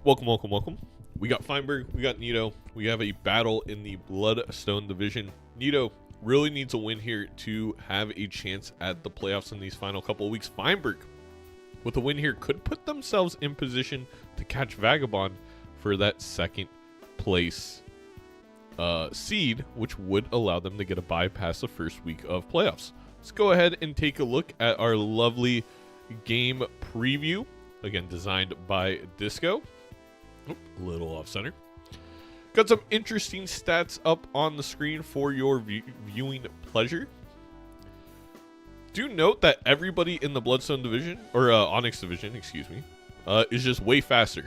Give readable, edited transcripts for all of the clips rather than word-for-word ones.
Welcome, welcome, welcome. We got Feinberg, we got NEATO. We have a battle in the Bloodstone division. NEATO really needs a win here to have a chance at the playoffs in these final couple of weeks. Feinberg, with a win here, could put themselves in position to catch Vagabond for that second place seed, which would allow them to get a bypass the first week of playoffs. Let's go ahead and take a look at our lovely game preview. Again, designed by Disco. A little off center. Got some interesting stats up on the screen for your viewing pleasure. Do note that everybody in the Bloodstone division, or Onyx division, excuse me, is just way faster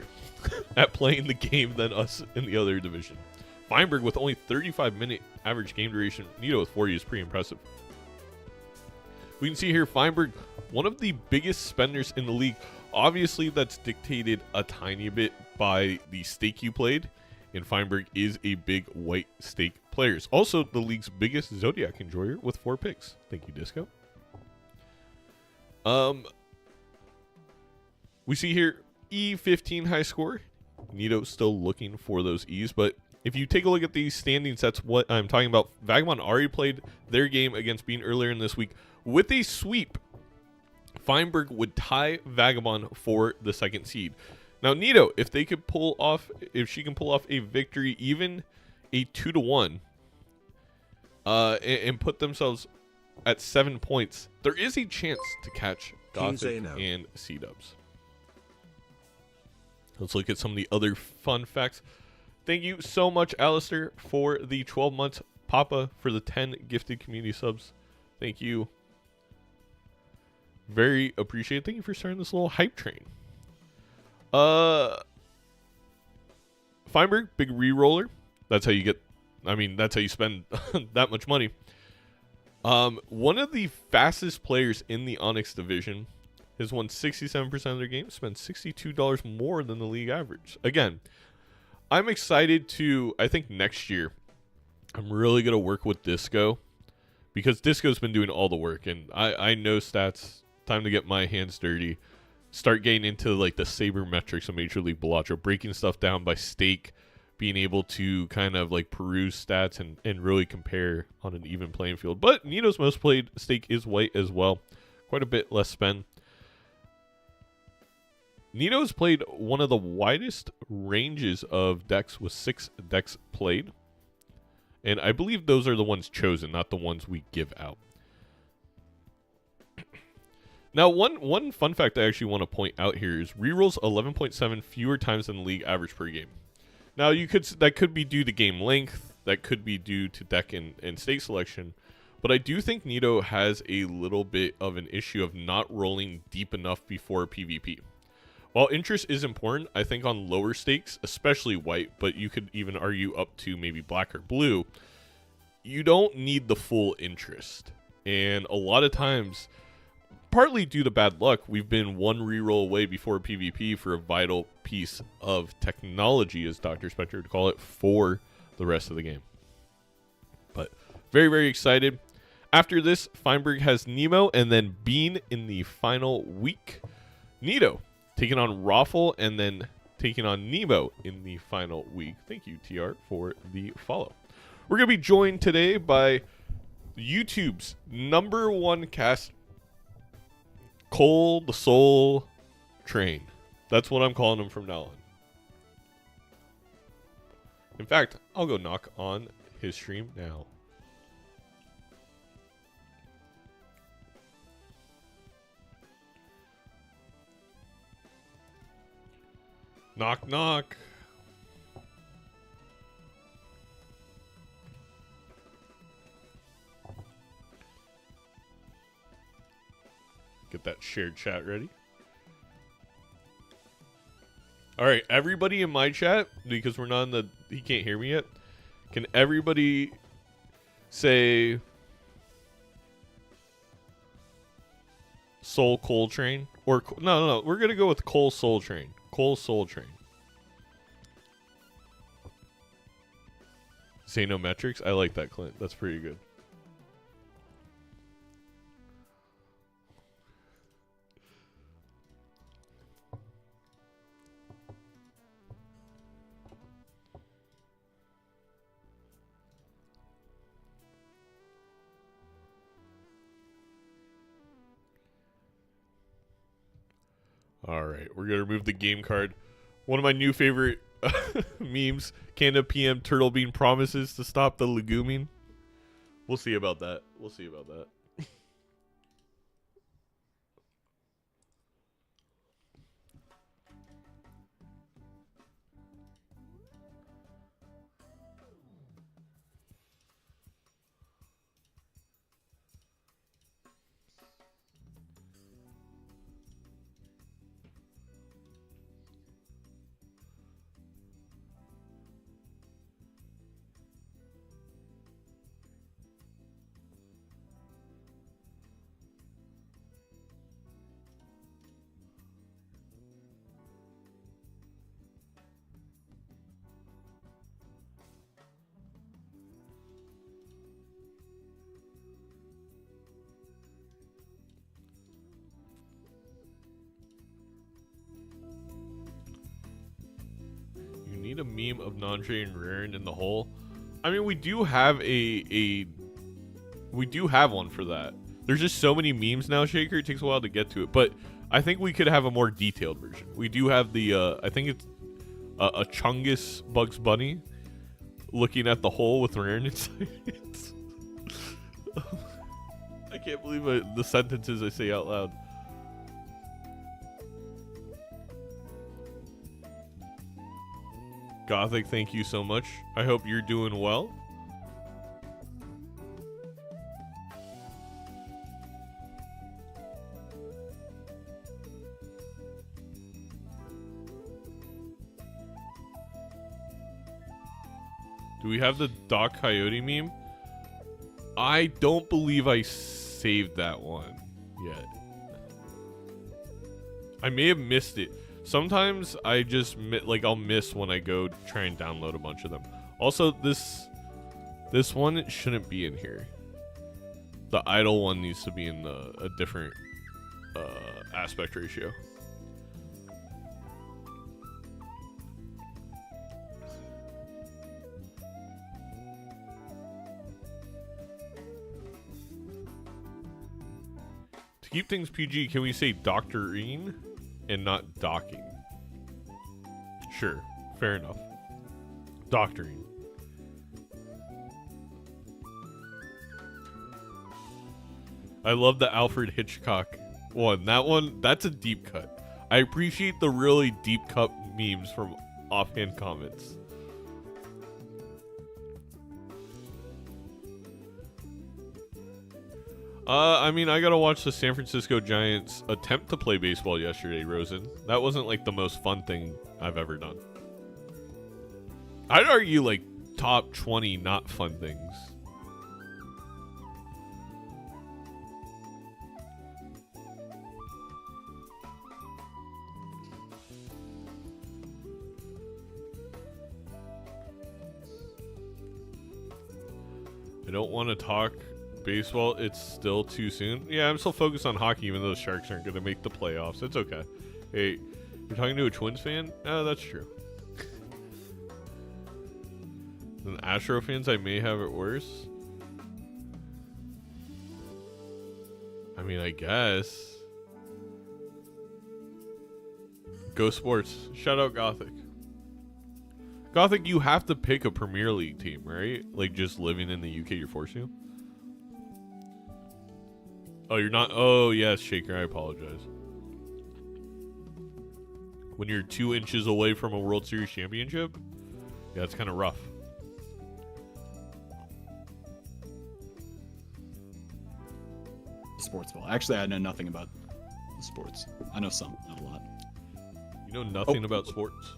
at playing the game than us in the other division. Feinberg with only 35-minute average game duration. NEATO with 40 is pretty impressive. We can see here Feinberg, one of the biggest spenders in the league. Obviously, that's dictated a tiny bit by the stake you played, and Feinberg is a big white stake player. Also, the league's biggest Zodiac enjoyer with 4 picks. Thank you, Disco. We see here E15 high score. NEATO still looking for those E's, but if you take a look at these standings, that's what I'm talking about. Vagabond already played their game against Bean earlier in this week with a sweep. Feinberg would tie Vagabond for the second seed. Now, NEATO, if she can pull off a victory, even a 2-1, and put themselves at 7 points, there is a chance to catch Gothic and C-Dubs. Let's look at some of the other fun facts. Thank you so much, Alistair, for the 12 months. Papa for the 10 gifted community subs. Thank you. Very appreciated. Thank you for starting this little hype train. Feinberg, big re-roller. That's how you get, that's how you spend that much money. One of the fastest players in the Onyx division has won 67% of their games, spent $62 more than the league average. Again, I'm excited to, I think next year, I'm really going to work with Disco because Disco's been doing all the work, and I know stats. Time to get my hands dirty. Start getting into like the sabermetrics of Major League Balatro, breaking stuff down by stake, being able to kind of like peruse stats and really compare on an even playing field. But NEATO's most played stake is white as well. Quite a bit less spend. NEATO's played one of the widest ranges of decks with 6 decks played. And I believe those are the ones chosen, not the ones we give out. Now, one fun fact I actually want to point out here is rerolls 11.7 fewer times than the league average per game. Now, that could be due to game length, that could be due to deck and stake selection, but I do think NEATO has a little bit of an issue of not rolling deep enough before PvP. While interest is important, I think on lower stakes, especially white, but you could even argue up to maybe black or blue, you don't need the full interest. And a lot of times, partly due to bad luck, we've been one reroll away before PvP for a vital piece of technology, as Dr. Spectre would call it, for the rest of the game. But very, very excited. After this, Feinberg has Nemo and then Bean in the final week. NEATO taking on Raffle and then taking on Nemo in the final week. Thank you, TR, for the follow. We're going to be joined today by YouTube's #1 cast, Cole the Soul Train. That's what I'm calling him from now on. In fact, I'll go knock on his stream now. Knock, knock. Get that shared chat ready. All right, everybody in my chat, because we're not in the, he can't hear me yet. Can everybody say Soul Cole Train? Or, no, we're going to go with Cole Soul Train. Cole Soul Train. Say no metrics? I like that, Clint. That's pretty good. All right, we're gonna remove the game card. One of my new favorite memes: Canada PM Turtle Bean promises to stop the leguming. We'll see about that. We'll see about that. Need a meme of Nandre and Raren in the hole. I mean, we do have we do have one for that. There's just so many memes now, Shaker. It takes a while to get to it, but I think we could have a more detailed version. We do have the I think it's a Chungus Bugs Bunny looking at the hole with Raren inside it. I can't believe the sentences I say out loud. Gothic, thank you so much. I hope you're doing well. Do we have the Doc Coyote meme? I don't believe I saved that one yet. I may have missed it. Sometimes I just I'll miss when I go try and download a bunch of them. Also, this one shouldn't be in here. The idle one needs to be in a different aspect ratio. To keep things PG, can we say doctorine and not docking? Sure, fair enough. Doctoring. I love the Alfred Hitchcock one. That's a deep cut. I appreciate the really deep cut memes from offhand comments. I mean, I gotta watch the San Francisco Giants attempt to play baseball yesterday, Rosen. That wasn't like the most fun thing I've ever done. I'd argue like top 20 not fun things. I don't want to talk baseball. It's still too soon. Yeah, I'm still focused on hockey, even though the Sharks aren't going to make the playoffs. It's okay. Hey, you're talking to a Twins fan? Oh, that's true. And Astro fans, I may have it worse. I mean, I guess. Go Sports. Shout out Gothic. Gothic, you have to pick a Premier League team, right? Like, just living in the UK, you're forced to? Oh, you're not? Oh, yes, Shaker, I apologize. When you're 2 inches away from a World Series championship? Yeah, it's kind of rough. Sports ball. Actually, I know nothing about sports. I know some, not a lot. You know nothing about sports?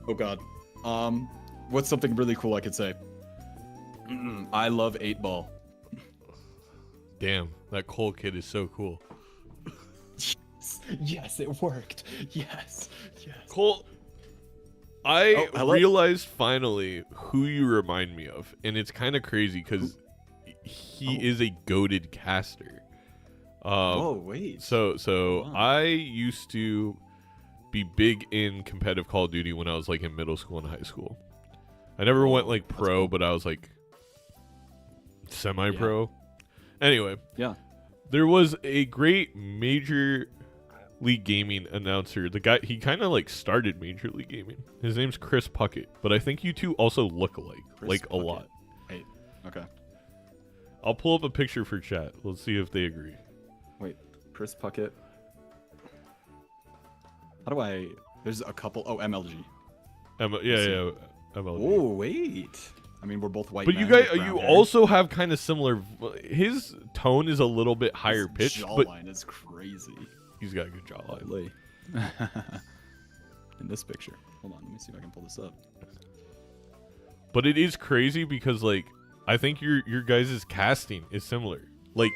Oh, God. What's something really cool I could say? I love 8-ball. Damn, that Cole kid is so cool. Yes, it worked. Yes. Cole, I realized finally who you remind me of, and it's kind of crazy because he is a goated caster. Oh, wait. So Wow. I used to be big in competitive Call of Duty when I was like in middle school and high school. I never went like pro, but I was like semi-pro. Yeah. Anyway, Yeah. there was a great Major League Gaming announcer. The guy, he kind of like started Major League Gaming. His name's Chris Puckett, but I think you two also look alike, like a lot. Wait, okay. I'll pull up a picture for chat. Let's see if they agree. Wait, Chris Puckett. How do I? There's a couple. Oh, MLG. Yeah, MLG. Oh wait. I mean, we're both white. But you guys, you also have kind of similar. His tone is a little bit higher pitched, but jawline is crazy. He's got a good jawline. Holy. In this picture. Hold on, let me see if I can pull this up. But it is crazy because, like, I think your guys' casting is similar. Like,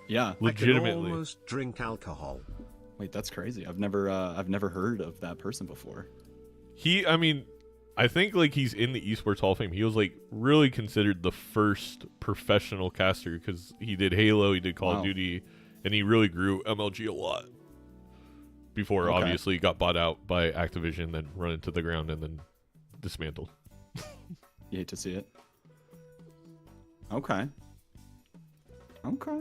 yeah, legitimately. I can almost drink alcohol. Wait, that's crazy. I've never heard of that person before. I mean, I think like he's in the Esports Hall of Fame. He was like really considered the first professional caster because he did Halo, he did Call of Duty, and he really grew MLG a lot. Before obviously got bought out by Activision, then run into the ground and then dismantled. You hate to see it. Okay. Okay.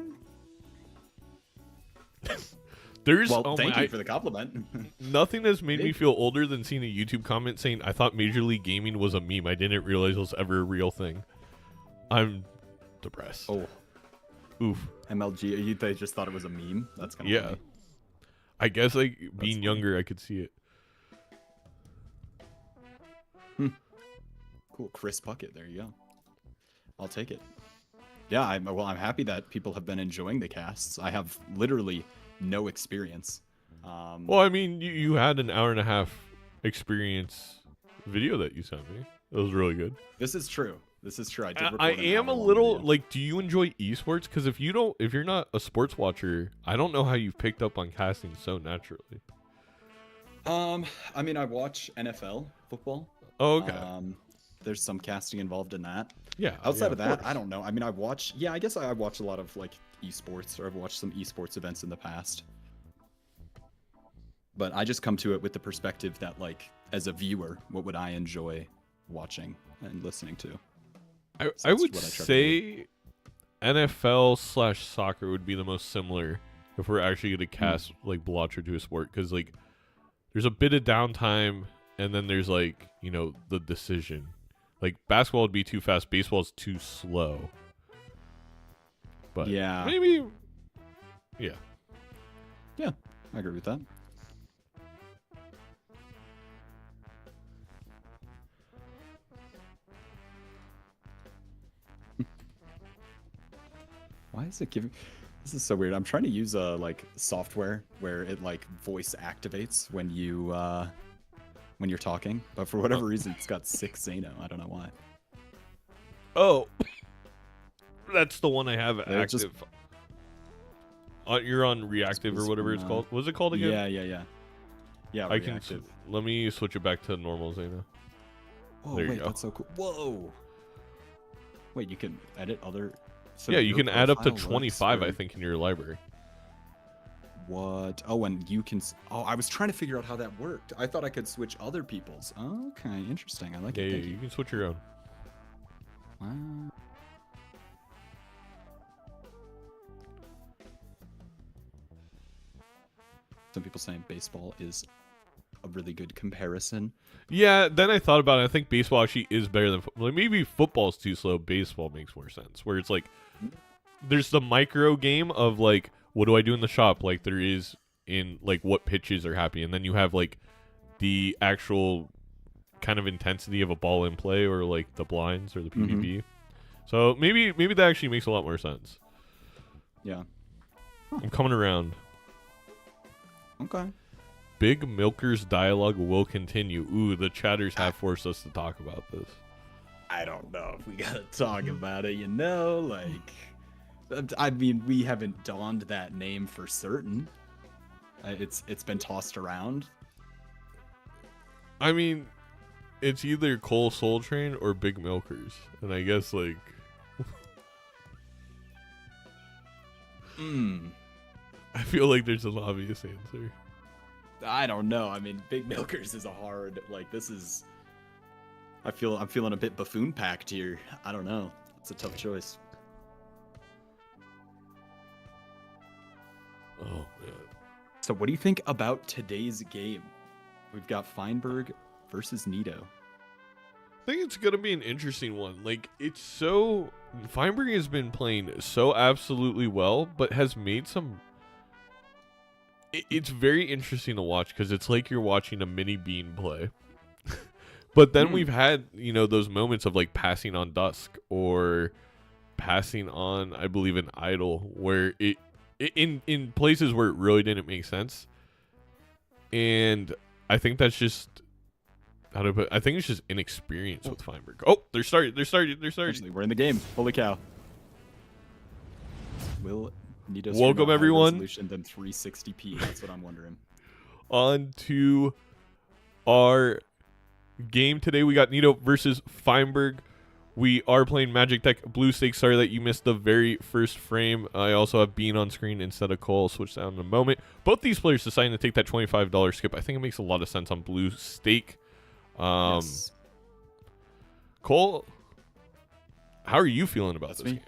Thank you for the compliment. Nothing has made me feel older than seeing a YouTube comment saying, I thought Major League Gaming was a meme. I didn't realize it was ever a real thing. I'm depressed. Oh. Oof. MLG, they just thought it was a meme? That's kind of funny. I guess like being younger, I could see it. Cool. Chris Puckett. There you go. I'll take it. Yeah, I'm happy that people have been enjoying the casts. I have literally no experience. Well, I mean, you had an hour and a half experience video that you sent me. It was really good. This is true. I am a little like, do you enjoy esports? Because if you're not a sports watcher, I don't know how you've picked up on casting so naturally. I mean, I watch NFL football. Oh, okay. There's some casting involved in that. Yeah. Outside of that, I don't know. I mean, I guess I watch a lot of like esports, or I've watched some esports events in the past. But I just come to it with the perspective that, like, as a viewer, what would I enjoy watching and listening to? I would say NFL/soccer would be the most similar if we're actually going to cast like Balatro to a sport, because like there's a bit of downtime and then there's like, you know, the decision. Like basketball would be too fast, baseball is too slow. But yeah, maybe yeah, I agree with that. Why is it giving? This is so weird. I'm trying to use a like software where it like voice activates when you're talking, but for whatever reason it's got 6 Zeno. I don't know why. Oh, that's the one I have active. You're on reactive or whatever it's called. What's it called again? Yeah. I reactive. Can. Let me switch it back to normal Zeno. Oh wait, that's so cool. Whoa. Wait, you can edit other. So yeah, you can add up to 25, I think, in your library. What? Oh, and you can. Oh, I was trying to figure out how that worked. I thought I could switch other people's. Okay, interesting. I like it. Yeah, you can switch your own. Wow. Some people saying baseball is a really good comparison. Yeah, then I thought about it. I think baseball actually is better than football. Like, maybe football's too slow. Baseball makes more sense. Where it's like, there's the micro game of like, what do I do in the shop? Like there is in like what pitches are happy, and then you have like the actual kind of intensity of a ball in play, or like the blinds or the PvP. So maybe that actually makes a lot more sense. Yeah, I'm coming around. Okay. Big Milker's dialogue will continue. Ooh, the chatters have forced us to talk about this. I don't know if we gotta talk about it, you know? Like, I mean, we haven't donned that name for certain. It's been tossed around. I mean, it's either Cole Soul Train or Big Milkers. And I guess, like... I feel like there's an obvious answer. I don't know. I mean, Big Milkers is a hard, like, this is... I'm feeling a bit buffoon packed here. I don't know. It's a tough choice. Oh, man. So what do you think about today's game? We've got Feinberg versus NEATO. I think it's going to be an interesting one. Like, Feinberg has been playing so absolutely well, but has made some... It's very interesting to watch because it's like you're watching a mini Bean play. But then we've had, those moments of like passing on Dusk or passing on, I believe, an Idol, where in places where it really didn't make sense. And I think that's just I think it's just inexperience with Feinberg. Oh, they're starting. Actually, we're in the game. Holy cow. Will NEATO welcome everyone resolution than 360p? That's what I'm wondering. On to our game today. We got NEATO versus Feinberg. We are playing Magic Deck Blue Stakes. Sorry that you missed the very first frame. I also have Bean on screen instead of Cole. I'll switch that in a moment. Both these players deciding to take that $25 skip. I think it makes a lot of sense on Blue Stake. Yes. Cole, how are you feeling about this game?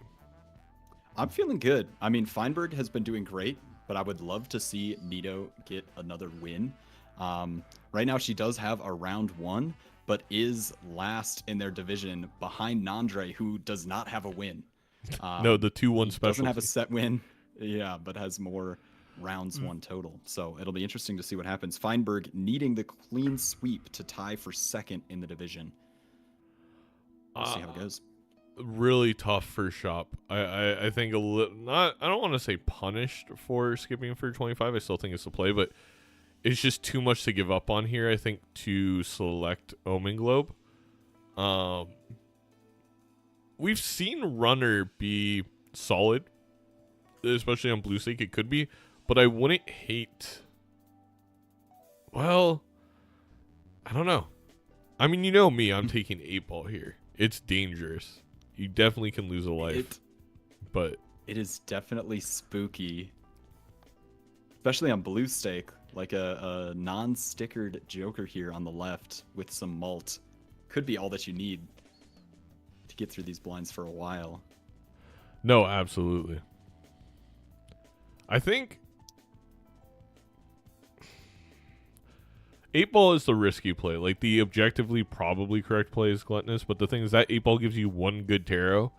I'm feeling good. I mean, Feinberg has been doing great, but I would love to see NEATO get another win. Right now, she does have a round 1, but is last in their division behind Nandre, who does not have a win. No, the 2-1 special. Doesn't have a set win, yeah, but has more rounds won total. So it'll be interesting to see what happens. Feinberg needing the clean sweep to tie for second in the division. We'll see how it goes. Really tough first shop. I think I don't want to say punished for skipping for 25. I still think it's a play, but it's just too much to give up on here, I think, to select Omen Globe. We've seen Runner be solid, especially on Blue Stake. It could be, but I wouldn't hate... Well, I don't know. I mean, you know me, I'm taking 8-ball here. It's dangerous. You definitely can lose a life, but... It is definitely spooky, especially on Blue Stake. Like a non-stickered Joker here on the left with some mult could be all that you need to get through these blinds for a while. No, absolutely. I think 8-ball is the risky play. Like, the objectively probably correct play is Gluttonous, but the thing is that 8-ball gives you one good tarot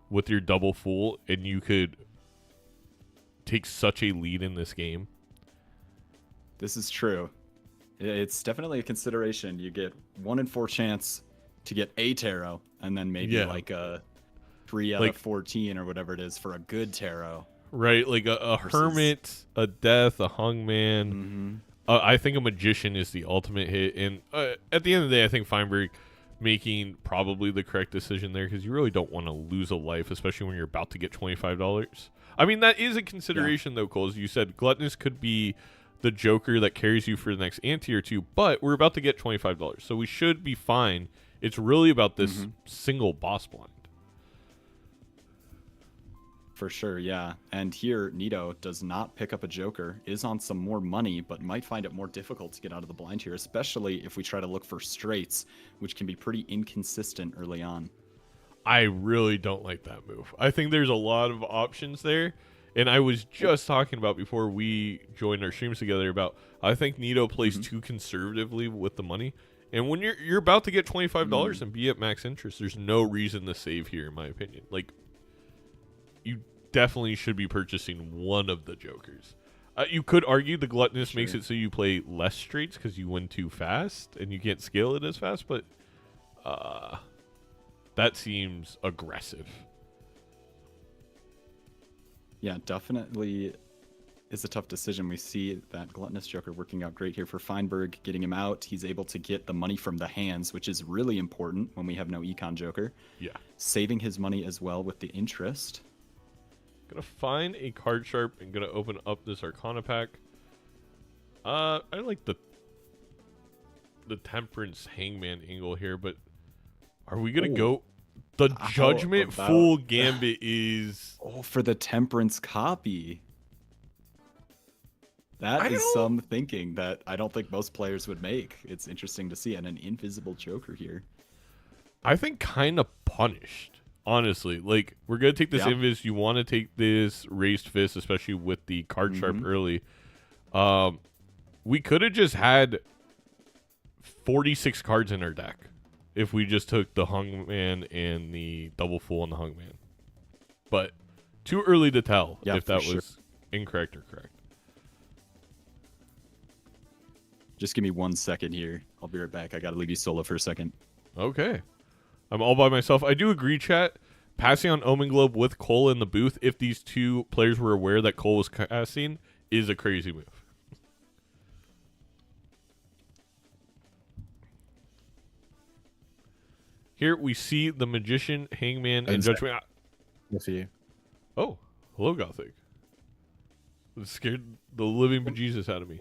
with your double full, and you could take such a lead in this game. This is true. It's definitely a consideration. You get 1 in 4 chance to get a tarot, and then maybe like a 3 out of 14 or whatever it is for a good tarot. Right, like a hermit, a death, a hangman. I think a magician is the ultimate hit, and at the end of the day, I think Feinberg making probably the correct decision there, because you really don't want to lose a life, especially when you're about to get $25. I mean, that is a consideration though, Cole. As you said, Gluttonous could be the Joker that carries you for the next ante or two, but we're about to get $25, so we should be fine. It's really about this single boss blind. For sure, yeah. And here, NEATO does not pick up a Joker, is on some more money, but might find it more difficult to get out of the blind here, especially if we try to look for straights, which can be pretty inconsistent early on. I really don't like that move. I think there's a lot of options there. And I was just talking about before we joined our streams together about I think NEATO plays too conservatively with the money. And when you're about to get $25 and be at max interest, there's no reason to save here, in my opinion. Like, you definitely should be purchasing one of the Jokers. You could argue the Gluttonous makes it so you play less straights because you win too fast and you can't scale it as fast, but that seems aggressive. Yeah, definitely is a tough decision. We see that Gluttonous Joker working out great here for Feinberg, getting him out. He's able to get the money from the hands, which is really important when we have no Econ Joker. Yeah. Saving his money as well with the interest. Gonna find a card sharp and gonna open up this Arcana pack. I like the Temperance Hangman angle here, but are we gonna go... The Judgment Full Gambit is... Oh, for the Temperance copy. That is some thinking that I don't think most players would make. It's interesting to see. And an invisible Joker here. I think kind of punished, honestly. Like, we're going to take this invis. You want to take this Raised Fist, especially with the card sharp early. We could have just had 46 cards in our deck if we just took the Hungman and the double fool on the Hungman. But too early to tell if that was incorrect or correct. Just give me 1 second here. I'll be right back. I gotta leave you solo for a second. Okay. I'm all by myself. I do agree, chat. Passing on Omen Globe with Cole in the booth, if these two players were aware that Cole was casting, is a crazy move. Here we see the Magician, Hangman, and Judgment. Good for you. Oh, hello, Gothic. It scared the living bejesus out of me.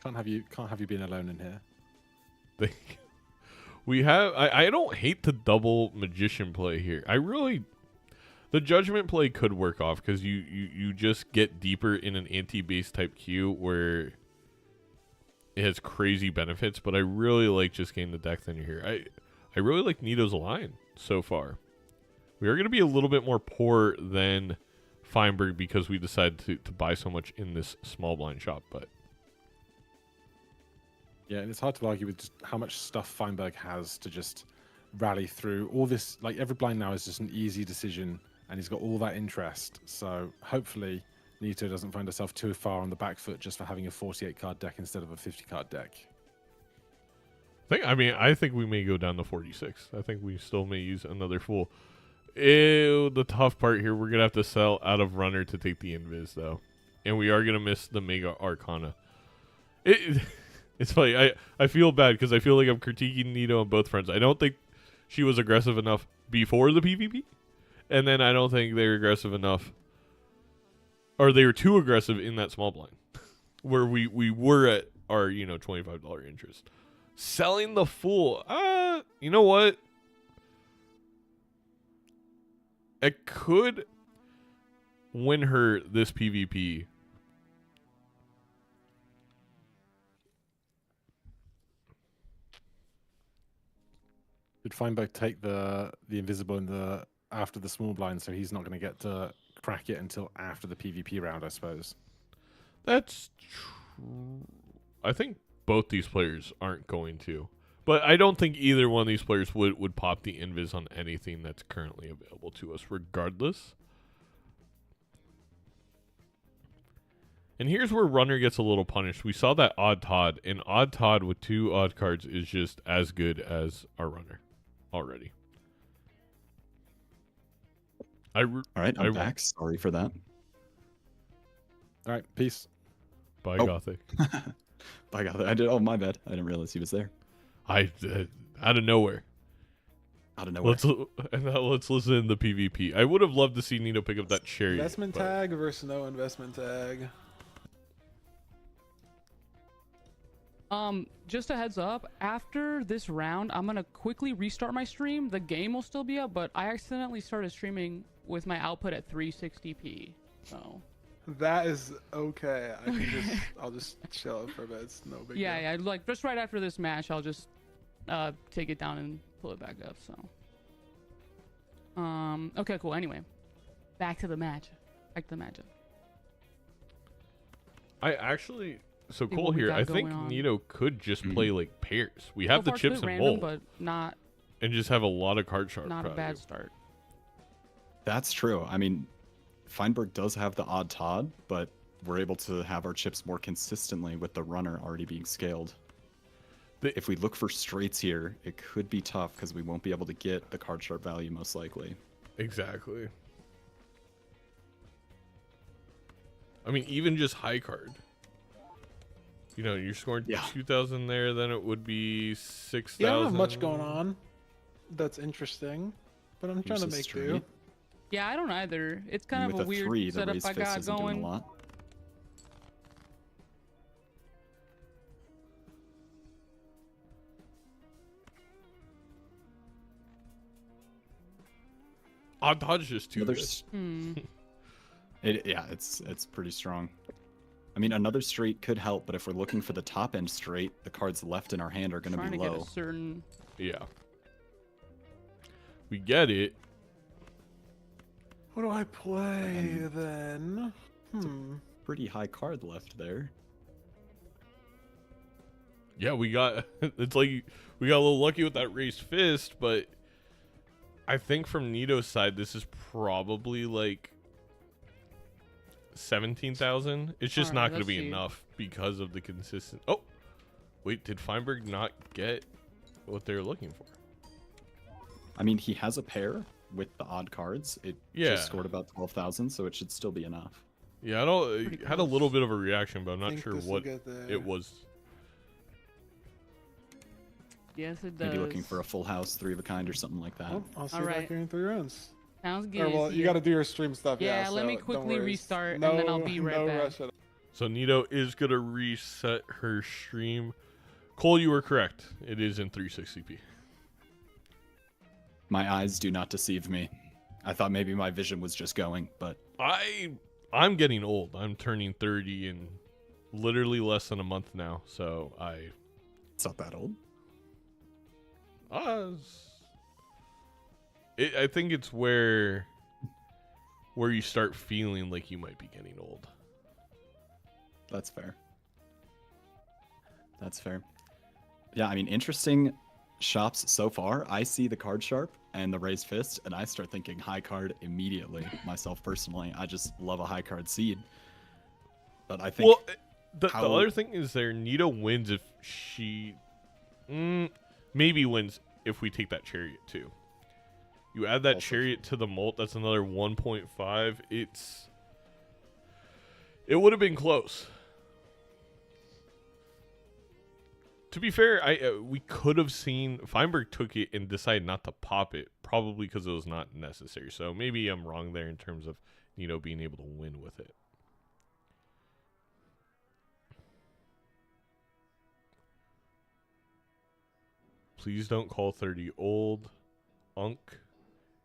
Can't have you being alone in here. We have. I don't hate the double Magician play here. The Judgment play could work off because you just get deeper in an anti-base type queue where it has crazy benefits. But I really like just getting the deck than you here. I really like NEATO's line so far. We are going to be a little bit more poor than Feinberg because we decided to buy so much in this small blind shop, but. Yeah, and it's hard to argue with just how much stuff Feinberg has to just rally through. All this, like every blind now is just an easy decision, and he's got all that interest. So hopefully NEATO doesn't find herself too far on the back foot just for having a 48-card deck instead of a 50-card deck. I think we may go down to 46. I think we still may use another fool. Ew, the tough part here, we're going to have to sell out of runner to take the invis, though. And we are going to miss the Mega Arcana. It's funny. I feel bad because I feel like I'm critiquing NEATO on both fronts. I don't think she was aggressive enough before the PvP. And then I don't think they were aggressive enough. Or they were too aggressive in that small blind. Where we were at our, $25 interest. Selling the fool. You know what? I could win her this PvP. Did Feinberg take the invisible after the small blind, so he's not going to get to crack it until after the PvP round, I suppose? That's true. I think both these players aren't going to. But I don't think either one of these players would pop the invis on anything that's currently available to us, regardless. And here's where Runner gets a little punished. We saw that Odd Todd, and Odd Todd with 2 odd cards is just as good as our Runner already. All right, I'm back. Sorry for that. All right, peace. Bye, Gothic. Bye, Gothic. Oh, my bad. I didn't realize he was there. Out of nowhere. Out of nowhere. Let's listen to the PvP. I would have loved to see NEATO pick up that cherry. Investment tag versus no investment tag. Just a heads up, after this round, I'm gonna quickly restart my stream. The game will still be up, but I accidentally started streaming with my output at 360p. So that is okay. I'll just chill for a bit. It's no big deal. Yeah, like just right after this match, I'll just take it down and pull it back up. So okay, cool. Anyway, back to the match. So Cole here, I think NEATO could just play like pairs. We have the chips and random, mold, but not, and just have a lot of card sharp. Not a bad start. That's true. I mean, Feinberg does have the Odd Todd, but we're able to have our chips more consistently with the Runner already being scaled. If we look for straights here, it could be tough because we won't be able to get the card sharp value most likely. Exactly. I mean, even just high card. You're scoring 2,000 there, then it would be 6,000. Yeah, I don't have much going on. That's interesting, but I'm trying to make do. Yeah, I don't either. It's kind of a weird 3, setup I got going. A lot. Odd Todd's just too good. It's pretty strong. I mean, another straight could help, but if we're looking for the top end straight, the cards left in our hand are going to be low. Get a certain... Yeah. We get it. What do I play then? Pretty high card left there. Yeah, we got it's like we got a little lucky with that raised fist, but I think from NEATO's side this is probably like 17,000. It's just Alright, not going to let's be see. enough because of the consistent. Oh, wait, did Feinberg not get what they're looking for? I mean, he has a pair with the odd cards. It Yeah. just scored about 12,000, so it should still be enough. Yeah, I don't Pretty had a little bit of a reaction, but I'm not Think sure this'll what get there. it was. Yes, it does. Maybe looking for a full house, 3 of a kind, or something like that. Well, I'll see All you right. back here in 3 rounds. Sounds good. Or, well, you yeah. got to do your stream stuff. Yeah, Yeah, let me so don't quickly worry. restart, and then I'll be right no back. rush at all. So NEATO is going to reset her stream. Cole, you were correct. It is in 360p. My eyes do not deceive me. I thought maybe my vision was just going, but I'm getting old. I'm turning 30 in literally less than a month now. So it's not that old. I think it's where you start feeling like you might be getting old. That's fair. That's fair. Yeah, I mean, interesting shops so far. I see the card sharp and the raised fist, and I start thinking high card immediately. Myself personally, I just love a high card seed. But I think Well, the how- other thing is there, NEATO wins if she maybe wins if we take that chariot too. You add that Also chariot to the molt, that's another 1.5. It would have been close. To be fair, we could have seen Feinberg took it and decided not to pop it, probably because it was not necessary. So maybe I'm wrong there in terms of NEATO being able to win with it. Please don't call 30 old, Unk.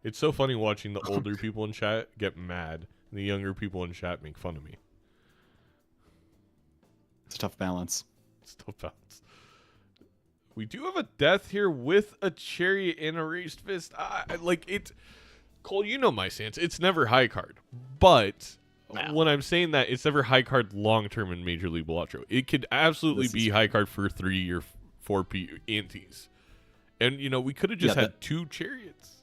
It's so funny watching the older people in chat get mad and the younger people in chat make fun of me. it's a tough balance. Still bounce. We do have a death here with a chariot and a raised fist. Cole, you know my stance. It's never high card. But when I'm saying that, it's never high card long term in Major League Balatro. It could absolutely This be is- high card for 3 or 4p antes. And, we could have just Yeah, had 2 chariots.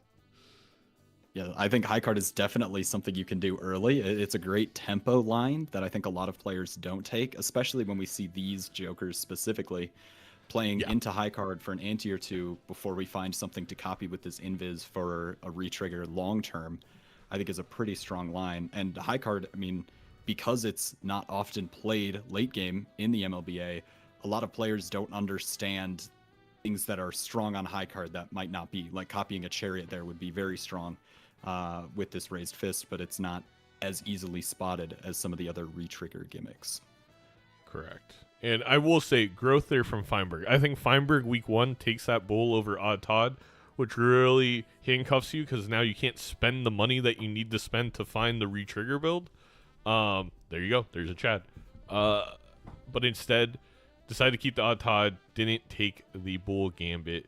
Yeah, I think high card is definitely something you can do early. It's a great tempo line that I think a lot of players don't take, especially when we see these jokers specifically playing into high card for an ante or two before we find something to copy with this invis for a retrigger long term. I think is a pretty strong line. And high card, I mean, because it's not often played late game in the MLBA, a lot of players don't understand things that are strong on high card that might not be. Like copying a chariot there would be very strong with this raised fist, but it's not as easily spotted as some of the other retrigger gimmicks. Correct. And I will say, growth there from Feinberg. I think Feinberg week 1 takes that bull over Odd Todd, which really handcuffs you because now you can't spend the money that you need to spend to find the retrigger build. There you go. There's a Chad. But instead, decided to keep the Odd Todd, didn't take the bull gambit,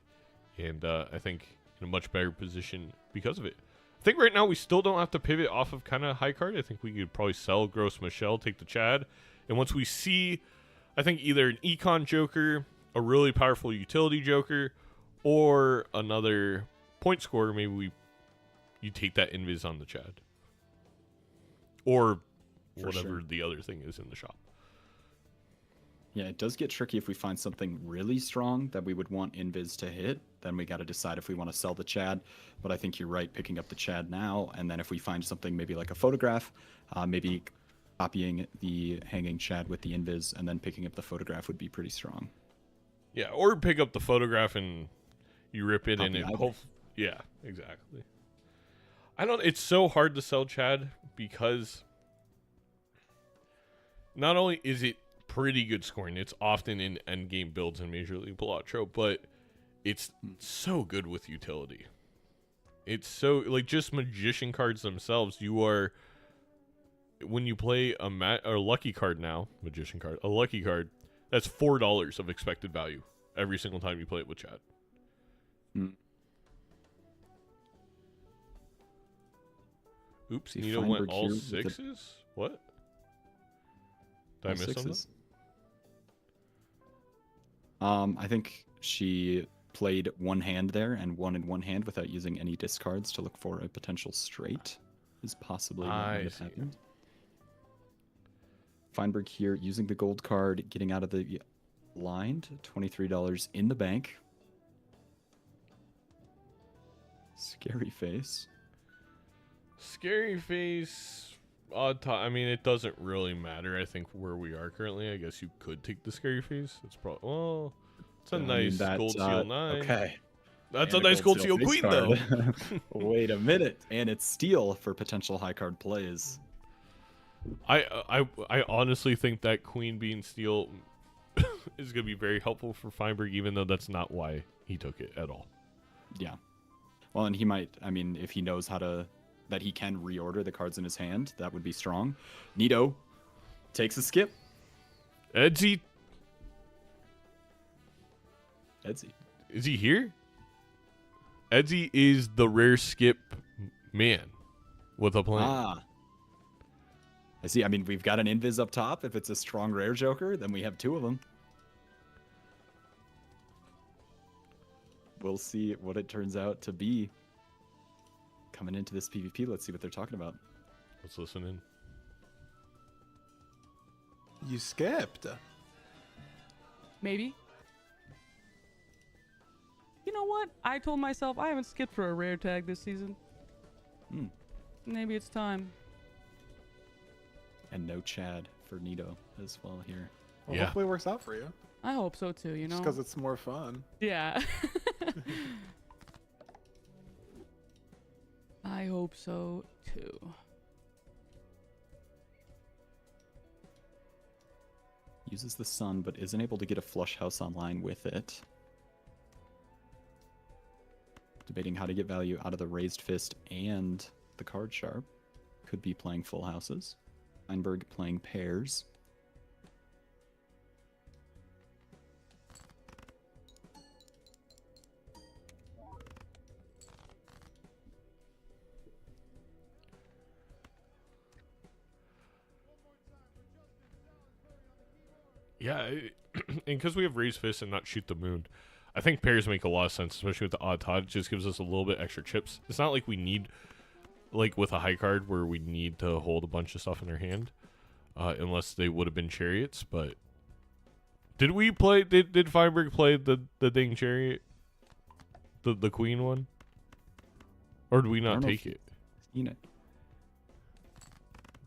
and I think in a much better position because of it. I think right now we still don't have to pivot off of kind of high card. I think we could probably sell Gross Michelle, take the Chad, and once we see, I think either an Econ Joker, a really powerful utility Joker, or another point scorer, maybe you take that invis on the Chad, or For whatever sure. the other thing is in the shop. Yeah, it does get tricky if we find something really strong that we would want invis to hit. Then we got to decide if we want to sell the Chad. But I think you're right, picking up the Chad now. And then if we find something maybe like a photograph, maybe copying the hanging Chad with the invis and then picking up the photograph would be pretty strong. Yeah, or pick up the photograph and you rip it and Copy it. either. Yeah, exactly. It's so hard to sell Chad because not only is it pretty good scoring, it's often in endgame builds in Major League Balatro, but it's so good with utility. It's so, just magician cards themselves, when you play a lucky card now, magician card, a lucky card, that's $4 of expected value every single time you play it with Chad. Oops, See Nito went Feinberg all here with the- sixes? What? Did I All miss something? sixes. I think she played one hand there and won in one hand without using any discards to look for a potential straight. Is possibly what I might have see. happened. Feinberg here using the gold card, getting out of the line. $23 in the bank. Scary face. Scary face. Odd time. I mean, it doesn't really matter. I think where we are currently, I guess you could take the scary face. It's probably it's a I mean, nice that's, gold seal 9. Okay. That's And a nice gold seal face queen though. card. Wait a minute, and it's steal for potential high card plays. I honestly think that queen being steal is gonna be very helpful for Feinberg, even though that's not why he took it at all. Yeah. Well, and he might. I mean, if he knows how to, that he can reorder the cards in his hand, that would be strong. NEATO takes a skip. Edsy, Edsy. is he here? Edsy is the rare skip man with a plan. Ah. I see. I mean, we've got an invis up top. If it's a strong rare joker, then we have 2 of them. We'll see what it turns out to be coming into this PvP. Let's see what they're talking about. Let's listen in. You skipped. Maybe. You know what? I told myself I haven't skipped for a rare tag this season. Hmm. Maybe it's time. And no Chad for NEATO as well here. Well, Yeah. hopefully it works out for you. I hope so too, you know? Just because it's more fun. Yeah. I hope so too. Uses the sun, but isn't able to get a flush house online with it. Debating how to get value out of the raised fist and the card sharp. Could be playing full houses. Feinberg playing pairs. Yeah, and because we have raised fists and not shoot the moon, I think pairs make a lot of sense, especially with the odd Todd. It just gives us a little bit extra chips. It's not like we need, like with a high card, where we need to hold a bunch of stuff in our hand, unless they would have been chariots. But did we play? Did Feinberg play the dang chariot, the queen one, or did we I not don't know take if it? Seen it.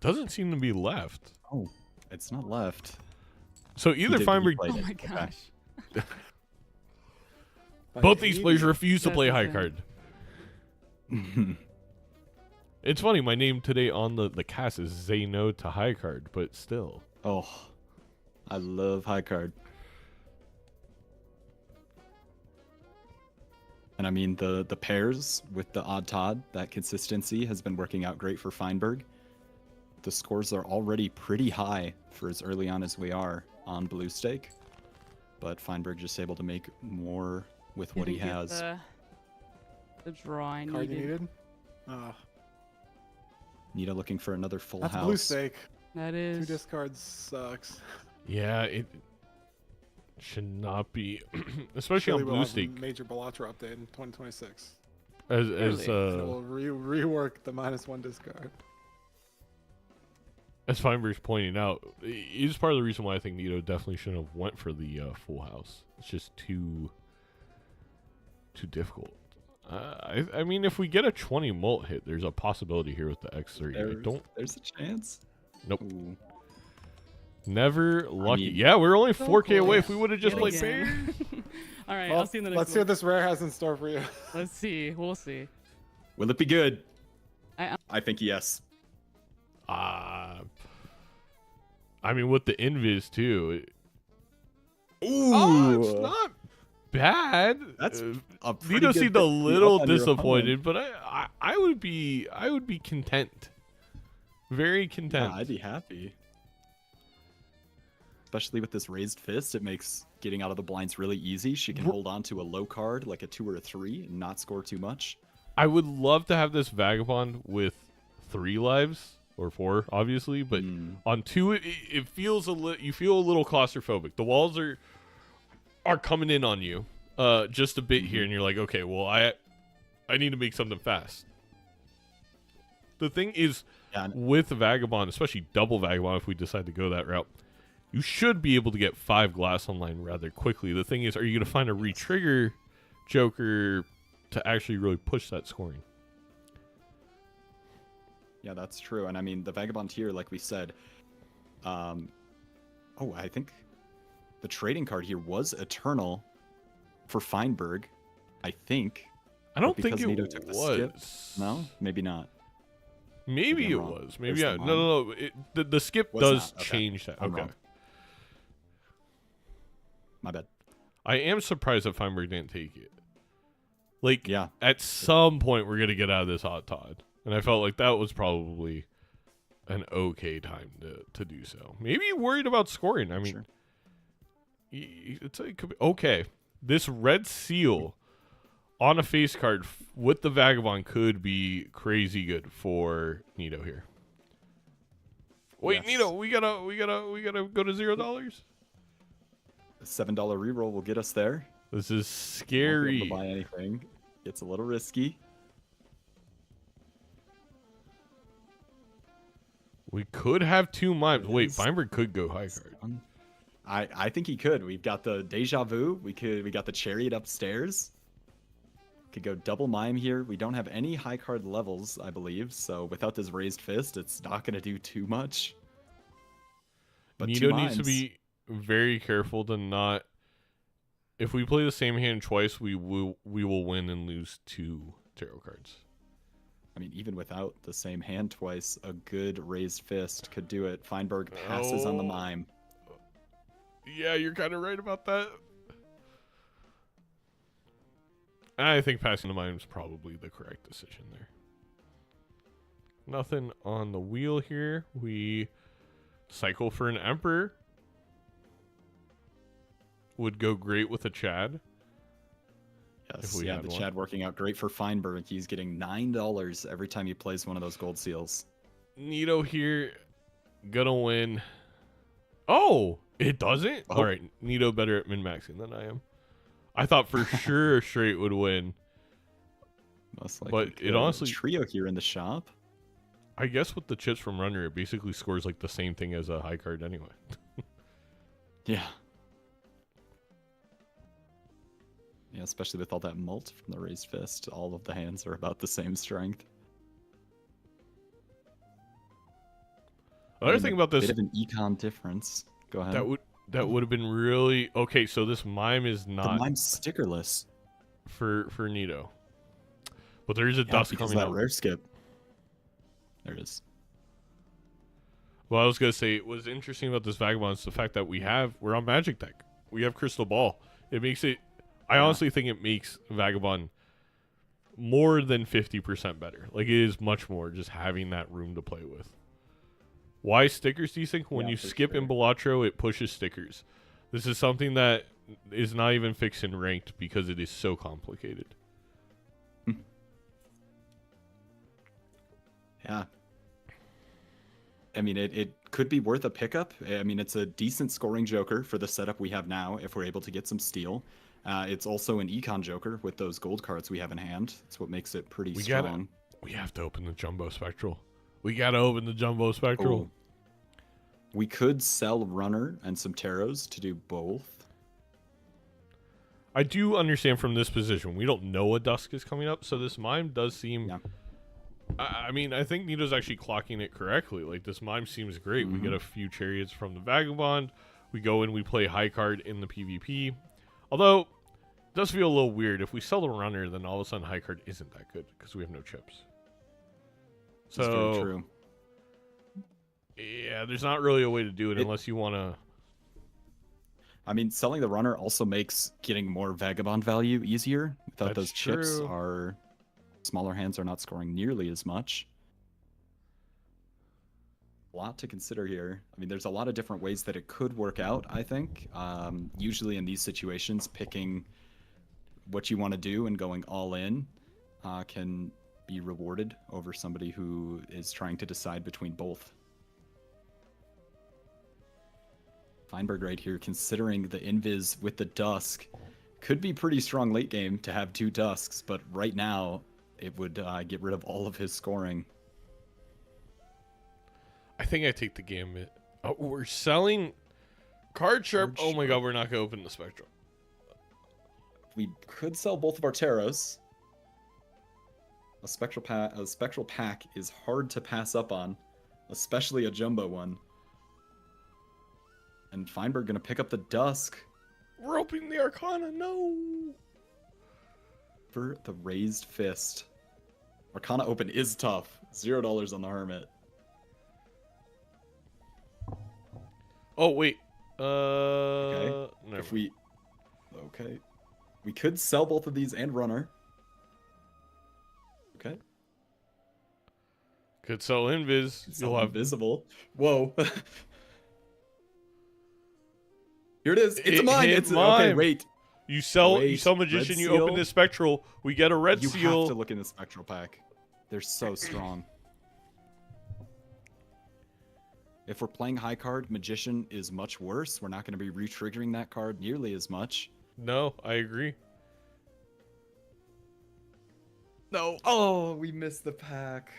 Doesn't seem to be left. Oh, it's not left. So He either did- he Feinberg, played Oh it. my Okay. gosh. By both these players 80? refuse to That's play high insane. card. It's funny, my name today on the cast is Say No to High Card, but still. Oh, I love high card. And I mean, the pairs with the odd Todd, that consistency has been working out great for Feinberg. The scores are already pretty high for as early on as we are on Blue Stake. But Feinberg just able to make more with what he Didn't get has. The draw I Card you needed. needed? Oh, NEATO looking for another full that's house. blue stake. That 2 is. discards sucks. Yeah, it should not be, especially Surely on we'll Blue have a Stake. Major Balatro update in 2026. As And it will rework the -1 discard. as Feinberg's pointing out, is part of the reason why I think NEATO definitely shouldn't have went for the full house. It's just too difficult. I mean, if we get a 20 mult hit, there's a possibility here with the X3. There's a chance. Nope. Ooh. Never lucky. mean- Yeah, we're only So 4K away. close. If we would have just Yet played again. pairs. All right, Well, I'll see you in the next let's see what one. this rare has in store for you. Let's see. We'll see. Will it be good? I- I think yes. I mean, with the invis too. Ooh. It's not bad. That's a pretty Nito good seemed a victory little up on your disappointed, but I would be content. Very content. Yeah, I'd be happy. Especially with this raised fist, it makes getting out of the blinds really easy. She can hold on to a low card, like a 2 or a 3, and not score too much. I would love to have this vagabond with 3 lives or 4, obviously, but on 2 it feels you feel a little claustrophobic. The walls are coming in on you just a bit here, and you're like, okay, well, I need to make something fast. The thing is, with Vagabond, especially double Vagabond, if we decide to go that route, you should be able to get 5 glass online rather quickly. The thing is, are you going to find a retrigger Joker to actually really push that scoring? Yeah, that's true. And I mean, the Vagabond here, like we said, I think the trading card here was Eternal for Feinberg, I think. I don't think because it NEATO took the skip. No, maybe not. Maybe it wrong. was. Maybe There's no. The skip Was does not. Okay. change that. I'm Okay. wrong. My bad. I am surprised that Feinberg didn't take it. Like, Yeah. at some point we're gonna get out of this hot Todd, and I felt like that was probably an okay time to do so. Maybe you're worried about scoring. I mean, Sure. it could be okay. This red seal on a face card with the Vagabond could be crazy good for NEATO here. Wait, Yes. NEATO, we gotta go to $0. A $7 reroll will get us there. This is Won't be able scary. to buy anything. It's a little risky. We could have 2 mimes. Wait, Yes. Feinberg could go high card. I think he could. We've got the Deja Vu. We got the Chariot upstairs. Could go double mime here. We don't have any high card levels, I believe. So without this raised fist, it's not going to do too much. But NEATO needs to be very careful to not. If we play the same hand twice, we will win and lose 2 tarot cards. I mean, even without the same hand twice, a good raised fist could do it. Feinberg passes on the mime. Yeah, you're kind of right about that. I think passing the mime is probably the correct decision there. Nothing on the wheel here. We cycle for an Emperor. Would go great with a Chad. Yes, we yeah, had the one. Chad working out great for Feinberg. He's getting $9 every time he plays one of those gold seals. NEATO here, gonna win. Oh, it doesn't? Oh. All right, NEATO better at min-maxing than I am. I thought for sure Straight would win. Most likely But it could. honestly- Trio here in the shop. I guess with the chips from Runner, it basically scores like the same thing as a high card anyway. Yeah. Yeah, especially with all that mult from the raised fist. All of the hands are about the same strength. Another thing about this, Bit of an econ difference. Go ahead. that would have been really okay. So this mime is the not mime's stickerless. for NEATO, but there is a Yeah, dust because coming that out. rare skip. There it is. Well, I was gonna say, what's interesting about this Vagabond is the fact that we're on Magic deck. We have Crystal Ball. It makes it. I honestly think it makes Vagabond more than 50% better. Like, it is much more just having that room to play with. Why stickers, do you think? When Yeah, you for skip in sure. Balatro, it pushes stickers. This is something that is not even fixed in ranked because it is so complicated. Yeah. I mean, it could be worth a pickup. I mean, it's a decent scoring joker for the setup we have now if we're able to get some steal. It's also an econ joker with those gold cards we have in hand. That's what makes it pretty strong. We have to open the Jumbo Spectral. We got to open the Jumbo Spectral. Oh. We could sell Runner and some Taros to do both. I do understand from this position, we don't know a Dusk is coming up, so this mime does seem... Yeah. I mean, I think NEATO's actually clocking it correctly. Like, this mime seems great. We get a few Chariots from the Vagabond. We go in, we play high card in the PvP. Although, it does feel a little weird. If we sell the Runner, then all of a sudden high card isn't that good because we have no chips. That's So, very true. yeah, there's not really a way to do it unless you want to... I mean, selling the Runner also makes getting more Vagabond value easier. Without That's those chips, true. our smaller hands are not scoring nearly as much. A lot to consider here. I mean, there's a lot of different ways that it could work out, I think. Usually in these situations, picking what you want to do and going all in can be rewarded over somebody who is trying to decide between both. Feinberg right here, considering the invis with the Dusk, could be pretty strong late game to have 2 Dusks, but right now it would get rid of all of his scoring. I think I take the Gambit. Oh, we're selling Card Sharp. Oh my god, we're not going to open the Spectral. We could sell both of our Taros. A spectral pack is hard to pass up on, especially a jumbo one. And Feinberg gonna pick up the Dusk We're opening the Arcana. No. for the Raised Fist. Arcana open is tough. $0 on the Hermit. Oh wait. Okay. Never. If we, okay, we could sell both of these and Runner. Okay. Could sell Invis. You'll You'll have. invisible. Whoa. Here it is. It's It a mine. hit It's mine. okay. Wait. You sell Wait, Magician. Red You open Seal? the Spectral. We get a Red You Seal. have to look in the Spectral pack. They're so strong. If we're playing high card, Magician is much worse. We're not going to be re-triggering that card nearly as much. No, I agree. No. Oh, we missed the pack.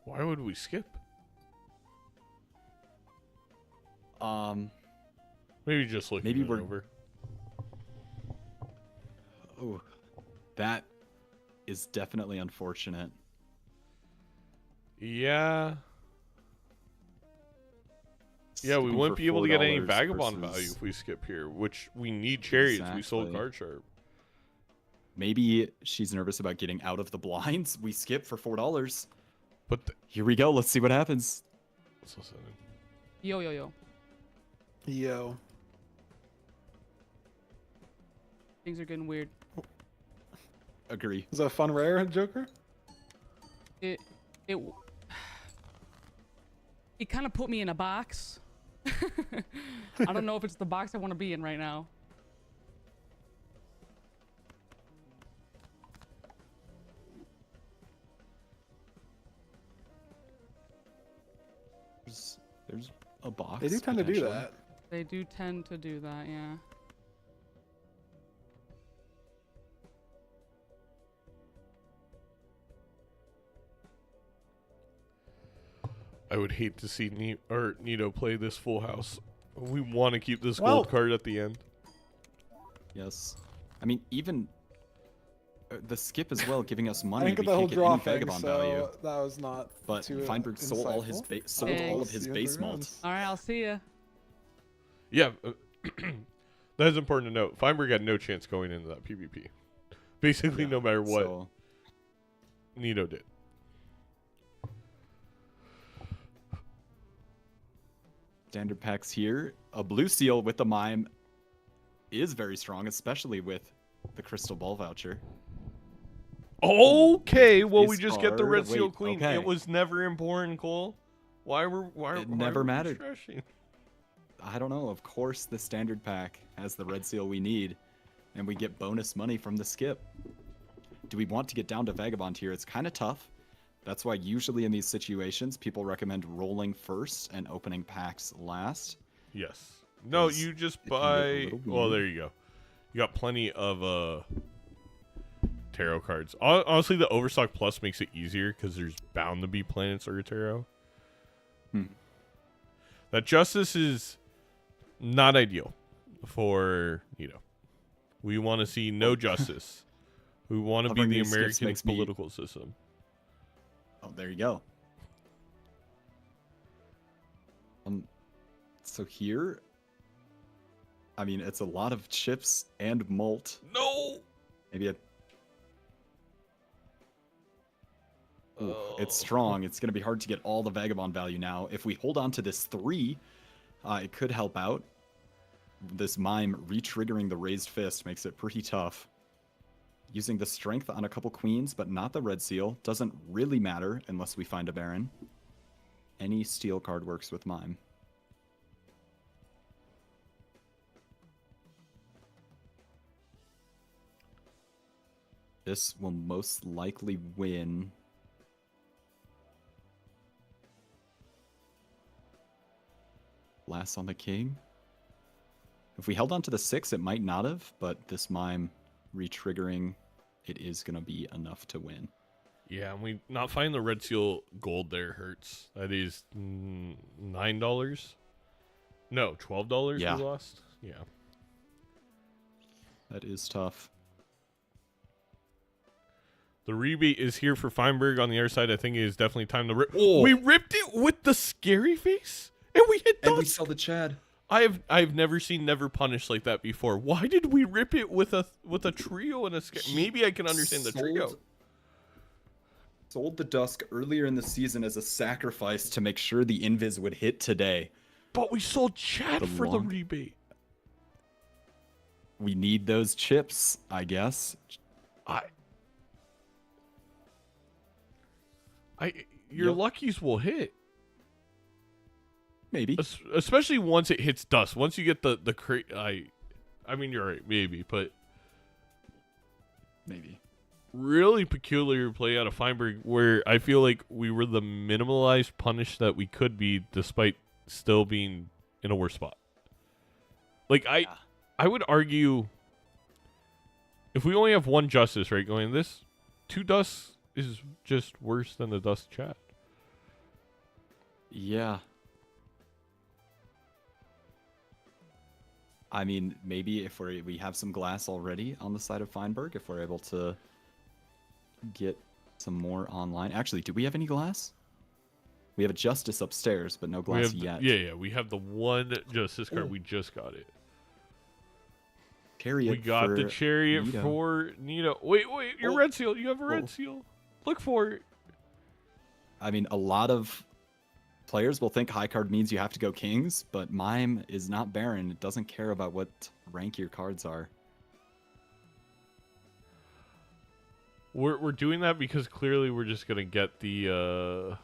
Why would we skip? Maybe just looking Maybe it we're- over. Oh, that is definitely unfortunate. Yeah. Yeah, we Skipping wouldn't for be able to get any $4 Vagabond versus- value if we skip here, which we need chariots. We sold Exactly. Card Sharp. Maybe she's nervous about getting out of the blinds. We skip for $4. But Here we go. Let's see what happens. Yo, yo, yo. Yo. Things are getting weird. Agree. Is that a fun rare, Joker? It kind of put me in a box. I don't know if it's the box I want to be in right now. There's a box. They do tend to do potentially. that. They do tend to do that, yeah. I would hate to see NEATO play this full house. We want to keep this Well- gold card at the end. Yes. I mean, even the skip as well, giving us I money. didn't We get the whole can't get draw any thing, Vagabond so value. that was not But too Feinberg sold all his insightful. sold all of his See you base in malt. rounds. All right, I'll see ya. Yeah, that is important to note. Feinberg had no chance going into that PvP. Basically, Yeah, no matter what so- NEATO did. Standard packs here. A blue seal with the mime is very strong, especially with the crystal ball voucher. Okay, well, we Face just get the card. Red Seal Wait, Queen. okay. It was never important, Cole. Why It never are we mattered. stressing? I don't know. Of course, the standard pack has the red seal we need, and we get bonus money from the skip. Do we want to get down to Vagabond here? It's kind of tough. That's why usually in these situations, people recommend rolling first and opening packs last. Yes. No, Because you just it can get a buy. little Well, weird. there you go. You got plenty of tarot cards. Honestly, the Overstock Plus makes it easier because there's bound to be planets or a tarot. That Justice is not ideal for We want to see no justice. We want to be Covering the these skips American makes me- political system. Oh, there you go. So here, I mean, it's a lot of chips and malt. No. Maybe a. Ooh, it's strong. It's going to be hard to get all the Vagabond value now. If we hold on to this 3, it could help out. This mime re-triggering the raised fist makes it pretty tough. Using the strength on a couple queens, but not the red seal, doesn't really matter unless we find a baron. Any steel card works with mime. This will most likely win. Last on the king. If we held on to the 6, it might not have, but this mime re-triggering, it is going to be enough to win. Yeah, and we not finding the red seal gold there hurts. That is $9. No, $12 Yeah. we lost. Yeah. That is tough. The rebate is here for Feinberg on the other side. I think it is definitely time to rip. Oh. We ripped it with the scary face, and we hit And we dust. saw the Chad. I've never seen never punished like that before. Why did we rip it with a trio and a maybe I can understand the trio. Sold the Dusk earlier in the season as a sacrifice to make sure the invis would hit today. But we sold Chad The for the long- rebate. We need those chips, I guess. Your Yep. luckies will hit. Maybe. Especially once it hits dust. Once you get the crate, I mean, you're right, maybe, but Maybe. really peculiar play out of Feinberg, where I feel like we were the minimalized punish that we could be, despite still being in a worse spot. Like I would argue, if we only have one justice, right, going this, 2 dusts is just worse than the dust chat. Yeah. I mean, maybe if we have some glass already on the side of Feinberg, if we're able to get some more online. Actually, do we have any glass? We have a Justice upstairs, but no We glass have yet. yeah, we have the one justice card. Oh. We just got it. Chariot We got the for chariot NEATO. for NEATO. Wait, your Oh. red seal. You have a red Oh. seal. Look for it. I mean, a lot of players will think high card means you have to go kings, but Mime is not Baron. It doesn't care about what rank your cards are. We're doing that because clearly we're just gonna get the. Oh,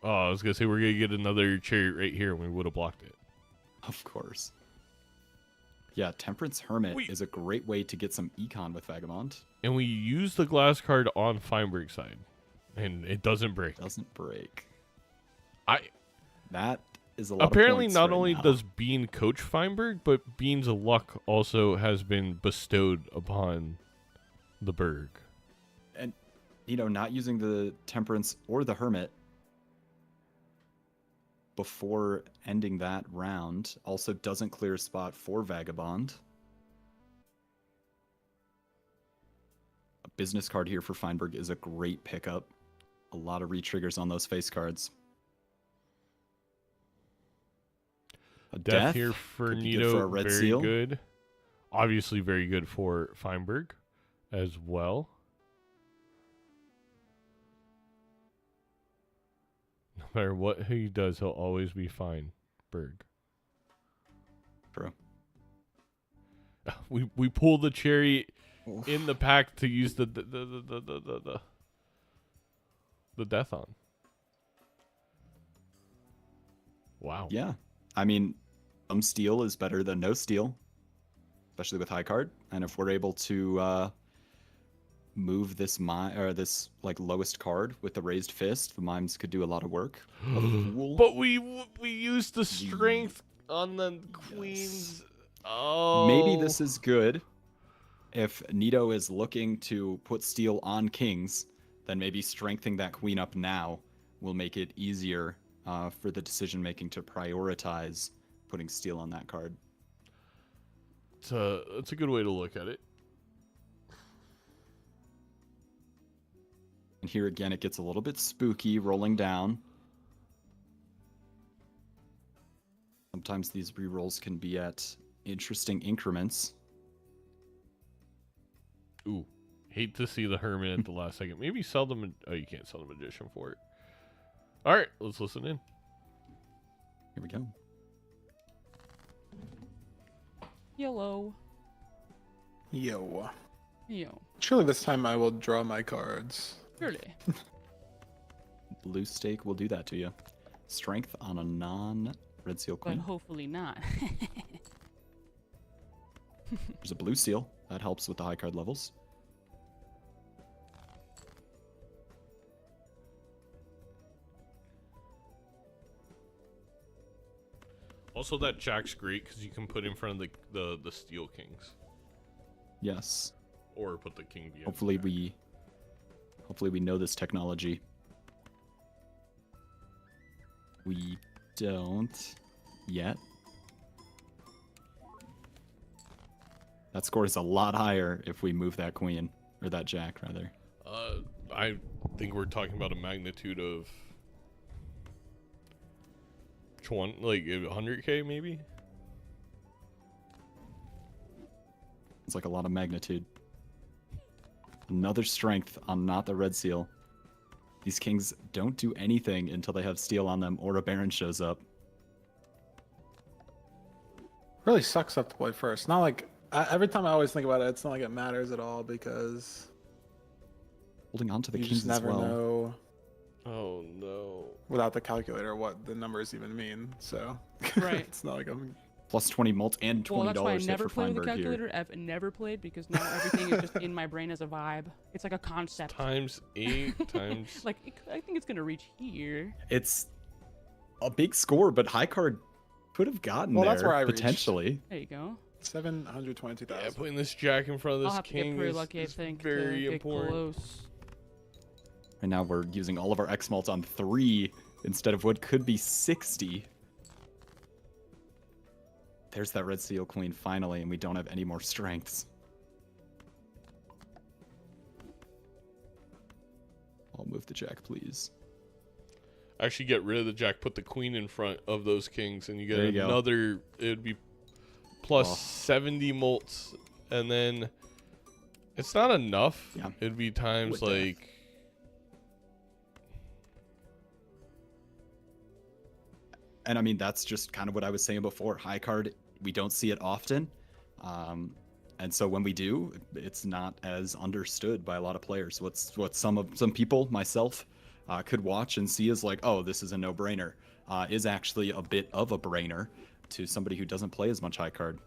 I was gonna say we're gonna get another chariot right here, and we would have blocked it. Of course. Yeah, Temperance Hermit Wait. is a great way to get some econ with Vagabond. And we use the glass card on Feinberg's side, and it doesn't break. Doesn't break. I That is a lot apparently of points not right only now. does Bean coach Feinberg, but Bean's luck also has been bestowed upon the Berg. And, you know, not using the Temperance or the Hermit before ending that round also doesn't clear a spot for Vagabond. A business card here for Feinberg is a great pickup. A lot of re-triggers on those face cards. A Death here for could be good NEATO, for a red very seal. good. Obviously very good for Feinberg as well. No matter what he does, he'll always be Feinberg. True. We pull the cherry Oof. in the pack to use the death on. Wow. Yeah. I mean, some steal is better than no steal, especially with high card. And if we're able to move this this like lowest card with the raised fist, the mimes could do a lot of work. Oh, the fool. But we used the strength on the queens. Oh. Maybe this is good. If NEATO is looking to put steal on kings, then maybe strengthening that queen up now will make it easier for the decision making to prioritize putting steal on that card. It's a good way to look at it. And here again, it gets a little bit spooky rolling down. Sometimes these rerolls can be at interesting increments. Ooh, hate to see the hermit at the last second. Maybe sell them. Oh, you can't sell the magician for it. All right, let's listen in. Here we go. Yellow. Yo. Yo. Surely this time I will draw my cards. Surely. Blue stake will do that to you. Strength on a non-red seal But queen. hopefully not. There's a blue seal. That helps with the high card levels. Also, that jack's great because you can put in front of the steel kings, Yes. or put the king behind. Hopefully we know this technology. We don't yet. That score is a lot higher if we move that queen, or that jack rather. I think we're talking about a magnitude of 20, like 100k maybe. It's like a lot of magnitude. Another strength on not the red seal. These kings don't do anything until they have steel on them or a baron shows up. Really sucks up to play first. Not like every time I always think about it, it's not like it matters at all because Holding on to the you kings just as never well. know Oh no. without the calculator what the numbers even mean. So Right. it's not like I'm. Plus 20 mult and $20 Well, that's why I hit never for play with the Feinberg here. calculator. I've never played because now everything is just in my brain as a vibe. It's like a concept. Times 8 times. Like I think it's gonna reach here. It's a big score, but high card could have gotten Well, there that's where I reached. potentially. There you go. 722,000. Yeah, putting this jack in front of I'll this have to get king pretty is, lucky, I is think, very to get important. close. And now we're using all of our X mult on 3 instead of what could be 60. There's that red seal queen finally, and we don't have any more strengths. I'll move the jack, please. Actually, get rid of the jack. Put the queen in front of those kings, and you get There you go. another. It would be plus Oh. 70 molts, and then it's not enough. Yeah. It'd be times With death. like. And I mean, that's just kind of what I was saying before. High card, we don't see it often. And so when we do, it's not as understood by a lot of players. What some people, myself, could watch and see as like, oh, this is a no-brainer, is actually a bit of a brainer to somebody who doesn't play as much high card.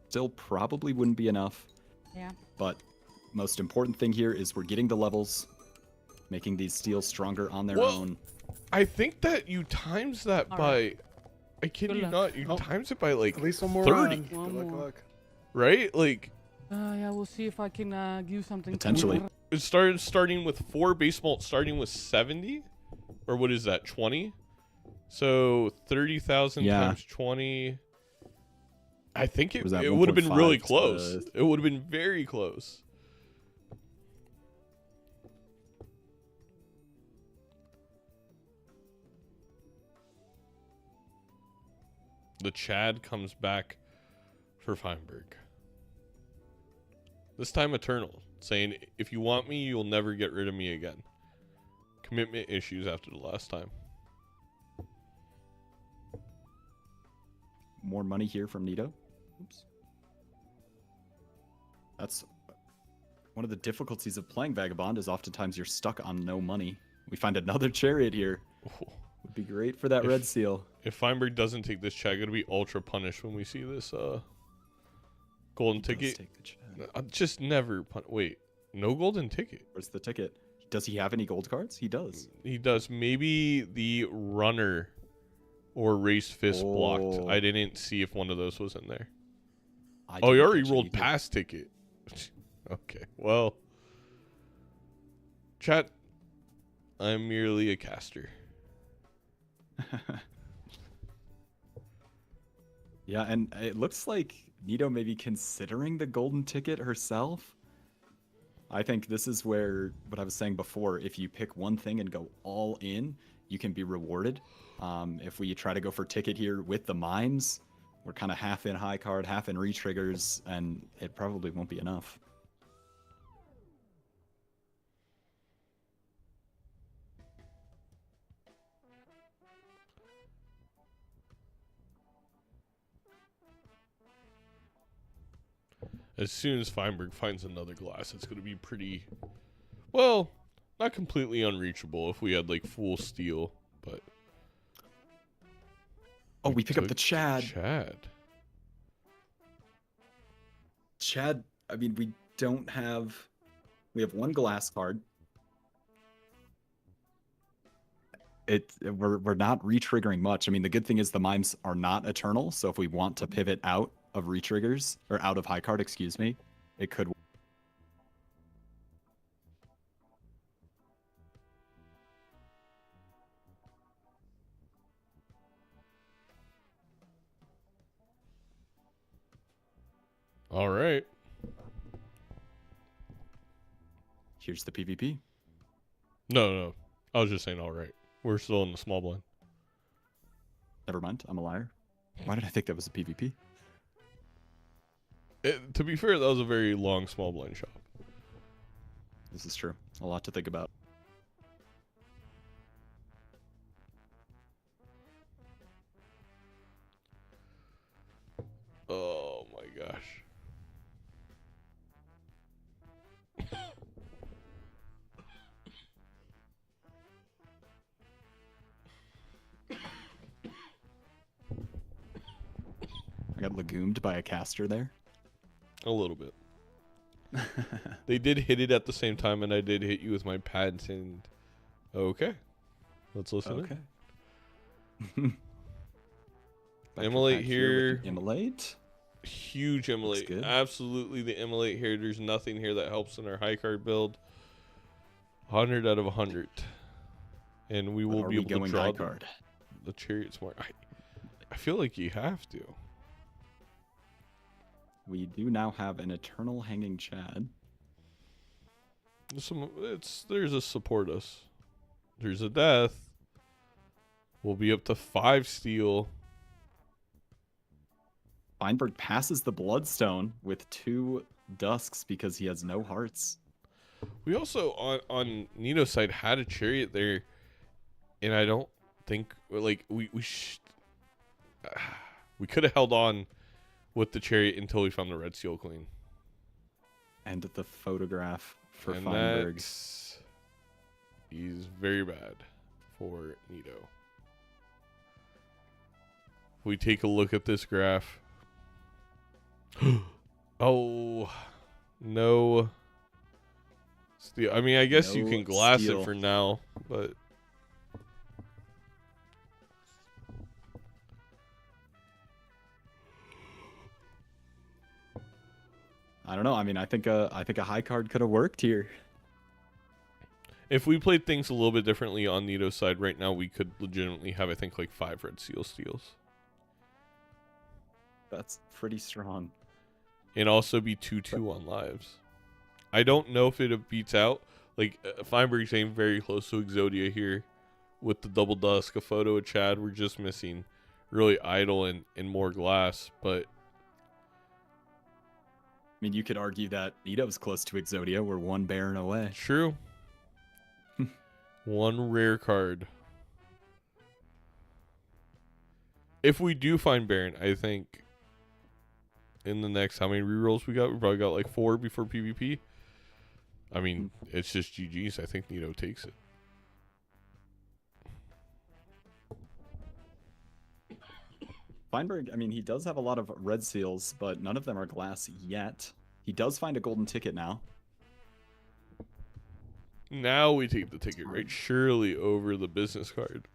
Still probably wouldn't be enough, Yeah. but most important thing here is we're getting the levels, making these steals stronger on their Well, own. I think that you times that All by. right. I kid Good you luck. not. You Oh. times it by like At least one more 30, round. One Good luck, more. good luck. right? Like Yeah, we'll see if I can do something. Potentially. cool. it started starting with 4 base malt, starting with 70, or what is that? 20. So 30,000 Yeah. times 20. I think it Was that would have been really 1.5 close. to- It would have been very close. The Chad comes back for Feinberg. This time Eternal, saying, if you want me, you'll never get rid of me again. Commitment issues after the last time. More money here from NEATO. Oops. That's one of the difficulties of playing Vagabond is oftentimes you're stuck on no money. We find another chariot here. Would be great for that If- red seal. If Feinberg doesn't take this Chad, gonna be ultra punished when we see this golden He does ticket. take the Chad. Just never wait. No golden ticket. Where's the ticket? Does he have any gold cards? He does. He does. Maybe the runner or race fist blocked. Oh. I didn't see if one of those was in there. I Oh, you didn't already catch it rolled either. past ticket. Okay, well, chat. I'm merely a caster. Yeah, and it looks like NEATO may be considering the golden ticket herself. I think this is where, what I was saying before, if you pick one thing and go all in, you can be rewarded. If we try to go for ticket here with the mimes, we're kind of half in high card, half in re-triggers, and it probably won't be enough. As soon as Feinberg finds another glass, it's going to be pretty, well, not completely unreachable if we had like full steel, but Oh, we pick up took the Chad. Chad. Chad, I mean, we don't have... We have one glass card. We're not re-triggering much. I mean, the good thing is the mimes are not eternal, so if we want to pivot out of re-triggers, or out of high card, excuse me, it could... All right. Here's the PvP. No. I was just saying all right. We're still in the small blind. Never mind, I'm a liar. Why did I think that was a PvP? To be fair, that was a very long small blind shop. This is true. A lot to think about. Oh my gosh. I got legumed by a caster there. A little bit. They did hit it at the same time, and I did hit you with my pads. And okay, let's listen. Okay. Immolate here. Immolate. Huge immolate. good. Absolutely the immolate here. There's nothing here that helps in our high card build. 100 out of 100. And we will Are be we able to going draw high the, card? the Chariot Smart. I feel like you have to. We do now have an eternal hanging Chad. There's a support us. There's a death. We'll be up to 5 steel. Feinberg passes the Bloodstone with 2 Dusks because he has no hearts. We also on NEATO's side had a Chariot there, and I don't think like we could have held on with the Chariot until we found the Red Steel Queen. And the photograph for And Feinberg. He's very bad for NEATO. We take a look at this graph. Oh, no. Steel. I mean, I guess you No can glass steel. it for now, but I don't know. I mean, I think a high card could have worked here. if we played things a little bit differently on NEATO's side right now, we could legitimately have, I think, like 5 Red Seal steals. That's pretty strong. And also be 2-2 on lives. I don't know if it beats out. Like, Feinberg's aiming very close to Exodia here with the double dusk, a photo of Chad. We're just missing really idle and more glass. But I mean, you could argue that NEATO's close to Exodia. We're 1 Baron away. true. One rare card. If we do find Baron, I think in the next, how many rerolls we got? We probably got like 4 before PvP. I mean, it's just GG's. I think NEATO takes it. Feinberg, I mean, he does have a lot of red seals, but none of them are glass yet. He does find a golden ticket now. Now we take the ticket, right? Surely over the business card.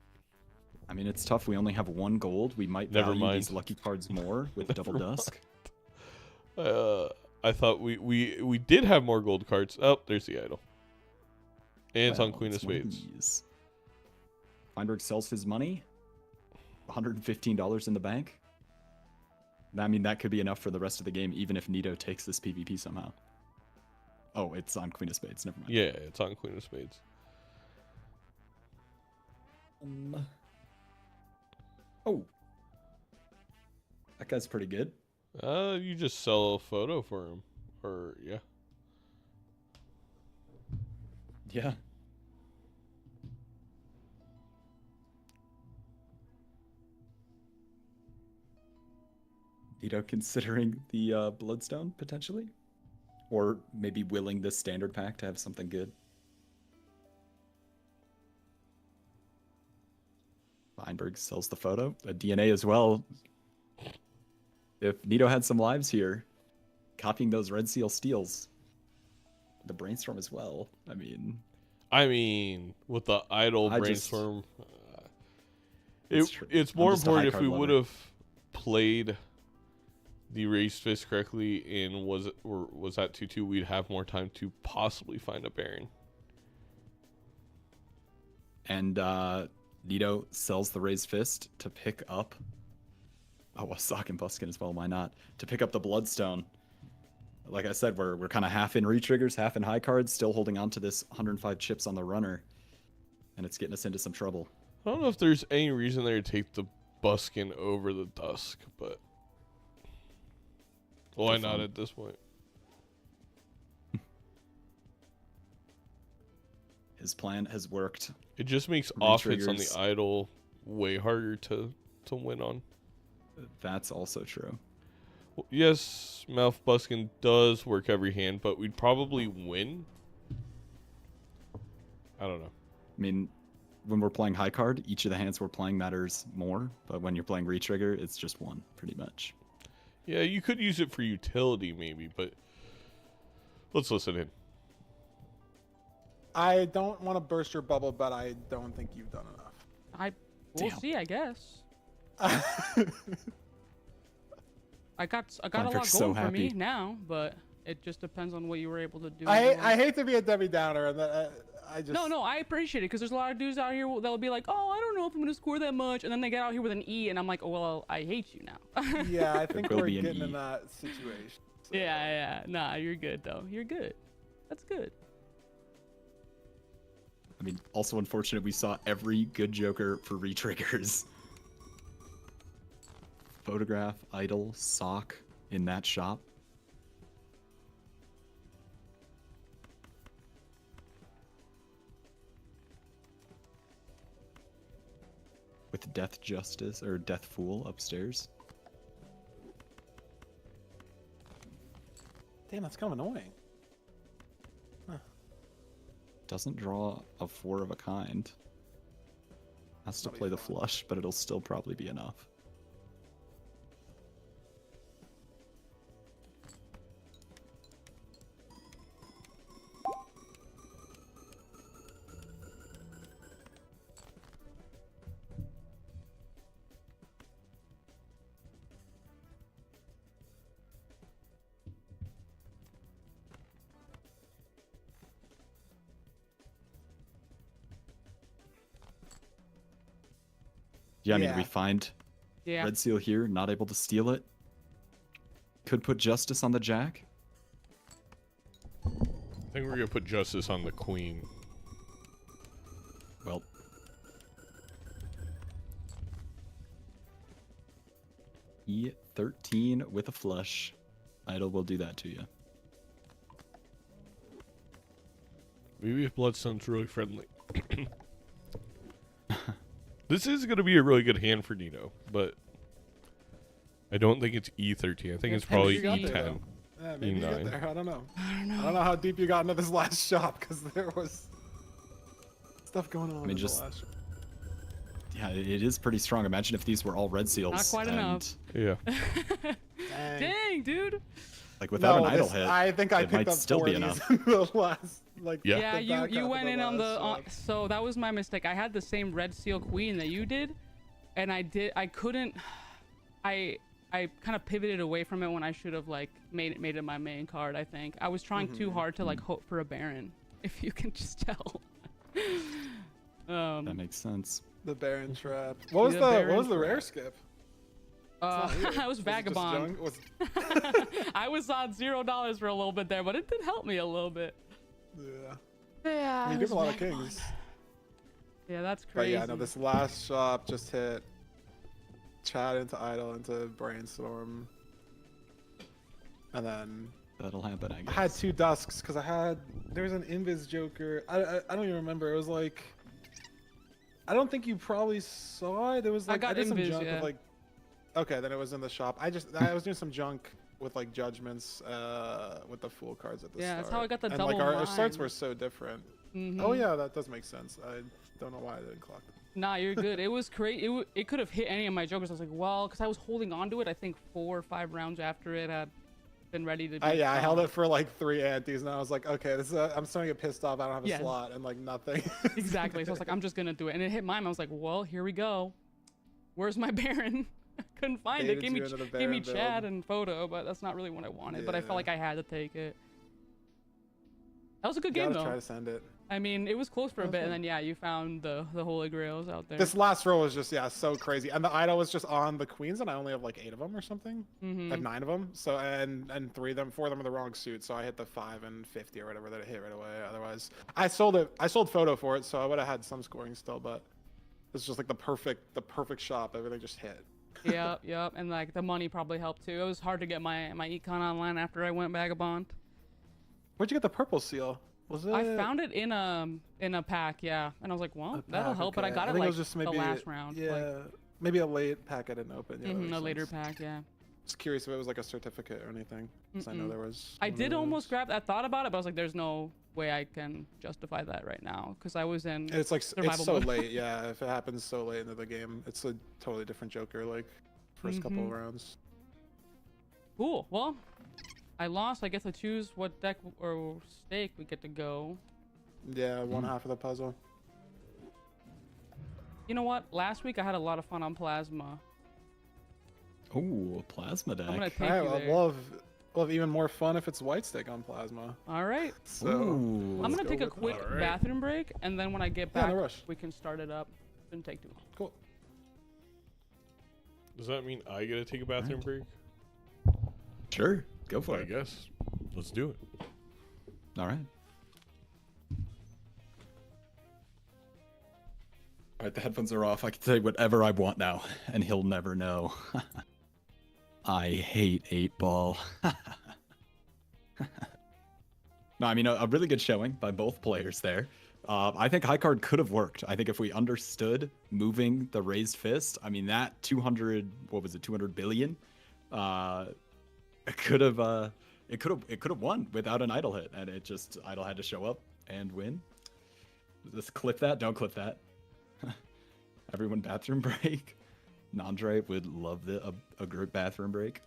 I mean, it's tough. We only have 1 gold. We might Never value mind. these lucky cards more with double dusk. I thought we did have more gold cards. Oh, there's the idol. And it's on Well, Queen of it's one of Spades. these. Feinberg sells his money. $115 in the bank. I mean, that could be enough for the rest of the game, even if NEATO takes this PvP somehow. Oh, it's on Queen of Spades. Never mind. Yeah, it's on Queen of Spades. Oh. That guy's pretty good. You just sell a photo for him. Or, yeah. Yeah. NEATO considering the Bloodstone, potentially? Or maybe willing this standard pack to have something good. Feinberg sells the photo. A DNA as well. If NEATO had some lives here, copying those Red Seal steals. The brainstorm as well. I mean, with the idle brainstorm, it's more important if we would have played the raised fist correctly and was that 2-2, we'd have more time to possibly find a Baron. And NEATO sells the raised fist to pick up. Oh, a sock and buskin as well. Why not? To pick up the Bloodstone. Like I said, we're kind of half in re-triggers, half in high cards, still holding on to this 105 chips on the runner, and it's getting us into some trouble. I don't know if there's any reason there to take the buskin over the dusk, but why not at this point? His plan has worked. It just makes off hits on the idle way harder to win on. That's also true. Well, yes, Mouth Buskin does work every hand, but we'd probably win. I don't know. I mean, when we're playing high card, each of the hands we're playing matters more, but when you're playing re-trigger, it's just one, pretty much. Yeah, you could use it for utility maybe, but let's listen in. I don't want to burst your bubble, but I don't think you've done enough. We'll see, I guess. I got a lot going so for me happy. now, but it just depends on what you were able to do. I hate to be a Debbie Downer, and I just No, I appreciate it because there's a lot of dudes out here that'll be like, oh, I don't know if I'm gonna score that much, and then they get out here with an E, and I'm like, oh well, I hate you now. Yeah, I think will we're be an getting E. in that situation. So. Yeah. Nah, you're good though. You're good. That's good. I mean, also unfortunate we saw every good joker for re-triggers. Photograph, idol, sock in that shop. With Death Justice or Death Fool upstairs. Damn, that's kind of annoying. Doesn't draw a 4 of a kind. Has to play the flush, but it'll still probably be enough. Yeah, I mean, we find Red Seal here, not able to steal it. Could put Justice on the Jack. I think we're gonna put Justice on the Queen. Well, E13 with a flush. Idol will do that to you. Maybe if Bloodstone's really friendly. This is going to be a really good hand for NEATO, but I don't think it's E13. I think it's probably E10. Yeah, maybe you E9. get there. I don't know. I don't know how deep you got into this last shop because there was stuff going on. I mean, in the just last shop. yeah, it is pretty strong. Imagine if these were all Red Seals. Not quite enough. Yeah. Dang, dude. Like without an idle this- hit, I think I it picked might up still 4 be of enough. these in the last, like, Yeah. Yeah, the back you half went of in on the last shop. so that was my mistake. I had the same Red Seal Queen that you did, and I couldn't. I kind of pivoted away from it when I should have like made it my main card. I think I was trying too hard to like hope for a Baron, if you can just tell. That makes sense. The Baron trap. What was The the Baron rare trap. skip? I was Was it just Vagabond. junk? Was- I was on $0 for a little bit there, but it did help me a little bit. yeah. Yeah, I mean, you have a lot of kings. Yeah, that's But crazy. yeah, no, this last shop just hit Chad into Idol into Brainstorm. And then That'll happen, I I guess. had 2 Dusks because there was an Invis Joker. I don't even remember. It was like, I don't think you probably saw it. It was like, got did some Invis, junk yeah. with like, okay, then it was in the shop. I was doing some junk with like judgments with the Fool cards at the Yeah, start. that's how I got the and double like our starts line. were so different. Mhm. Oh yeah, that does make sense. I don't know why I didn't clock. Nah, you're good. It was crazy. It could have hit any of my jokers. I was like, well, because I was holding on to it. I think 4 or 5 rounds after it had been ready to. Be Yeah, I held gone. it for like 3 antes, and I was like, okay, this is. I'm starting to get pissed off. I don't have a Yes. slot, and like nothing. Exactly. So I was like, I'm just gonna do it, and it hit mine. I was like, well, here we go. Where's my Baron? Couldn't find it. Baited Gave me you into the gave me Baron chat build. and photo, but that's not really what I wanted. But I felt Yeah. like I had to take it. That was a good You game gotta though. try to send it. I mean, it was close for a That was bit, and fun. then yeah, you found the holy grails out there. This last row was just so crazy, and the idol was just on the queens, and I only have like 8 of them or something. I have Mhm. 9 of them. So and 4 of them are the wrong suit. So I hit the 5 and 50 or whatever that it hit right away. Otherwise, I sold it. I sold photo for it, so I would have had some scoring still. But it's just like the perfect shop. Everything just hit. Yep. And like the money probably helped too. It was hard to get my econ online after I went vagabond. Where'd you get the purple seal? Was it? I found it in a pack, yeah, and I was like, well, a that'll pack, help. But I okay. got it think like was just the maybe last round. Yeah, like, maybe a late pack I didn't open. Yeah, that makes a later sense. pack, yeah. Just curious if it was like a certificate or anything. 'Cause I know there was. I one of did almost those. grab that. I thought about it, but I was like, there's no way I can justify that right now because I was in. It's like survival it's so mode. late. Yeah, if it happens so late into the game, it's a totally different Joker. Like first couple of rounds. Cool. Well, I lost. I get to choose what deck or stake we get to go. Yeah, one half of the puzzle. You know what? Last week I had a lot of fun on Plasma. Oh, plasma deck. I'm gonna take Alright, you well, there. we'll have even more fun if it's white stick on plasma. All right. So Ooh. I'm let's gonna go take a with quick that. Alright. bathroom break, and then when I get Yeah, back, no rush. we can start it up. Shouldn't take too long. Cool. Does that mean I get to take a bathroom break? Sure, go for I it. guess. Let's do it. All right. All right, the headphones are off. I can say whatever I want now, and he'll never know. I hate 8-ball. No, I mean, a really good showing by both players there. I think high card could have worked. I think if we understood moving the raised fist, I mean, that 200, what was it, 200 billion? It could have won without an idle hit, and idle had to show up and win. Just clip that, don't clip that. Everyone bathroom break. Nandre would love a group bathroom break.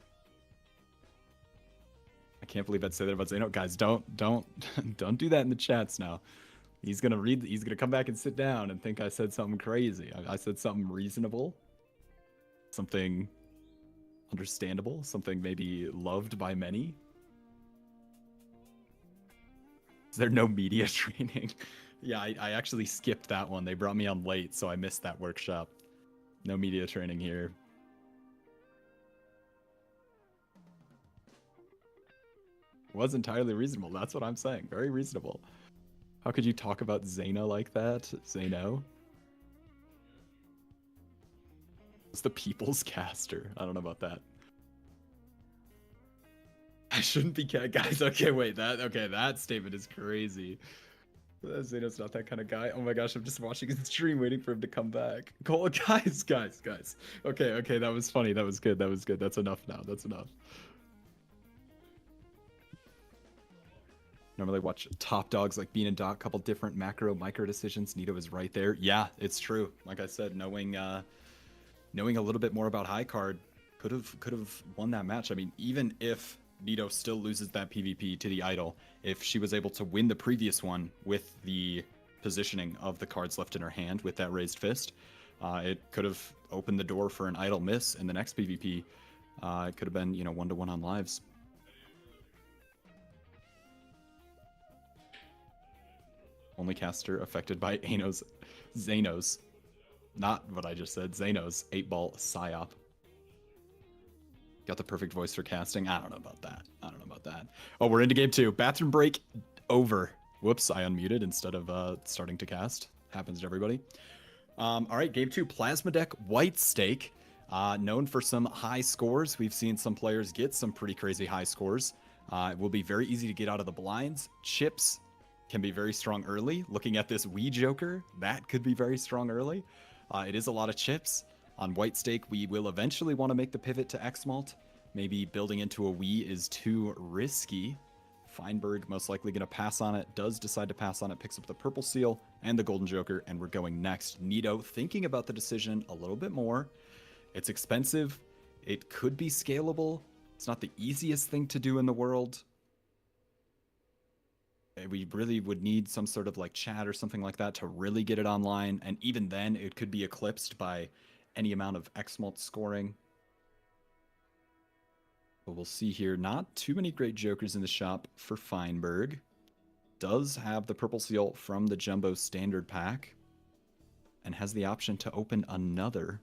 I can't believe I'd say that about Zeno. Guys, don't do that in the chats now. He's gonna come back and sit down and think I said something crazy. I said something reasonable, something understandable, something maybe loved by many. Is there no media training? Yeah, I actually skipped that one. They brought me on late, so I missed that workshop. No media training here. Was entirely reasonable. That's what I'm saying. Very reasonable. How could you talk about Zeno like that? Zeno? It's the people's caster. I don't know about that. I shouldn't be guys. Okay, wait. That statement is crazy. Zeno's not that kind of guy. Oh my gosh, I'm just watching his stream waiting for him to come back. Cole, guys. Okay, that was funny. That was good. That's enough now. That's enough. Normally watch top dogs like Bean and Doc, couple different macro micro decisions. NEATO is right there. Yeah, it's true. Like I said, knowing a little bit more about high card could have won that match. I mean, even if NEATO still loses that PvP to the idol, if she was able to win the previous one with the positioning of the cards left in her hand with that raised fist, it could have opened the door for an idol miss in the next PvP. It could have been 1-to-1 on lives. Only caster affected by Zeno's. Not what I just said. Zeno's 8-ball psyop. Got the perfect voice for casting. I don't know about that. Oh, we're into game 2. Bathroom break over. Whoops, I unmuted instead of starting to cast. Happens to everybody. All right, game 2. Plasma deck, white stake. Known for some high scores. We've seen some players get some pretty crazy high scores. It will be very easy to get out of the blinds. Chips can be very strong early. Looking at this Wii Joker, that could be very strong early. It is a lot of chips. On white stake, we will eventually want to make the pivot to X-Malt. maybe building into a Wii is too risky. Feinberg most likely going to pass on it, does decide to pass on it, picks up the purple seal and the golden joker, and we're going next. NEATO thinking about the decision a little bit more. It's expensive. It could be scalable. It's not the easiest thing to do in the world. We really would need some sort of like chat or something like that to really get it online, and even then it could be eclipsed by any amount of X-Malt scoring. But we'll see here. Not too many great jokers in the shop for Feinberg. Does have the purple seal from the Jumbo Standard Pack. And has the option to open another.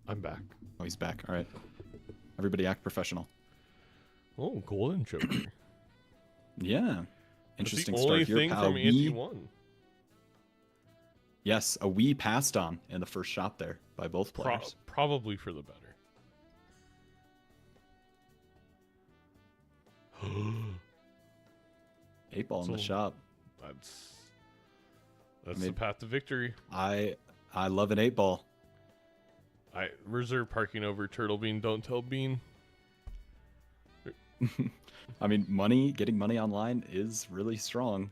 I'm back. Oh, he's back. All right. Everybody act professional. Oh, golden joker. Yeah. Interesting That's the only start here. thing from Ante 1. Yes, a Wii passed on in the first shot there by both players. Probably for the better. 8-ball in the shop. That's I mean, the path to victory. I love an 8-ball. I reserve parking over Turtle Bean. Don't tell Bean. I mean, getting money online is really strong.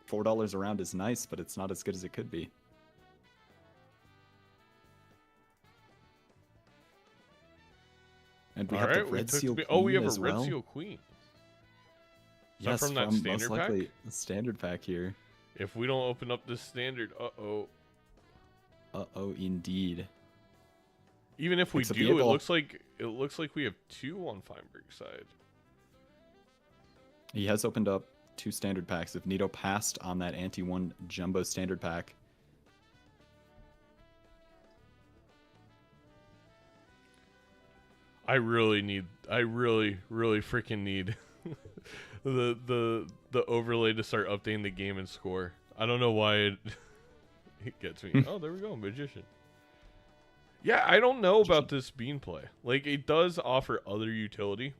$4 a round is nice, but it's not as good as it could be. And we have the red seal queen. Oh, we have a as red well. seal queen. Is Yes, that from that standard most pack? likely the standard pack here. If we don't open up this standard, uh-oh. Uh-oh, indeed. Even if we Picks up do, the it 8-ball. looks like we have 2 on Feinberg's side. He has opened up 2 standard packs. If NEATO passed on that Ante 1 Jumbo standard pack, I really freaking need the overlay to start updating the game and score. I don't know why it gets me. Oh, there we go, magician. Yeah, I don't know about this bean play. Like, it does offer other utility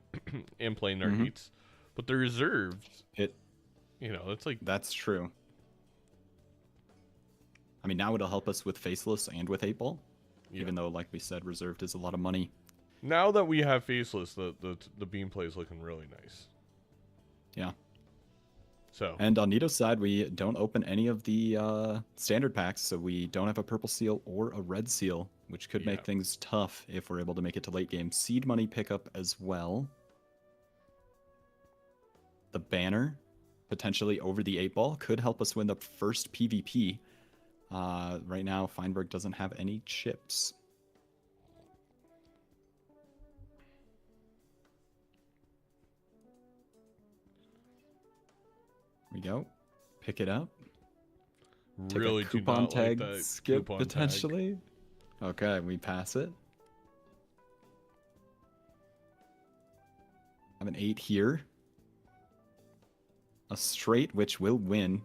in playing our heats, but the reserved, it's like that's true. I mean, now it'll help us with Faceless and with 8-ball, even though, like we said, reserved is a lot of money. now that we have faceless, the bean play is looking really nice. Yeah. So And on NEATO's side, we don't open any of the standard packs, so we don't have a purple seal or a red seal, which could make things tough if we're able to make it to late game. Seed money pickup as well. The banner, potentially over the 8-ball, could help us win the first PvP. Right now, Feinberg doesn't have any chips. Here we go. Pick it up. Take really a do coupon not tag like that skip coupon tag. potentially. Okay, we pass it. I have an 8 here. A straight, which will win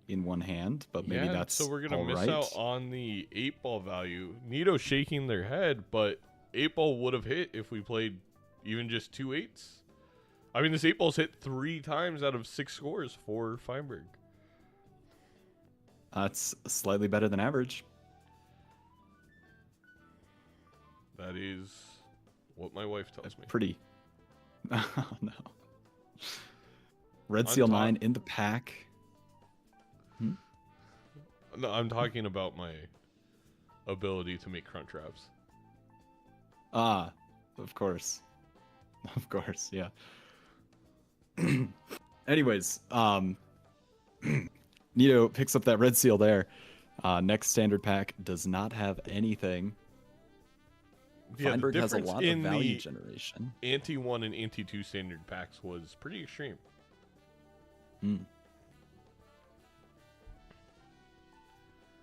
in one hand, but maybe that's so we're gonna all miss right. out on the 8-ball value. NEATO shaking their head, but 8-ball would have hit if we played even just 2 8s. I mean, this 8-ball's hit 3 times out of 6 scores for Feinberg. That's slightly better than average. That is what my wife tells me. Pretty. Oh, no. Red On Seal top. 9 in the pack. No, I'm talking about my ability to make crunch wraps. Ah, of course. Of course, yeah. Anyways, NEATO picks up that red seal there. Next standard pack does not have anything. Yeah, the Feinberg has a difference lot of in value the generation. Ante 1 and Ante 2 standard packs was pretty extreme.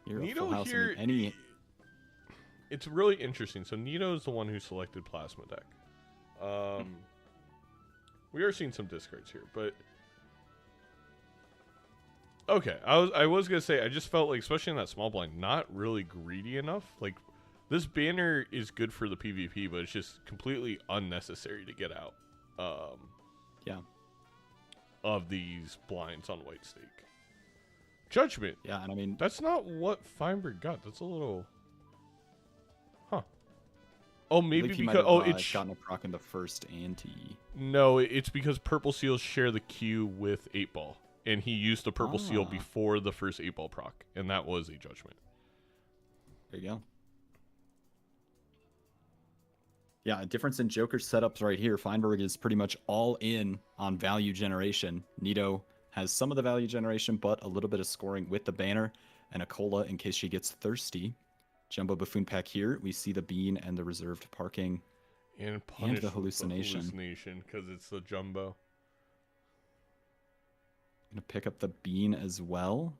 You're a full NEATO house. I here, mean, any it's really interesting. So NEATO is the one who selected Plasma Deck. We are seeing some discards here, but okay. I was gonna say I just felt like, especially in that small blind, not really greedy enough. Like, this banner is good for the PvP, but it's just completely unnecessary to get out. Yeah. Of these blinds on white stake. Judgment. Yeah, and I mean, That's not what Feinberg got. That's a little... Huh. Oh, I maybe believe he might because... have, Oh, it's... gotten a proc in the first ante. No, it's because Purple Seals share the queue with 8-Ball. And he used the Purple Seal Ah. before the first 8-Ball proc. And that was a Judgment. There you go. Yeah, a difference in Joker setups right here. Feinberg is pretty much all in on value generation. NEATO has some of the value generation, but a little bit of scoring with the banner and a cola in case she gets thirsty. Jumbo Buffoon pack here. We see the bean and the reserved parking. And punish the hallucination. Because it's the Jumbo. Gonna pick up the bean as well.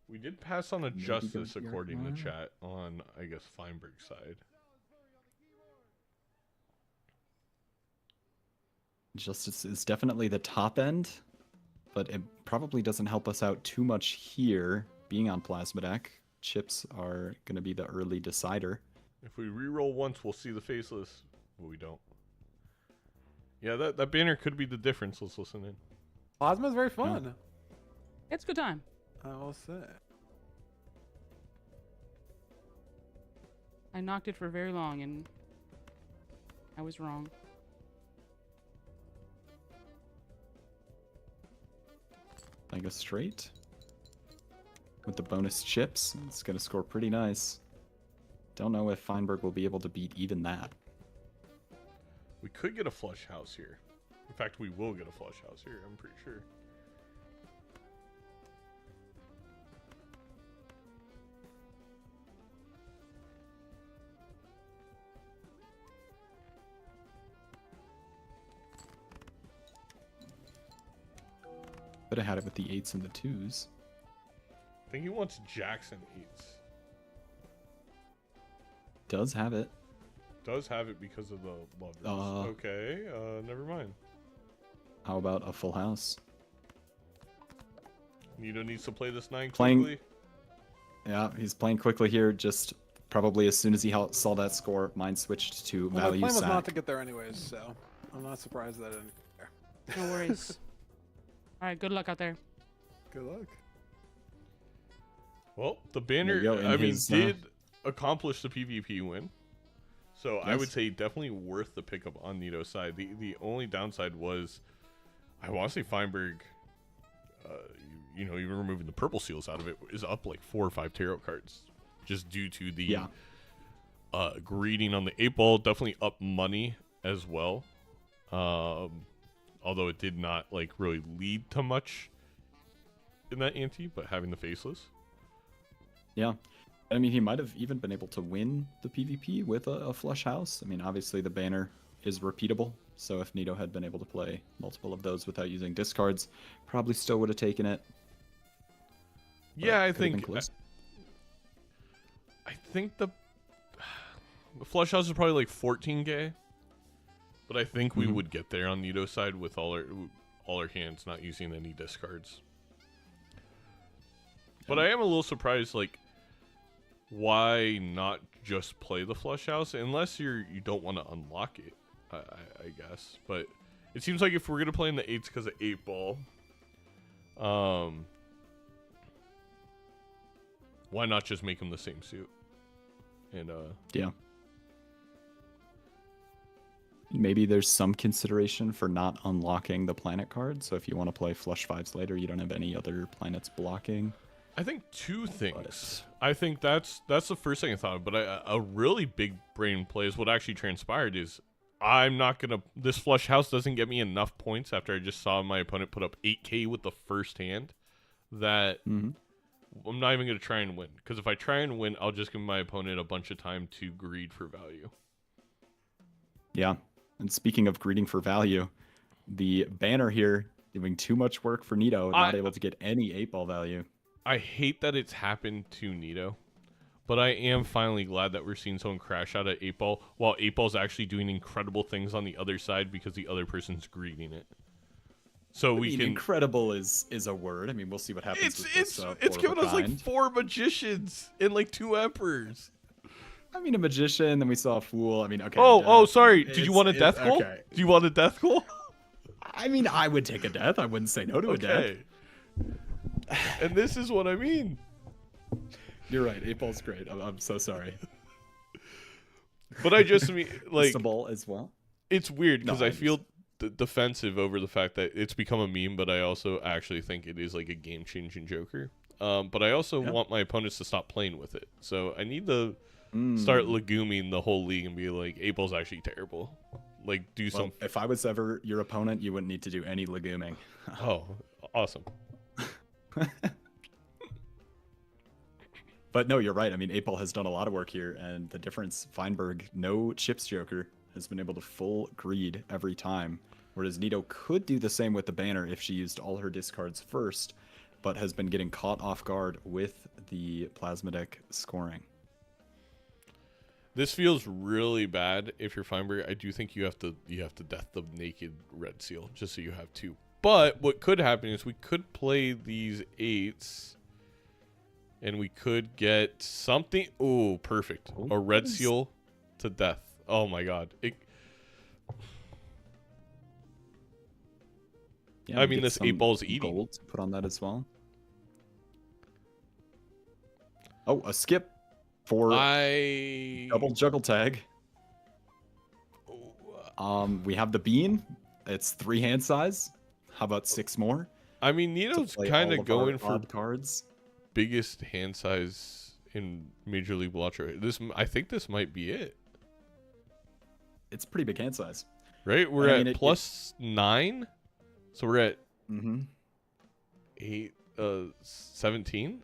We did pass on a Maybe justice go here. according to chat on, I guess, Feinberg's side. Justice is definitely the top end, but it probably doesn't help us out too much here. Being on Plasma deck, chips are going to be the early decider. If we reroll once, we'll see the faceless. But we don't. Yeah, that banner could be the difference. Let's listen in. Plasma's very fun. It's a good time. I will say. I knocked it for very long and I was wrong. I go straight with the bonus chips. It's going to score pretty nice. Don't know if Feinberg will be able to beat even that. We could get a flush house here. In fact, we will get a flush house here, I'm pretty sure. Could have had it with the 8s and the 2s. I think he wants Jackson 8s. Does have it. Does have it because of the lovers. Okay, never mind. How about a full house? NEATO needs to play this 9 Playing- quickly. Yeah, he's playing quickly here. Just probably as soon as he saw that score, mind switched to Well, my value plan was not sack. to get there anyways, so I'm not surprised that I didn't get there. No worries. All right, good luck out there. Good luck. Well, the banner, There you go, I in mean, his, did accomplish the PvP win. So I would Yes. say definitely worth the pickup on NEATO's side. The only downside was, I want to say Feinberg, you know, even removing the purple seals out of it, is up like 4 or 5 tarot cards. Just due to the greeting on the 8-Ball. Definitely up money as well. Although it did not like really lead to much in that ante, but having the faceless. Yeah. I mean, he might have even been able to win the PvP with a flush house. I mean, obviously the banner is repeatable, so if NEATO had been able to play multiple of those without using discards, probably still would have taken it. Yeah, I Could have been think close. I think the flush house is probably like 14k, but I think we would get there on NEATO's side with all our hands not using any discards. But I am a little surprised, like, why not just play the flush house unless you don't want to unlock it, I guess. But it seems like if we're gonna play in the 8s because of 8-Ball, why not just make them the same suit? And Yeah. Maybe there's some consideration for not unlocking the planet card. So if you want to play flush 5s later, you don't have any other planets blocking. I think 2 things. I think that's the first thing I thought of, but a really big brain play is what actually transpired is I'm not going to... This flush house doesn't get me enough points after I just saw my opponent put up 8k with the first hand that I'm not even going to try and win. Because if I try and win, I'll just give my opponent a bunch of time to greed for value. Yeah. And speaking of greeting for value, the banner here doing too much work for NEATO, not able to get any 8-Ball value. I hate that it's happened to NEATO, but I am finally glad that we're seeing someone crash out at 8-Ball while 8-Ball's actually doing incredible things on the other side because the other person's greeting it. So I we mean, can... incredible is a word. I mean, we'll see what happens with this. It's four given of a us like kind. 4 magicians and like 2 emperors. I mean, a magician, then we saw a fool. I mean, okay. Oh, sorry. Did you want a death goal? Okay. Do you want a death goal? I mean, I would take a death. I wouldn't say no to a death. Okay. And this is what I mean. You're right. 8-ball's great. I'm so sorry. But I just mean, like, Ball as well. it's weird because No, I feel defensive over the fact that it's become a meme, but I also actually think it is like a game-changing Joker. But I also want my opponents to stop playing with it. So I need to start leguming the whole league and be like, 8-ball's actually terrible. Like, do some... If I was ever your opponent, you wouldn't need to do any leguming. Oh, awesome. But no, you're right. I mean, 8-ball has done a lot of work here, and the difference, Feinberg, no chips Joker, has been able to full greed every time, whereas NEATO could do the same with the banner if she used all her discards first, but has been getting caught off guard with the plasma deck scoring. This feels really bad if you're Feinberg. I do think you have to death the naked red seal just so you have 2. But what could happen is we could play these 8s and we could get something. Oh, perfect. A red seal to death. Oh my god. Yeah, I we mean, get this some 8-ball's eating. gold to put on that as well. Oh, a skip for double juggle tag. We have the bean. It's 3 hand size. How about 6 more? I mean, NEATO's kind of going for odd cards. Biggest hand size in Major League Balatro. I think this might be it. It's pretty big hand size. Right? We're at plus 9. So we're at 17.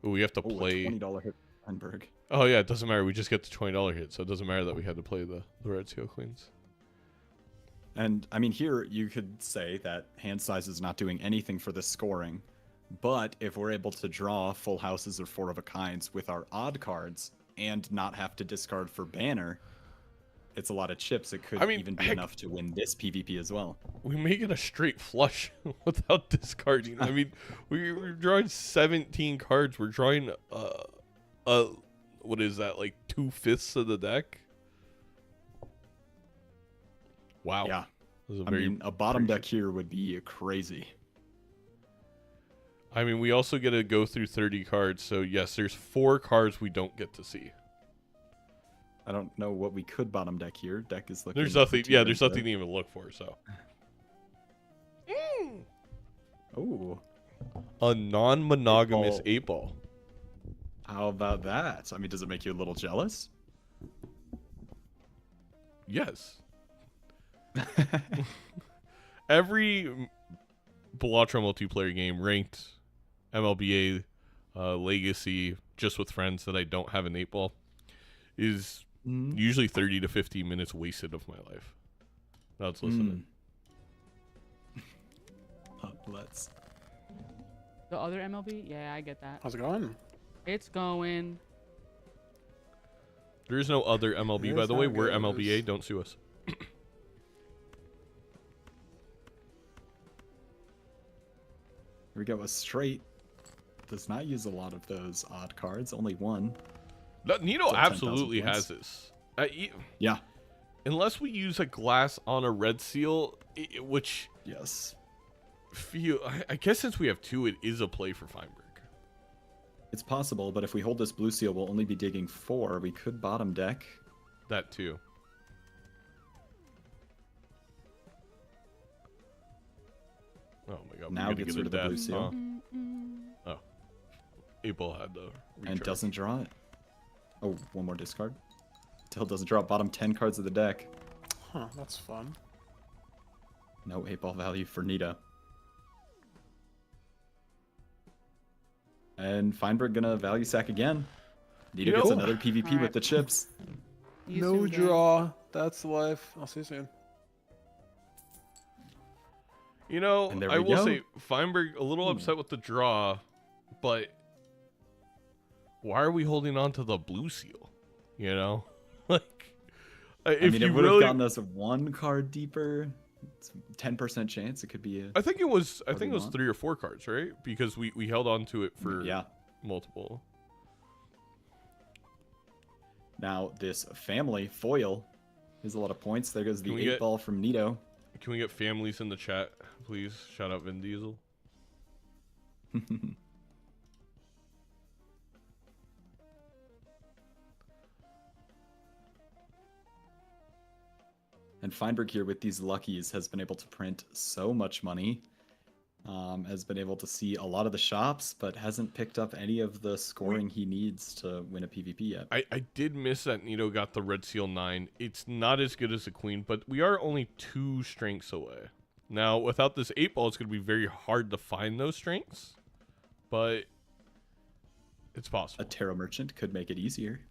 Oh, we have to play $20 hit Feinberg. Oh yeah, it doesn't matter. We just get the $20 hit, so it doesn't matter that we had to play the red seal queens. And I mean, here you could say that hand size is not doing anything for the scoring, but if we're able to draw full houses or 4 of a kinds with our odd cards and not have to discard for banner, it's a lot of chips. It could even be enough to win this PvP as well. We may get a straight flush without discarding. I mean, we're drawing 17 cards. We're drawing what is that, like 2/5 of the deck? Wow. Yeah. I mean, a bottom deck here would be crazy. I mean, we also get to go through 30 cards, so yes, there's 4 cards we don't get to see. I don't know what we could bottom deck here. Deck is looking... There's nothing, yeah, there's nothing to even look for, so. Oh. A non-monogamous 8-ball. How about that? I mean, does it make you a little jealous? Yes. Every Balatro multiplayer game, ranked, MLBA, Legacy, just with friends that I don't have an 8-ball, is usually 30 to 50 minutes wasted of my life. Now let's listen. Let's. The other MLB? Yeah, I get that. How's it going? It's going. There is no other MLB, by Here's the way. how it We're goes. MLBA. Don't sue us. Here we go. A straight does not use a lot of those odd cards. Only 1. NEATO So absolutely 10,000 has this. Yeah. Unless we use a glass on a red seal, which Yes. I guess since we have 2, it is a play for Feinberg. It's possible, but if we hold this blue seal, we'll only be digging 4. We could bottom deck. That too. Oh my god. Now we're gonna gets get rid a of the blue death, seal. huh? Oh. April had the And recharge. doesn't draw it. Oh, 1 more discard. Still doesn't draw bottom 10 cards of the deck. Huh, that's fun. No 8-ball value for NEATO. And Feinberg gonna value sack again. NEATO gets another PvP Alright. with the chips. You No soon, gang. draw. That's life. I'll see you soon. You know, And there I we will go. say Feinberg a little upset with the draw, but why are we holding on to the blue seal? You know, like I mean, it would have gotten us 1 card deeper. It's 10% chance it could be a... I think it was. I What do think you it was want? 3 or 4 cards, right? Because we held on to it for Yeah. multiple. Now, this family foil is a lot of points. There goes the Can we get- 8-ball from NEATO. Can we get families in the chat, please? Shout out Vin Diesel. And Feinberg here with these luckies has been able to print so much money. Has been able to see a lot of the shops, but hasn't picked up any of the scoring he needs to win a PvP yet. I did miss that NEATO got the Red Seal 9. It's not as good as the Queen, but we are only 2 strengths away. Now, without this 8-ball, it's going to be very hard to find those strengths, but it's possible. A tarot merchant could make it easier.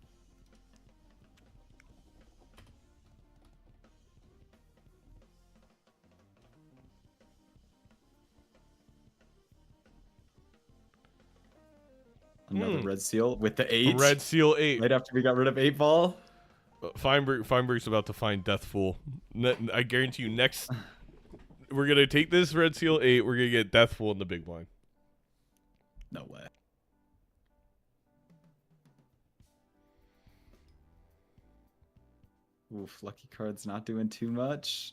Another red seal with the 8. Red Seal 8. Right after we got rid of 8-ball. Feinberg's about to find Death Fool. I guarantee you next... We're going to take this Red Seal 8. We're going to get Death Fool in the big blind. No way. Oof, lucky card's not doing too much.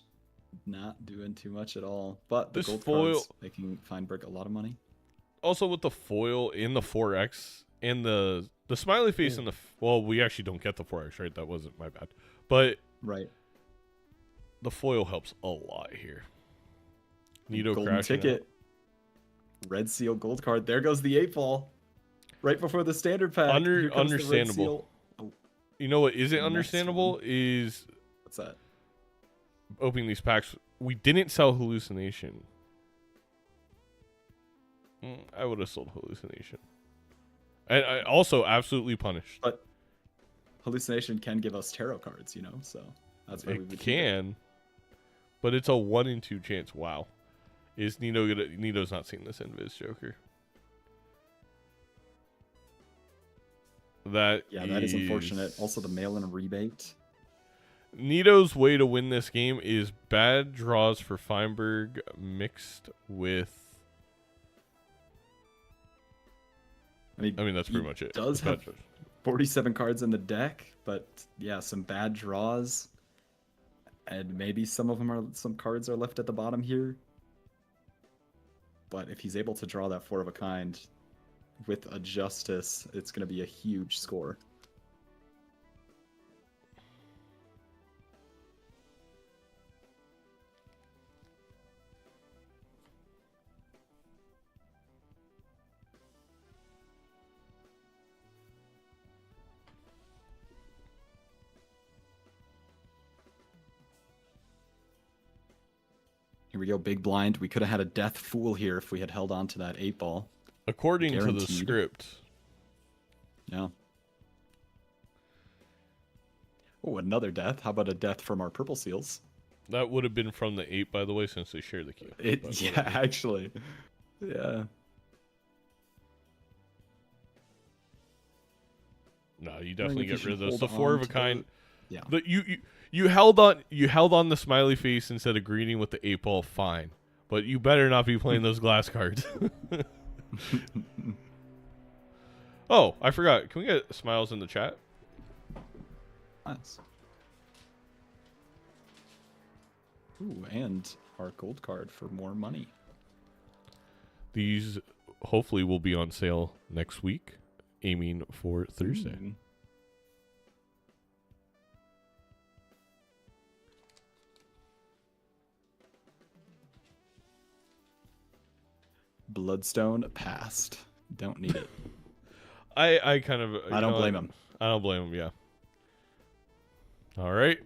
Not doing too much at all. But the This gold foil- cards making Feinberg a lot of money. Also, with the foil in the 4X and the smiley face in the... Well, we actually don't get the 4X, right? That wasn't my bad. But Right. the foil helps a lot here. NEATO Golden crashing ticket. Red seal gold card. There goes the 8-ball. Right before the standard pack. Here comes the red Understandable. seal. Oh, You know what isn't Next understandable one. is what's that? opening these packs. We didn't sell Hallucination. I would have sold Hallucination. And I also absolutely punished. But hallucination can give us tarot cards, you know, so that's why we It would keep can, but it's a 1 in 2 chance. Wow. Is NEATO gonna... NEATO's not seeing this Invis Joker. That Yeah, that is unfortunate. Also, the mail-in rebate. NEATO's way to win this game is bad draws for Feinberg mixed with... I mean, that's pretty he much it. does Bad have draws. 47 cards in the deck, but yeah, some bad draws. And maybe some cards are left at the bottom here. But if he's able to draw that 4 of a kind with a Justice, it's going to be a huge score. Here we go, big blind. We could have had a Death Fool here if we had held on to that 8-ball. According to the Guaranteed. script, Yeah. Oh, another death. How about a death from our purple seals? that would have been from the 8, by the way, since they share the queue. But Yeah, whatever. actually. Yeah. No, you definitely if you get rid of should those. The hold 4 on of a to kind. Yeah. You held on the smiley face instead of greeting with the 8-ball. Fine, but you better not be playing those glass cards. Oh, I forgot. Can we get smiles in the chat? Nice. Ooh, and our gold card for more money. These hopefully will be on sale next week, aiming for Thursday. Ooh. Bloodstone passed. Don't need it. I kind of... I don't blame him. I don't blame him, yeah. All right.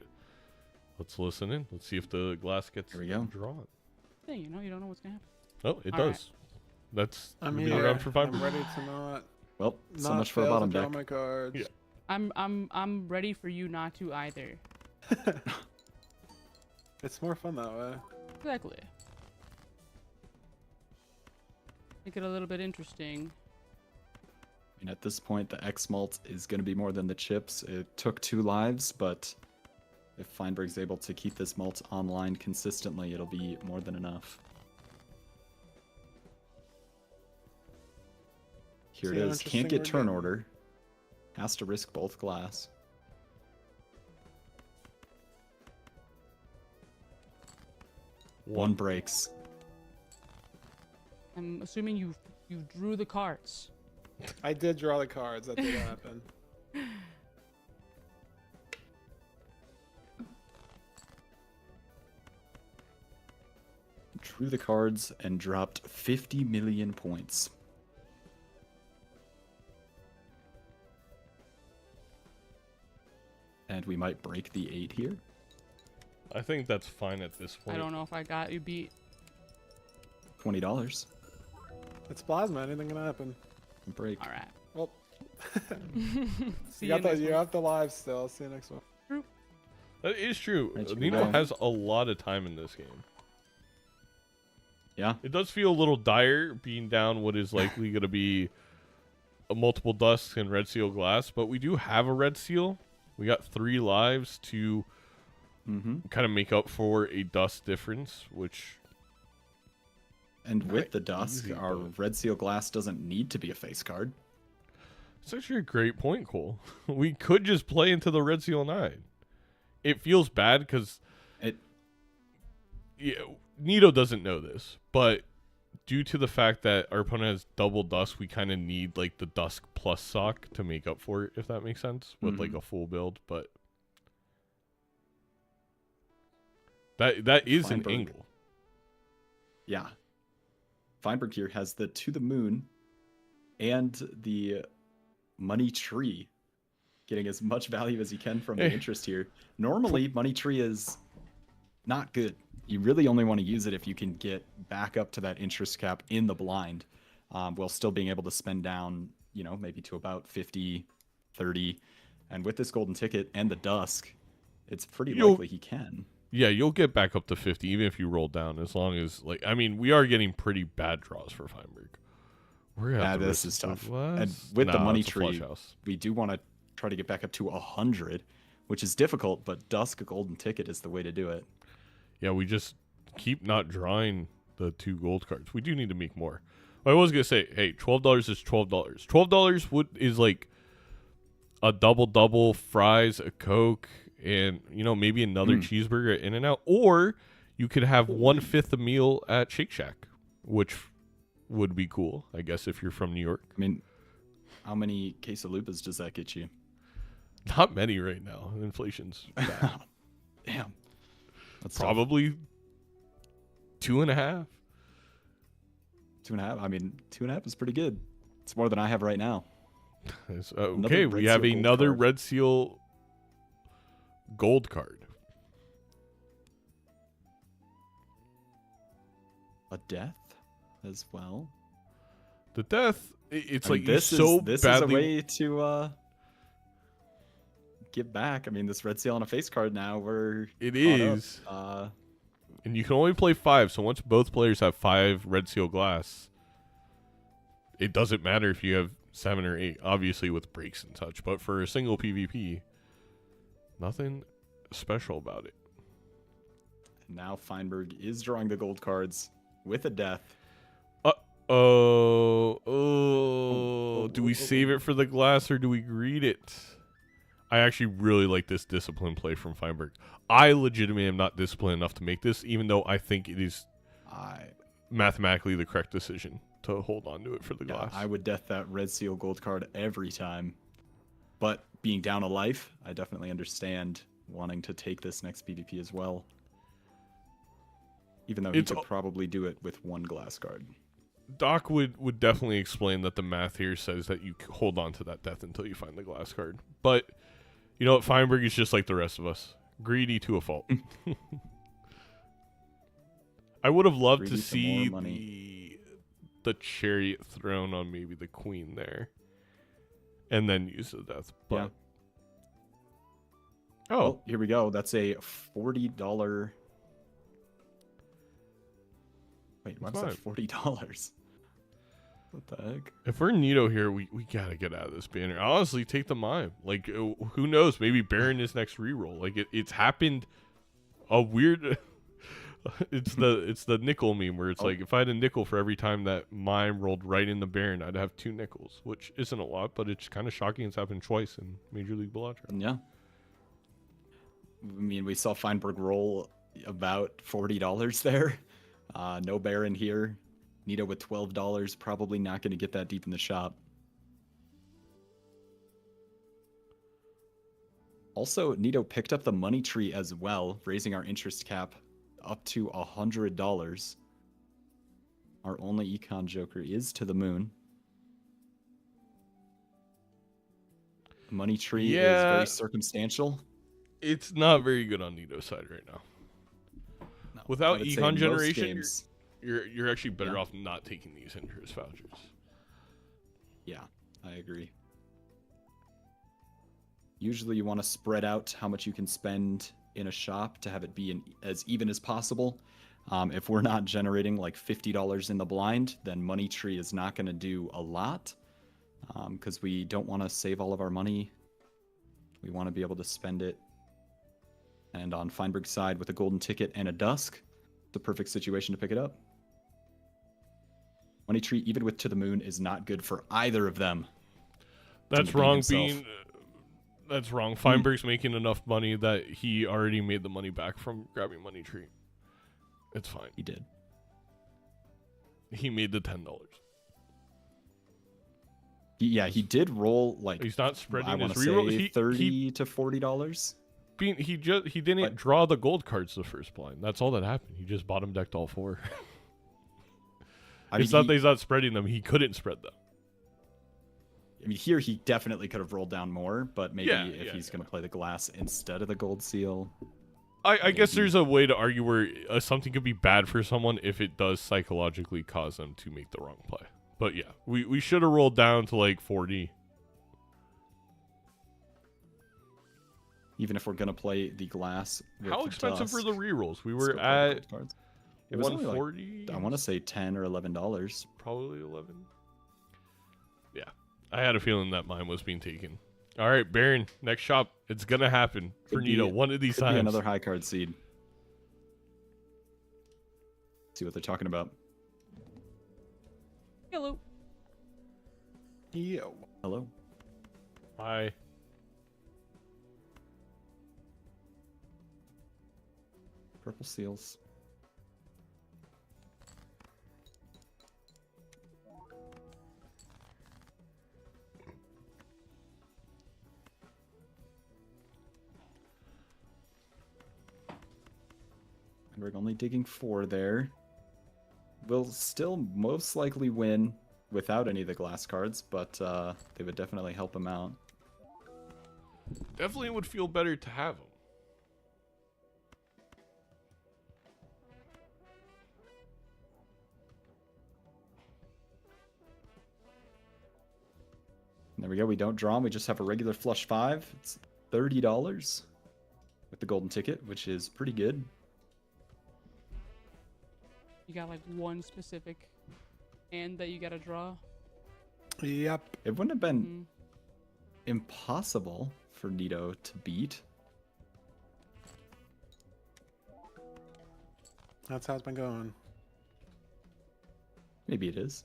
Let's listen in. Let's see if the glass gets Here we go. drawn. Hey, you don't know what's gonna happen. Oh, it All does. right. That's I'm gonna be here. around for 5 I'm ready to not. Well, so not much for a fail to bottom draw deck. my cards. Yeah. I'm ready for you not to either. It's more fun that way. Exactly. Make it a little bit interesting. I mean, at this point, the X mult is going to be more than the chips. It took 2 lives, but if Feinberg's able to keep this mult online consistently, it'll be more than enough. Here See it how is. Can't interesting get we're turn getting? order. Has to risk both glass. One breaks. I'm assuming you drew the cards. I did draw the cards. That did happen. Drew the cards and dropped 50 million points. And we might break the 8 here. I think that's fine at this point. I don't know if I got you beat. $20. It's plasma. Anything can happen. Break. All right. Well, See you you next you're one. up the live still. See you next one. That is true. Right, you Nino go. has a lot of time in this game. Yeah. It does feel a little dire being down what is likely going to be a multiple dusks and red seal glass, but we do have a red seal. We got 3 lives to kind of make up for a dust difference, which... And with the Not dusk, easy, our but- red seal glass doesn't need to be a face card. It's actually a great point, Cole. We could just play into the red seal 9. It feels bad because It NEATO doesn't know this, but due to the fact that our opponent has double dusk, we kind of need like the dusk plus sock to make up for it, if that makes sense, with like a full build. But that is an Feinberg. angle. Yeah. Feinberg here has the To the Moon and the Money Tree, getting as much value as he can from the Hey. interest here. Normally, Money Tree is not good. You really only want to use it if you can get back up to that interest cap in the blind, while still being able to spend down, you know, maybe to about 50, 30. And with this golden ticket and the dusk, it's pretty likely he can. Yeah, you'll get back up to 50 even if you roll down, as long as like I mean we are getting pretty bad draws for Feinberg. We're gonna have to This risk is it. tough. What? And with the Nah, money it's a flush tree, house. we do want to try to get back up to 100, which is difficult, but Dusk golden ticket is the way to do it. Yeah, we just keep not drawing the 2 gold cards. We do need to make more. I was gonna say, hey, $12 is $12. $12 is like a double, fries, a Coke, and you know maybe another cheeseburger at In-N-Out, or you could have 1/5 a meal at Shake Shack, which would be cool, I guess, if you're from New York. I mean, how many quesalupas does that get you? Not many right now. Inflation's bad. Damn. That's tough. Probably 2.5. 2.5. I mean, 2.5 is pretty good. It's more than I have right now. Okay, we Red have Seal gold another card. Red Seal gold card. A death as well. The death, it's I mean, like this you so is badly. a way to get back. I mean, this red seal on a face card now. We're It caught up. is. Uh, And you can only play 5, so once both players have 5 Red Seal glass, it doesn't matter if you have 7 or 8, obviously with breaks and such, but for a single PvP, nothing special about it. now Feinberg is drawing the gold cards with a death. Do we save it for the glass or do we greed it? I actually really like this discipline play from Feinberg. I legitimately am not disciplined enough to make this, even though I think it is mathematically the correct decision to hold on to it for the glass. I would death that red seal gold card every time. But being down a life, I definitely understand wanting to take this next PvP as well. Even though he could probably do it with 1 glass card. Doc would definitely explain that the math here says that you hold on to that death until you find the glass card. But, you know what, Feinberg is just like the rest of us. Greedy to a fault. I would have loved Greedy to for more see money. the chariot thrown on maybe the queen there. And then use the death. But Yeah. Oh, Well, here we go. That's a $40. Wait, why was that $40? What the heck? if we're NEATO here, we gotta get out of this banner. Honestly, take the mime. Like, who knows? Maybe Baron is next reroll. Like, it's happened a weird... it's the nickel meme where it's like, if I had a nickel for every time that mime rolled right in the Baron, I'd have 2 nickels, which isn't a lot, but it's kind of shocking it's happened twice in Major League Balatro. Yeah. I mean, we saw Feinberg roll about $40 there. No Baron here. NEATO with $12, probably not going to get that deep in the shop. Also, NEATO picked up the money tree as well, raising our interest cap up to $100. Our only econ joker is to the moon. Money tree is very circumstantial. It's not very good on NEATO's side right now. No, Without I would say econ in most generation, games, you're actually better off not taking these interest vouchers. yeah, I agree. Usually you want to spread out how much you can spend in a shop to have it be as even as possible. If we're not generating like $50 in the blind, then money tree is not going to do a lot, because we don't want to save all of our money. We want to be able to spend it. And on Feinberg's side, with a golden ticket and a dusk, it's a perfect situation to pick it up. Money tree, even with to the moon, is not good for either of them. That's Bean wrong, himself. Bean. That's wrong. Feinberg's making enough money that he already made the money back from grabbing money tree. It's fine. He did. He made the $10. Yeah, he did roll like He's not spreading I his want to reroll. say He $30 to $40. Bean, he didn't But- draw the gold cards the first blind. That's all that happened. He just bottom decked all four. I mean, It's not that he's not spreading them. He couldn't spread them. here he definitely could have rolled down more, but maybe Yeah, if yeah, he's going to play the glass instead of the gold seal. I guess Maybe. there's a way to argue where something could be bad for someone if it does psychologically cause them to make the wrong play. But yeah, we should have rolled down to like 40. Even if we're going to play the glass. With How expensive were dusk, the rerolls? We still were play the at gold cards. It was only like, 140. I want to say $10 or $11. Probably 11. Yeah, I had a feeling that mine was being taken. All right, Baron, next shop. It's gonna happen for Could be- NEATO one of these Could be times. another high card seed. See what they're talking about. Hello. Yo. Hello. Hi. Purple seals. And we're only digging 4 there. We'll still most likely win without any of the glass cards, but they would definitely help him out. Definitely would feel better to have them. There we go. We don't draw 'em. We just have a regular flush 5. It's $30 with the golden ticket, which is pretty good. You got like one specific hand that you gotta draw. Yep. It wouldn't have been Mhm. impossible for NEATO to beat. That's how it's been going. Maybe it is.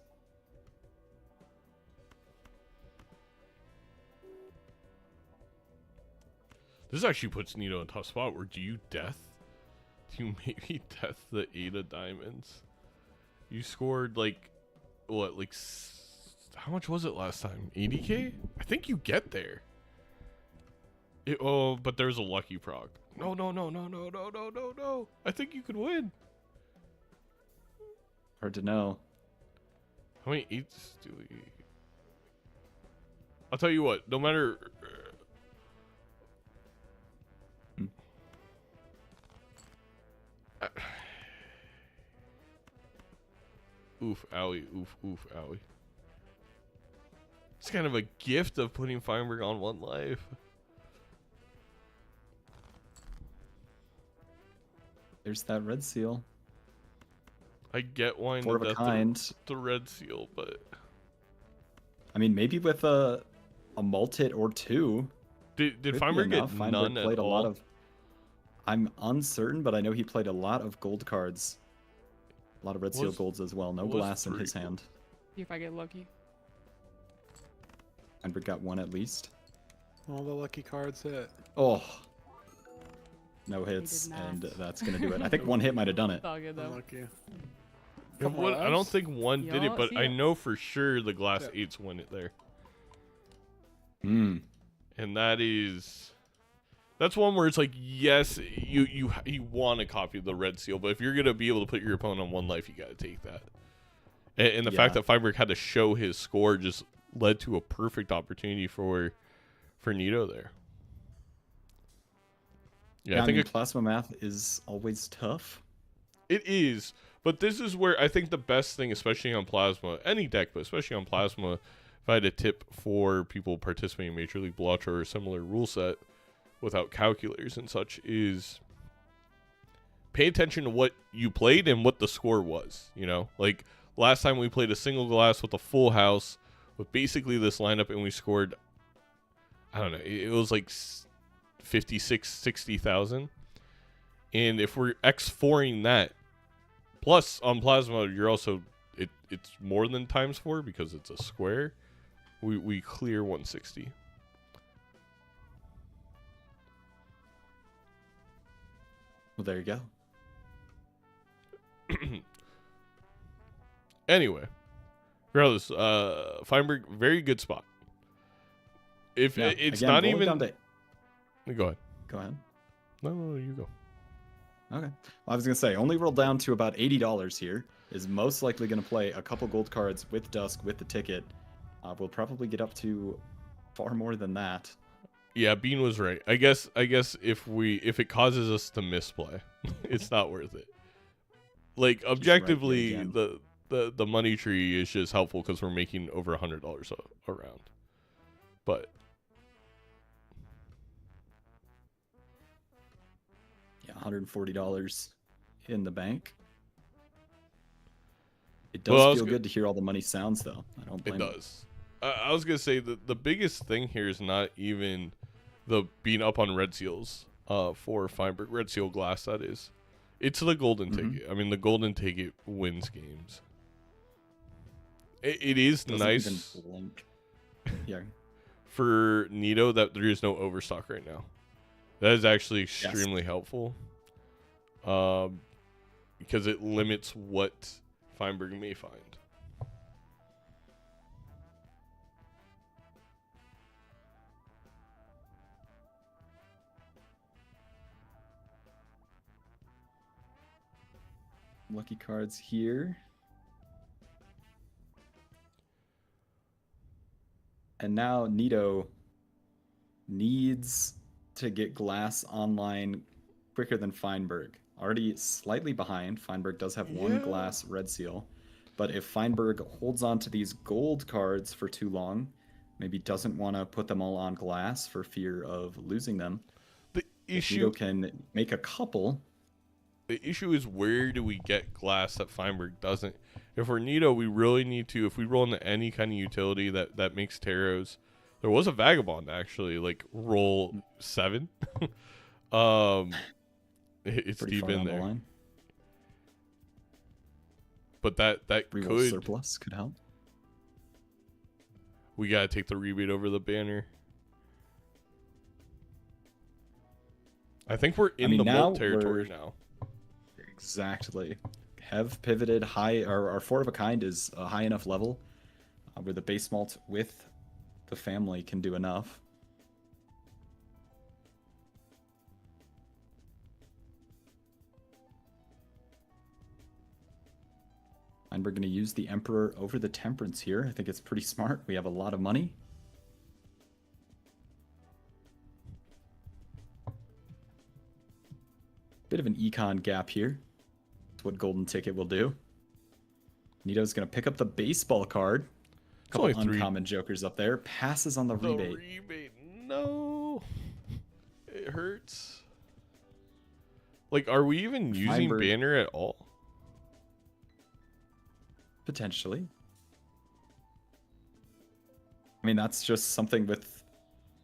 This actually puts NEATO in a tough spot. Where do you death? Do you maybe death the 8 of diamonds? You scored like what? Like how much was it last time? 80k? I think you get there. Oh, but there's a lucky proc. No. I think you could win. Hard to know. How many 8s do we? I'll tell you what. No matter. Oof, owie, oof, owie. It's kind of a gift of putting Feinberg on 1 life. There's that red seal. I get why 4 of a death kind. the red seal, but I mean, maybe with a multi or 2. did could be Feinberg get enough. Feinberg none played at a all? lot of. I'm uncertain, but I know he played a lot of gold cards. A lot of red seal Was- golds as well. No was glass in 3 his gold. hand. See if I get lucky. Feinberg got 1 at least. All the lucky cards hit. Oh. no hits, not. and that's gonna do it. I think one hit might have done it. It's all good though. Unlucky. Yeah, I don't think one did it, Y'all but see I it? know for sure the glass Yeah. 8s win it there. Hmm. And that's one where it's like, yes, you want to copy the red seal, but if you're gonna be able to put your opponent on 1 life, you gotta take that. And the fact Yeah. that Feinberg had to show his score just led to a perfect opportunity for NEATO there. Yeah, I I think mean, plasma math is always tough. it is, but this is where I think the best thing, especially on Plasma, any deck, but especially on Plasma, if I had a tip for people participating in Major League Balatro or a similar rule set without calculators and such, is pay attention to what you played and what the score was. You know, like last time we played a single glass with a full house with basically this lineup, and we scored, I don't know, it was like 60,000. And if we're X4ing that, plus on Plasma, you're also, it's more than ×4 because it's a square. We clear 160. Well, there you go. Anyway, regardless, Feinberg, very good spot. If Yeah, it's again, not rolling even, down to- go ahead. Go ahead. No, you go. Okay. Well, I was gonna say, only rolled down to about $80 here. Is most likely gonna play a couple gold cards with Dusk with the ticket. We'll probably get up to far more than that. Yeah, Bean was right. I guess if it causes us to misplay, it's not worth it. Like objectively, again. the money tree is just helpful because we're making over $100 a round. But Yeah, $140 in the bank. It does Well, I was feel go- good to hear all the money sounds, though. I don't it blame you. does. I was gonna say the biggest thing here is not even the being up on red seals for Feinberg, red seal glass, that is. It's the golden Mhm. ticket. I mean, the golden ticket wins games. It is Doesn't nice even blink. Yeah. for NEATO that there is no overstock right now. That is actually extremely helpful, because it limits what Feinberg may find. Lucky cards here. And now NEATO needs to get glass online quicker than Feinberg. Already slightly behind. Feinberg does have one glass red seal. But if Feinberg holds on to these gold cards for too long, maybe doesn't want to put them all on glass for fear of losing them, The if issue NEATO can make a couple. The issue is, where do we get glass that Feinberg doesn't? If we're NEATO, we really need to, if we roll into any kind of utility that makes taros. There was a Vagabond, actually, like roll 7. It's Pretty deep far in down the there. line. But that Reroll could, surplus could help. we got to take the rebate over the banner. I think we're in the now molt territory we're- now. Exactly. Have pivoted high. Our 4 of a kind is a high enough level where the base malt with the family can do enough. And we're going to use the Emperor over the Temperance here. I think it's pretty smart. We have a lot of money. Bit of an econ gap here. That's what Golden Ticket will do. NEATO's going to pick up the baseball card. A couple only 3. uncommon jokers up there. Passes on the The rebate. rebate. No. It hurts. Like, are we even using Feinberg- banner at all? Potentially. I mean, that's just something with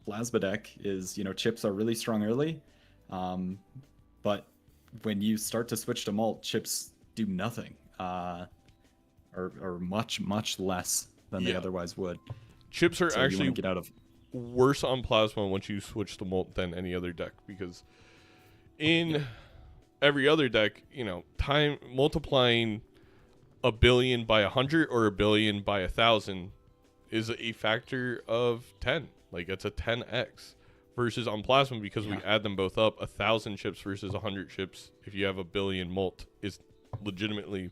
Plasma deck is, chips are really strong early. But when you start to switch to malt, chips do nothing. Or much, much less than they Yeah. otherwise would. Chips are So you actually want to get out of... worse on Plasma once you switch to Molt than any other deck, because in every other deck, you know, time multiplying a billion by 100 or a billion by 1,000 is a factor of 10. Like it's a 10x. Versus on Plasma, because we add them both up, 1,000 chips versus 100 chips. If you have a billion mult, is legitimately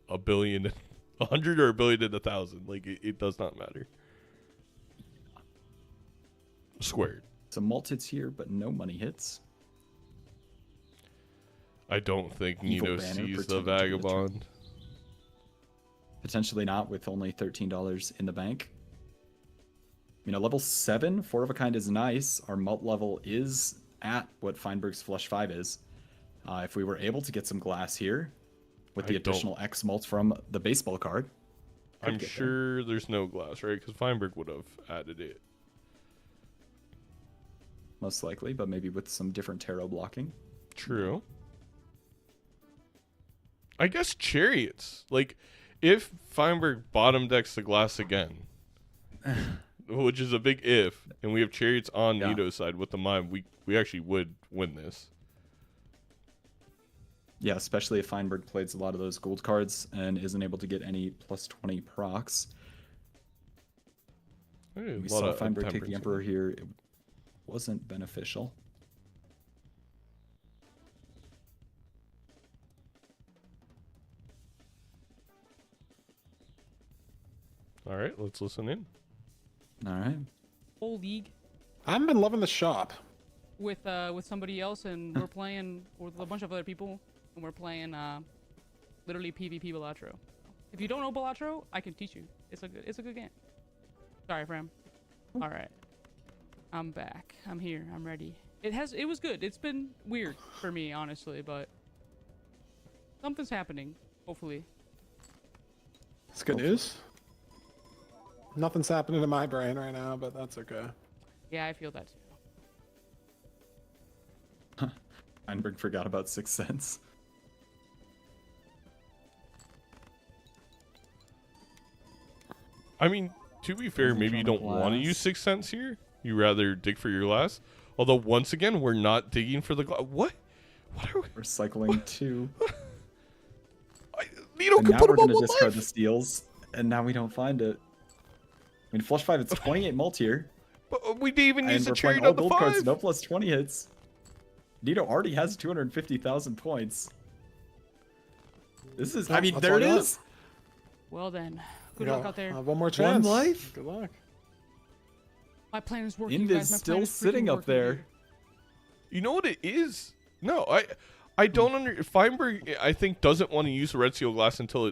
a billion, 100 or a billion and 1,000. Like it does not matter. Squared. Some mult hits here, but no money hits. I don't think Evil NEATO banner sees for the 2 to vagabond. Potentially not, with only $13 in the bank. You know, level 7, 4 of a kind is nice. Our mult level is at what Feinberg's Flush 5 is. If we were able to get some glass here, with the additional X mult from the baseball card. I'm sure there's no glass, right? Because Feinberg would have added it. Most likely, but maybe with some different tarot blocking. True. I guess chariots. Like, if Feinberg bottom decks the glass again, which is a big if, and we have chariots on NEATO's side with the mime, we actually would win this. Yeah, especially if Feinberg plays a lot of those gold cards and isn't able to get any plus 20 procs. Hey, We saw Feinberg take the Emperor here. It wasn't beneficial. All right, let's listen in. All right. Whole league I've been loving the shop. with somebody else, and we're playing with a bunch of other people, and we're playing literally PvP Balatro. If you don't know Balatro, I can teach you. It's a good game. Sorry, Fram. All right, I'm back. I'm here. I'm ready. It was good. It's been weird for me, honestly, but something's happening. Hopefully. It's good news. Nothing's happening in my brain right now, but that's okay. Yeah, I feel that too. Feinberg forgot about 6 cents. I mean, to be fair, maybe you don't want to use 6 cents here. You rather dig for your glass. Although, once again, we're not digging for the glass. What? What are we? We're cycling 2. NEATO And could now put we're him on going to one discard life. the steals, and now we don't find it. I mean, Flush 5, it's 28 mult here. But we didn't even use And the we're playing chariot all on the gold 5. cards, no plus 20 hits. NEATO already has 250,000 points. This is, I mean, That's there all it I got. is. Well then, good Yeah, luck out there. one more chance. life? Good luck. My plan is working, Invis guys. My plan still is freaking sitting up working, there. dude. You know what it is? No, I don't under Feinberg. I think doesn't want to use the red seal glass until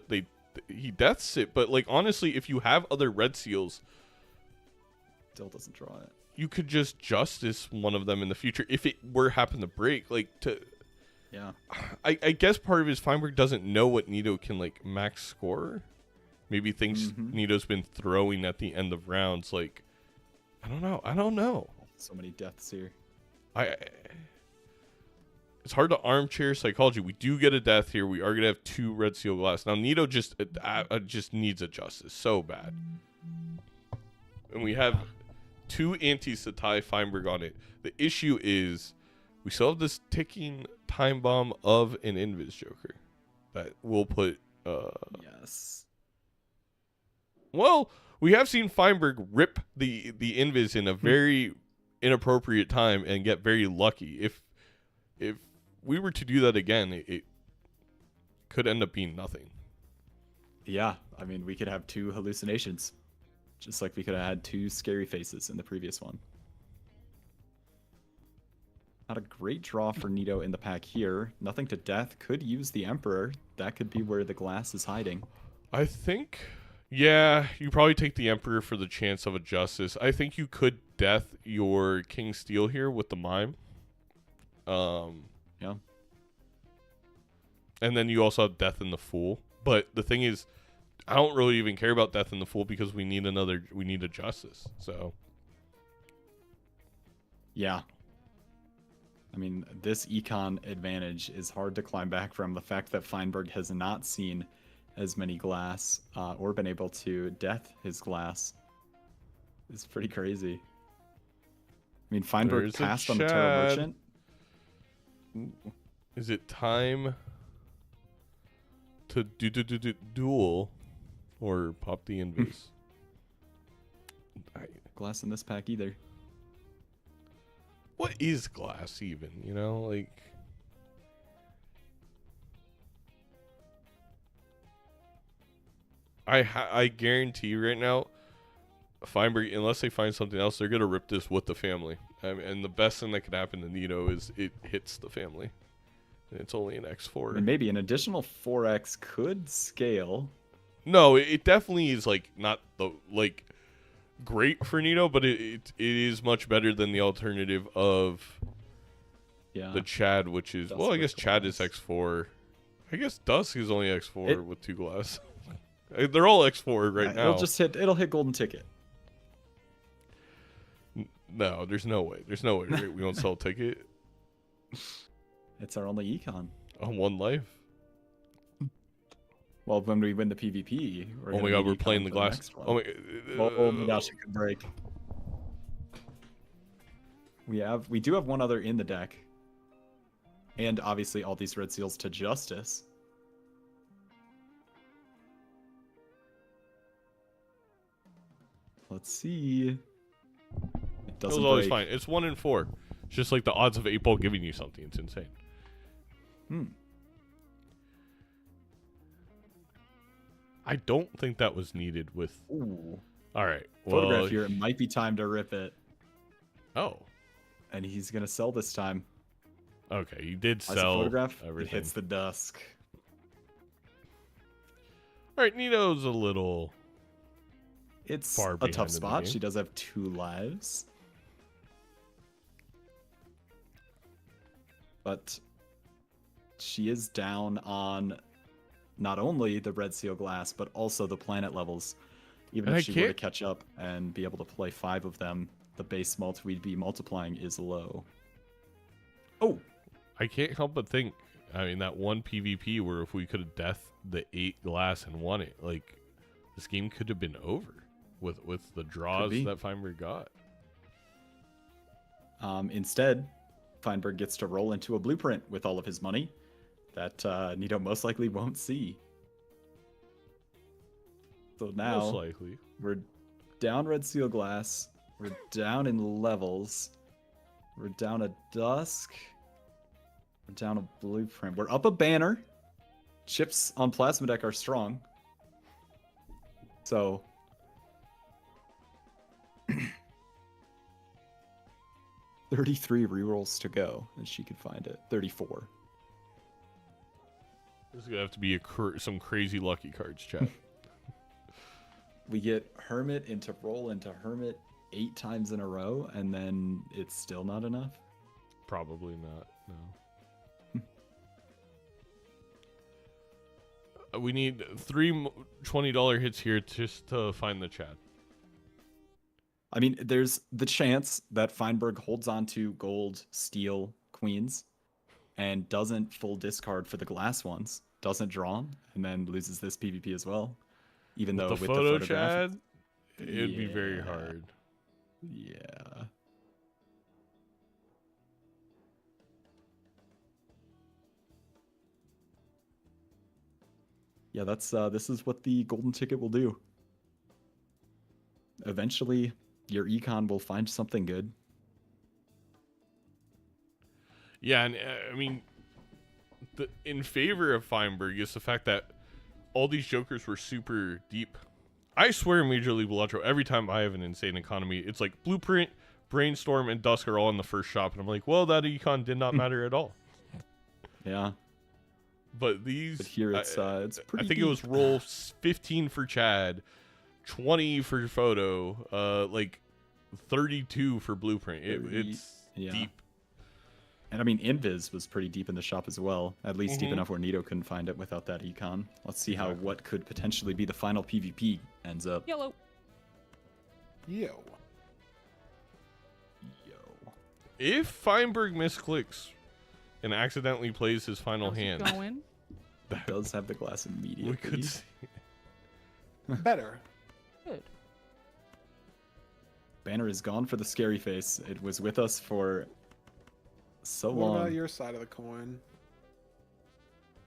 he deaths it. But like honestly, if you have other red seals, Still doesn't draw it. you could just justice one of them in the future if it were happen to break. Like Yeah. I guess part of it is Feinberg doesn't know what NEATO can like max score. Maybe thinks NEATO's been throwing at the end of rounds. Like I don't know. So many deaths here. It's hard to armchair psychology. We do get a death here. We are gonna have 2 red seal glass. Now NEATO just needs a justice so bad, and we have 2 antis to tie Feinberg on it. The issue is we still have this ticking time bomb of an Invis Joker that will put. Yes. Well, we have seen Feinberg rip the Invis in a very inappropriate time and get very lucky. If we were to do that again, it could end up being nothing. Yeah. I mean, we could have 2 hallucinations. Just like we could have had 2 scary faces in the previous one. Not a great draw for NEATO in the pack here. Nothing to death. Could use the Emperor. That could be where the glass is hiding. I think, yeah, you probably take the Emperor for the chance of a justice. I think you could death your King Steel here with the Mime. Yeah. And then you also have Death in the Fool. But the thing is, I don't really even care about Death in the Fool because we need a justice. So Yeah. I mean, this econ advantage is hard to climb back from. The fact that Feinberg has not seen as many glass or been able to death his glass is pretty crazy. I mean, Feinberg There's a passed on the Terra Chad. Merchant. Is it time to duel or pop the invis? Glass in this pack either. What is glass even? You know, like. I guarantee you right now, Feinberg, unless they find something else, they're gonna rip this with the family. And the best thing that could happen to NEATO is it hits the family. And it's only an X4. And maybe an additional 4x could scale. No, it definitely is like not the like great for NEATO, but it is much better than the alternative of the Chad, which is Dusk well, I guess with Chad is glass. X4. I guess Dusk is only X4 with 2 glass. They're all X4 right now. It'll hit golden ticket. No, there's no way. There's no way we don't sell a ticket It's our only econ. on 1 life. Well, when we win the PvP, Oh my god, we're playing the glass. Oh my, oh my gosh, it could break. We do have one other in the deck. And obviously all these red seals to justice. Let's see. It it doesn't was always break. fine. It's 1 in 4. It's just like the odds of 8 ball giving you something. It's insane. I don't think that was needed with. Ooh. All right. Well, Photograph here. It might be time to rip it. Oh. And he's gonna sell this time. Okay, you did As a sell photograph, everything. it hits the dusk. All right, NEATO's a little. It's Far a behind tough in the spot. game. She does have 2 lives. But she is down on not only the red seal glass, but also the planet levels. Even And if I she were to can't- catch up and be able to play 5 of them, the base multi we'd be multiplying is low. Oh, I can't help but think. I mean, that one PvP where if we could have deathed the 8 glass and won it, like this game could have been over with the draws be. that Feinberg got. instead, Feinberg gets to roll into a blueprint with all of his money that NEATO most likely won't see. So Most now likely. we're down red seal glass. We're down in levels. We're down a dusk. We're down a blueprint. We're up a banner. Chips on plasma deck are strong. So 33 rerolls to go, and she could find it. 34. This is gonna have to be some crazy lucky cards, chat. We get Hermit into roll into Hermit 8 times in a row, and then it's still not enough. Probably not. No. We need 3 $20 hits here just to find the Chad. I mean, there's the chance that Feinberg holds on to gold, steel, queens, and doesn't full discard for the glass ones, doesn't draw 'em, and then loses this PvP as well. Even though The with photo the photograph, Chad, it'd be very Yeah. hard. yeah. Yeah, that's this is what the golden ticket will do. Eventually, your econ will find something good. Yeah, and I mean, in favor of Feinberg is the fact that all these jokers were super deep. I swear, Major League Balatro, every time I have an insane economy, it's like Blueprint, Brainstorm, and Dusk are all in the first shop, and I'm like, well, that econ did not matter at all. Yeah, But these, but here it's pretty I think it was deep. roll 15 for Chad, 20 for Photo, like 32 for Blueprint. 30, It's yeah. deep. And I mean, Invis was pretty deep in the shop as well. At least deep Mhm. enough where NEATO couldn't find it without that econ. Let's see how Exactly. what could potentially be the final PvP ends up. Yellow. Yo. Yo. If Feinberg misclicks and accidentally plays his final How's it hand, going? It does have the glass immediately. we could see. Better. Good. Banner is gone for the scary face. It was with us for So What long. about your side of the coin?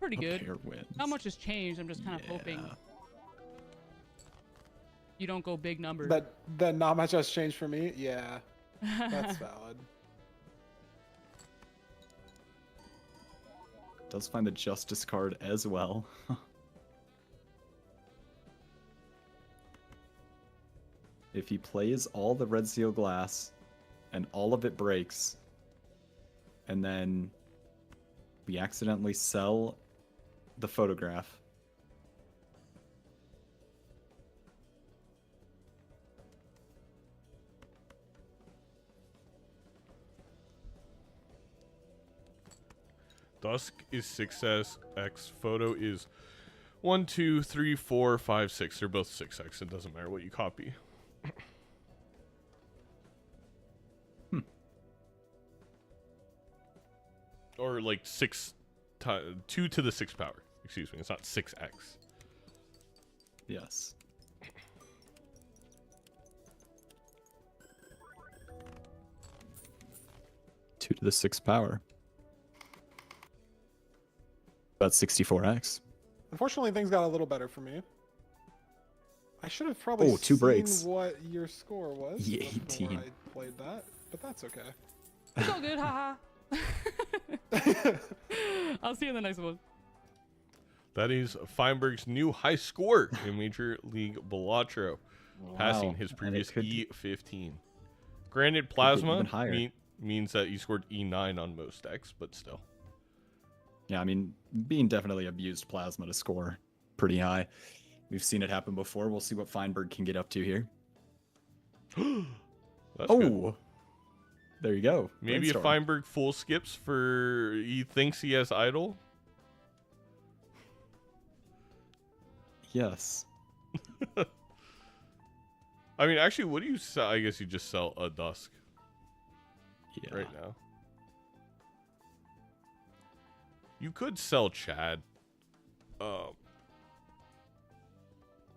Pretty A good. pair wins. Not much has changed. I'm just kind of hoping Yeah. you don't go big numbers. That not much has changed for me. Yeah, that's valid. Does find the Justice card as well. If he plays all the red seal glass and all of it breaks, and then we accidentally sell the photograph, Dusk is 6x. Photo is 1, 2, 3, 4, 5, 6. They're both 6x. It doesn't matter what you copy. Or like 2 to the 6th power. Excuse me. It's not 6x. yes. Two to the sixth power. About 64x. Unfortunately, things got a little better for me. I should have probably Oh, two seen breaks. what your score was Yeah, before 18. I played that, but that's okay. It's all good, haha. I'll see you in the next one. That is Feinberg's new high score in Major League Balatro, passing Wow. his And it previous could- E15. Granted, even Plasma higher. means that he scored E9 on most decks, but still. Yeah, I mean, Bean definitely abused Plasma to score pretty high. We've seen it happen before. We'll see what Feinberg can get up to here. That's Oh, good. there you go. Maybe if Brainstorm. Feinberg full skips for he thinks he has idle. Yes. I mean, actually, what do you sell? I guess you just sell a Dusk Yeah. right now. You could sell Chad,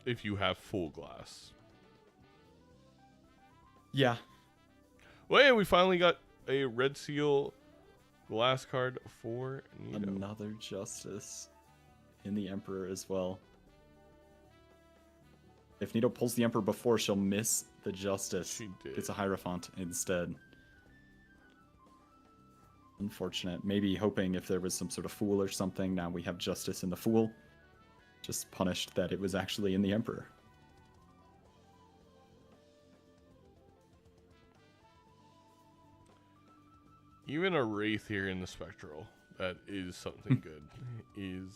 if you have full glass. Yeah. Well, yeah, we finally got a red seal glass card for NEATO. Another Justice in the Emperor as well. If NEATO pulls the Emperor before, she'll miss the Justice. She did. It's a Hierophant instead. Unfortunate. Maybe hoping if there was some sort of Fool or something. Now we have Justice in the Fool. Just punished that it was actually in the Emperor. Even a Wraith here in the Spectral that is something good is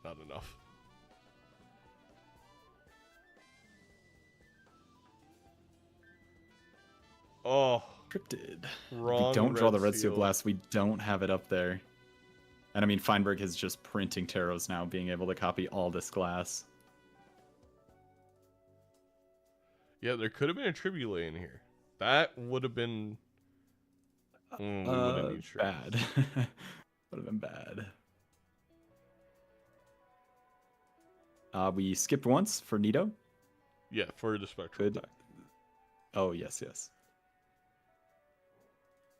not enough. Oh, Cryptid. wrong. We don't draw the Red seal. Seal Glass. We don't have it up there. And I mean, Feinberg is just printing tarots now, being able to copy all this glass. Yeah, there could have been a Tribute in here. That would have been. We wouldn't need Tribute. Bad. Would have been bad. We skipped once for NEATO. Yeah, for the Spectral. Good. pack. Oh, yes, yes.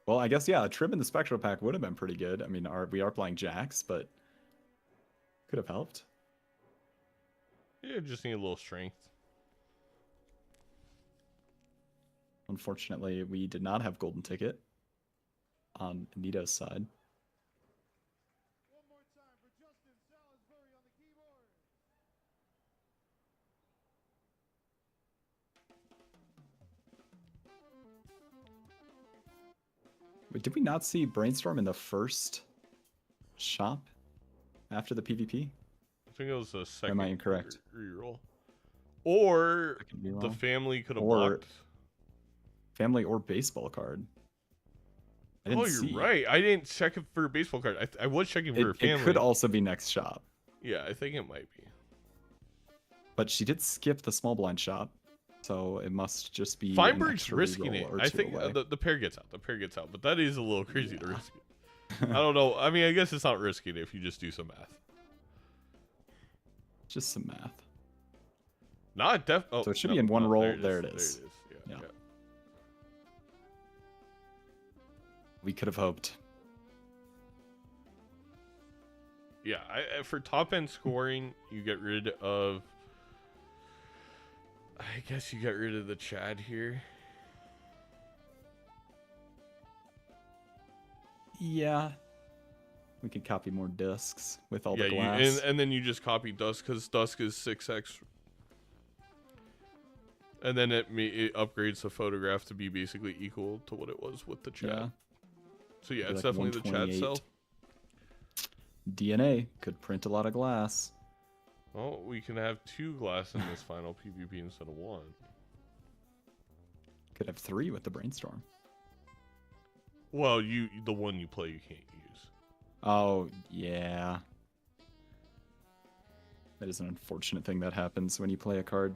Well, I guess, yeah, a Trib in the Spectral pack would have been pretty good. I mean, we are playing Jax, but could have helped. Yeah, just need a little strength. Unfortunately, we did not have Golden Ticket on NEATO's side. Wait, did we not see Brainstorm in the first shop after the PvP? I think it was a second. I incorrect? Reroll. Or could be the wrong. family could have Or- blocked. Family or baseball card? I didn't Oh, you're see. right. I didn't check it for a baseball card. I was checking for a It family. could also be next shop. Yeah, I think it might be. But she did skip the small blind shop, so it must just be. an Feinberg's extra risking reroll it. or I two think away. the pair gets out. The pair gets out. But that is a little crazy to risk it. I don't know. I mean, I guess it's not risking it if you just do some math. Just some math. Not oh, So it should no, be in one no, roll. There There it it is. There it is. Yeah. Yeah. We could have hoped. yeah, for top end scoring, you get rid of. I guess you get rid of the Chad here. Yeah. We could copy more discs with all Yeah, the glass. and then you just copy Dusk because Dusk is 6x. And then it upgrades the photograph to be basically equal to what it was with the Chad. Yeah. So yeah, Be it's like definitely the Chad 128. cell. DNA could print a lot of glass. Well, we can have 2 glass in this final PvP instead of 1. Could have 3 with the brainstorm. Well, the one you play you can't use. Oh, yeah. That is an unfortunate thing that happens when you play a card.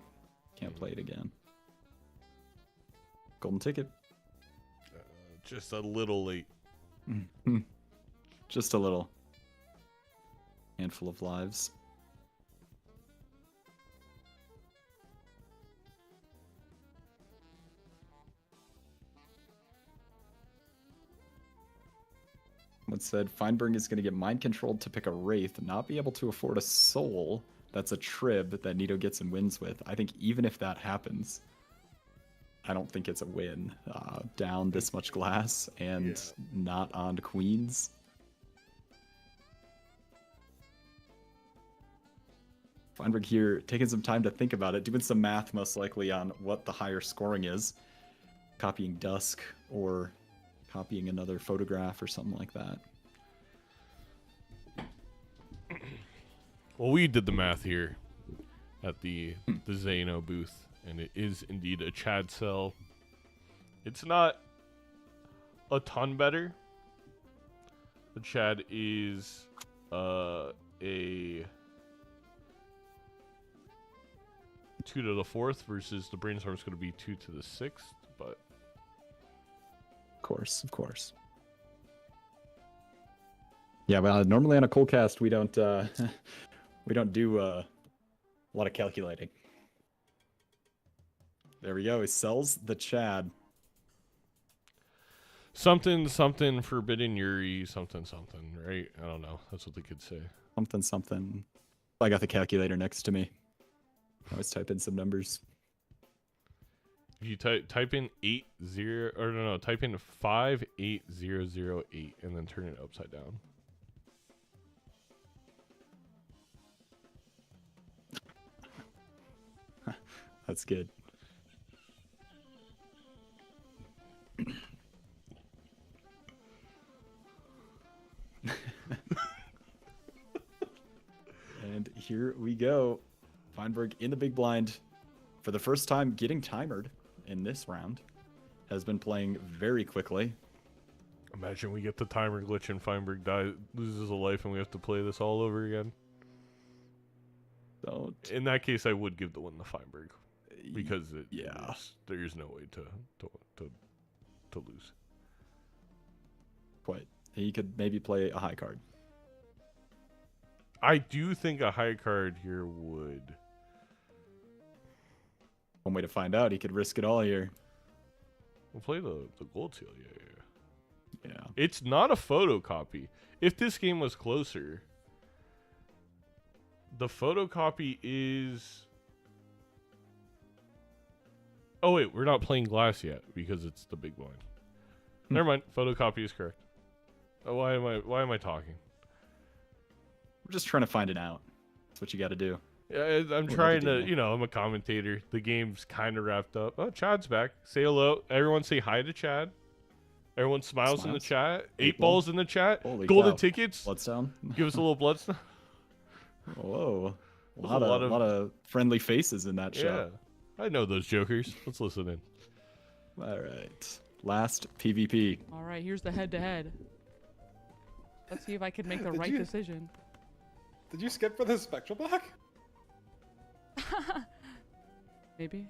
Can't play it again. Golden ticket. Just a little late. Just a little. Handful of lives. What said, Feinberg is going to get mind controlled to pick a Wraith, not be able to afford a soul. That's a trib that NEATO gets and wins with. I think even if that happens, I don't think it's a win. Down this much glass and not on queens. Feinberg here taking some time to think about it, doing some math most likely on what the higher scoring is. Copying Dusk or copying another photograph or something like that. Well, we did the math here at the Zano booth, and it is indeed a Chad cell. It's not a ton better. The Chad is a 2 to the 4th versus the brainstorm is going to be 2 to the 6th, but Of course. Yeah, well, normally on a cold cast we don't do a lot of calculating. There we go. He sells the Chad. something Forbidden Yuri, something, right? I don't know. That's what the kids say. Something. I got the calculator next to me. I always type in some numbers. If you type in 58008 and then turn it upside down. That's good. And here we go. Feinberg in the big blind for the first time getting timered in this round. Has been playing very quickly. Imagine we get the timer glitch and Feinberg loses a life and we have to play this all over again. Don't. In that case, I would give the win to Feinberg because Yeah. there's no way to lose. Quite. He could maybe play a high card. I do think a high card here would. One way to find out, he could risk it all here. We'll play the gold seal, yeah. Yeah. It's not a photocopy. If this game was closer, the photocopy is... Oh wait, we're not playing glass yet because it's the big blind. Never mind, photocopy is correct. Oh, why am I talking? We're just trying to find it out. That's what you got to do. Yeah, I'm trying to, I'm a commentator. The game's kind of wrapped up. Oh, Chad's back. Say hello. Everyone say hi to Chad. Everyone smiles in the chat. 8 balls in the chat. Holy Golden cow. tickets. Bloodstone. Give us a little bloodstone. Whoa. A There's lot of friendly faces in that show. Yeah. I know those jokers. Let's listen in. All right. Last PvP. All right, here's the head-to-head. Let's see if I can make the right decision. Did you skip for the spectral block? Maybe.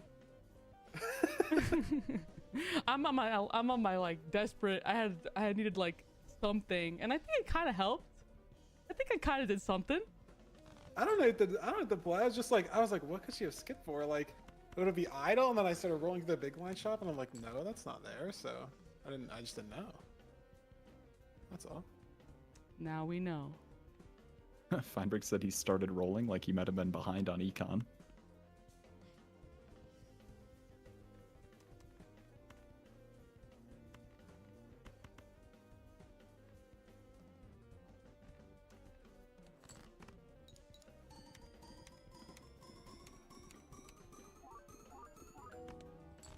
I'm on my like desperate. I had needed like something, and I think it kind of helped. I think I kind of did something. I don't know the play. I was like, what could she have skipped for? Like, would it be idle? And then I started rolling through the big line shop, and I'm like, no, that's not there. So I just didn't know. That's all. Now we know. Feinberg said he started rolling like he might have been behind on econ.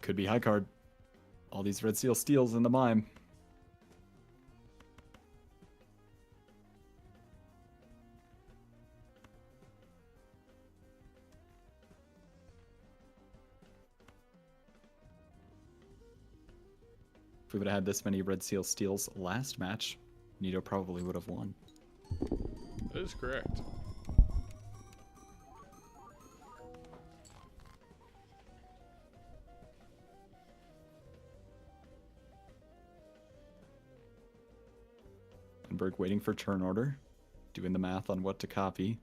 Could be high card. All these red seal steals in the mime. If we would have had this many red seal steals last match, NEATO probably would have won. That is correct. Feinberg waiting for turn order, doing the math on what to copy.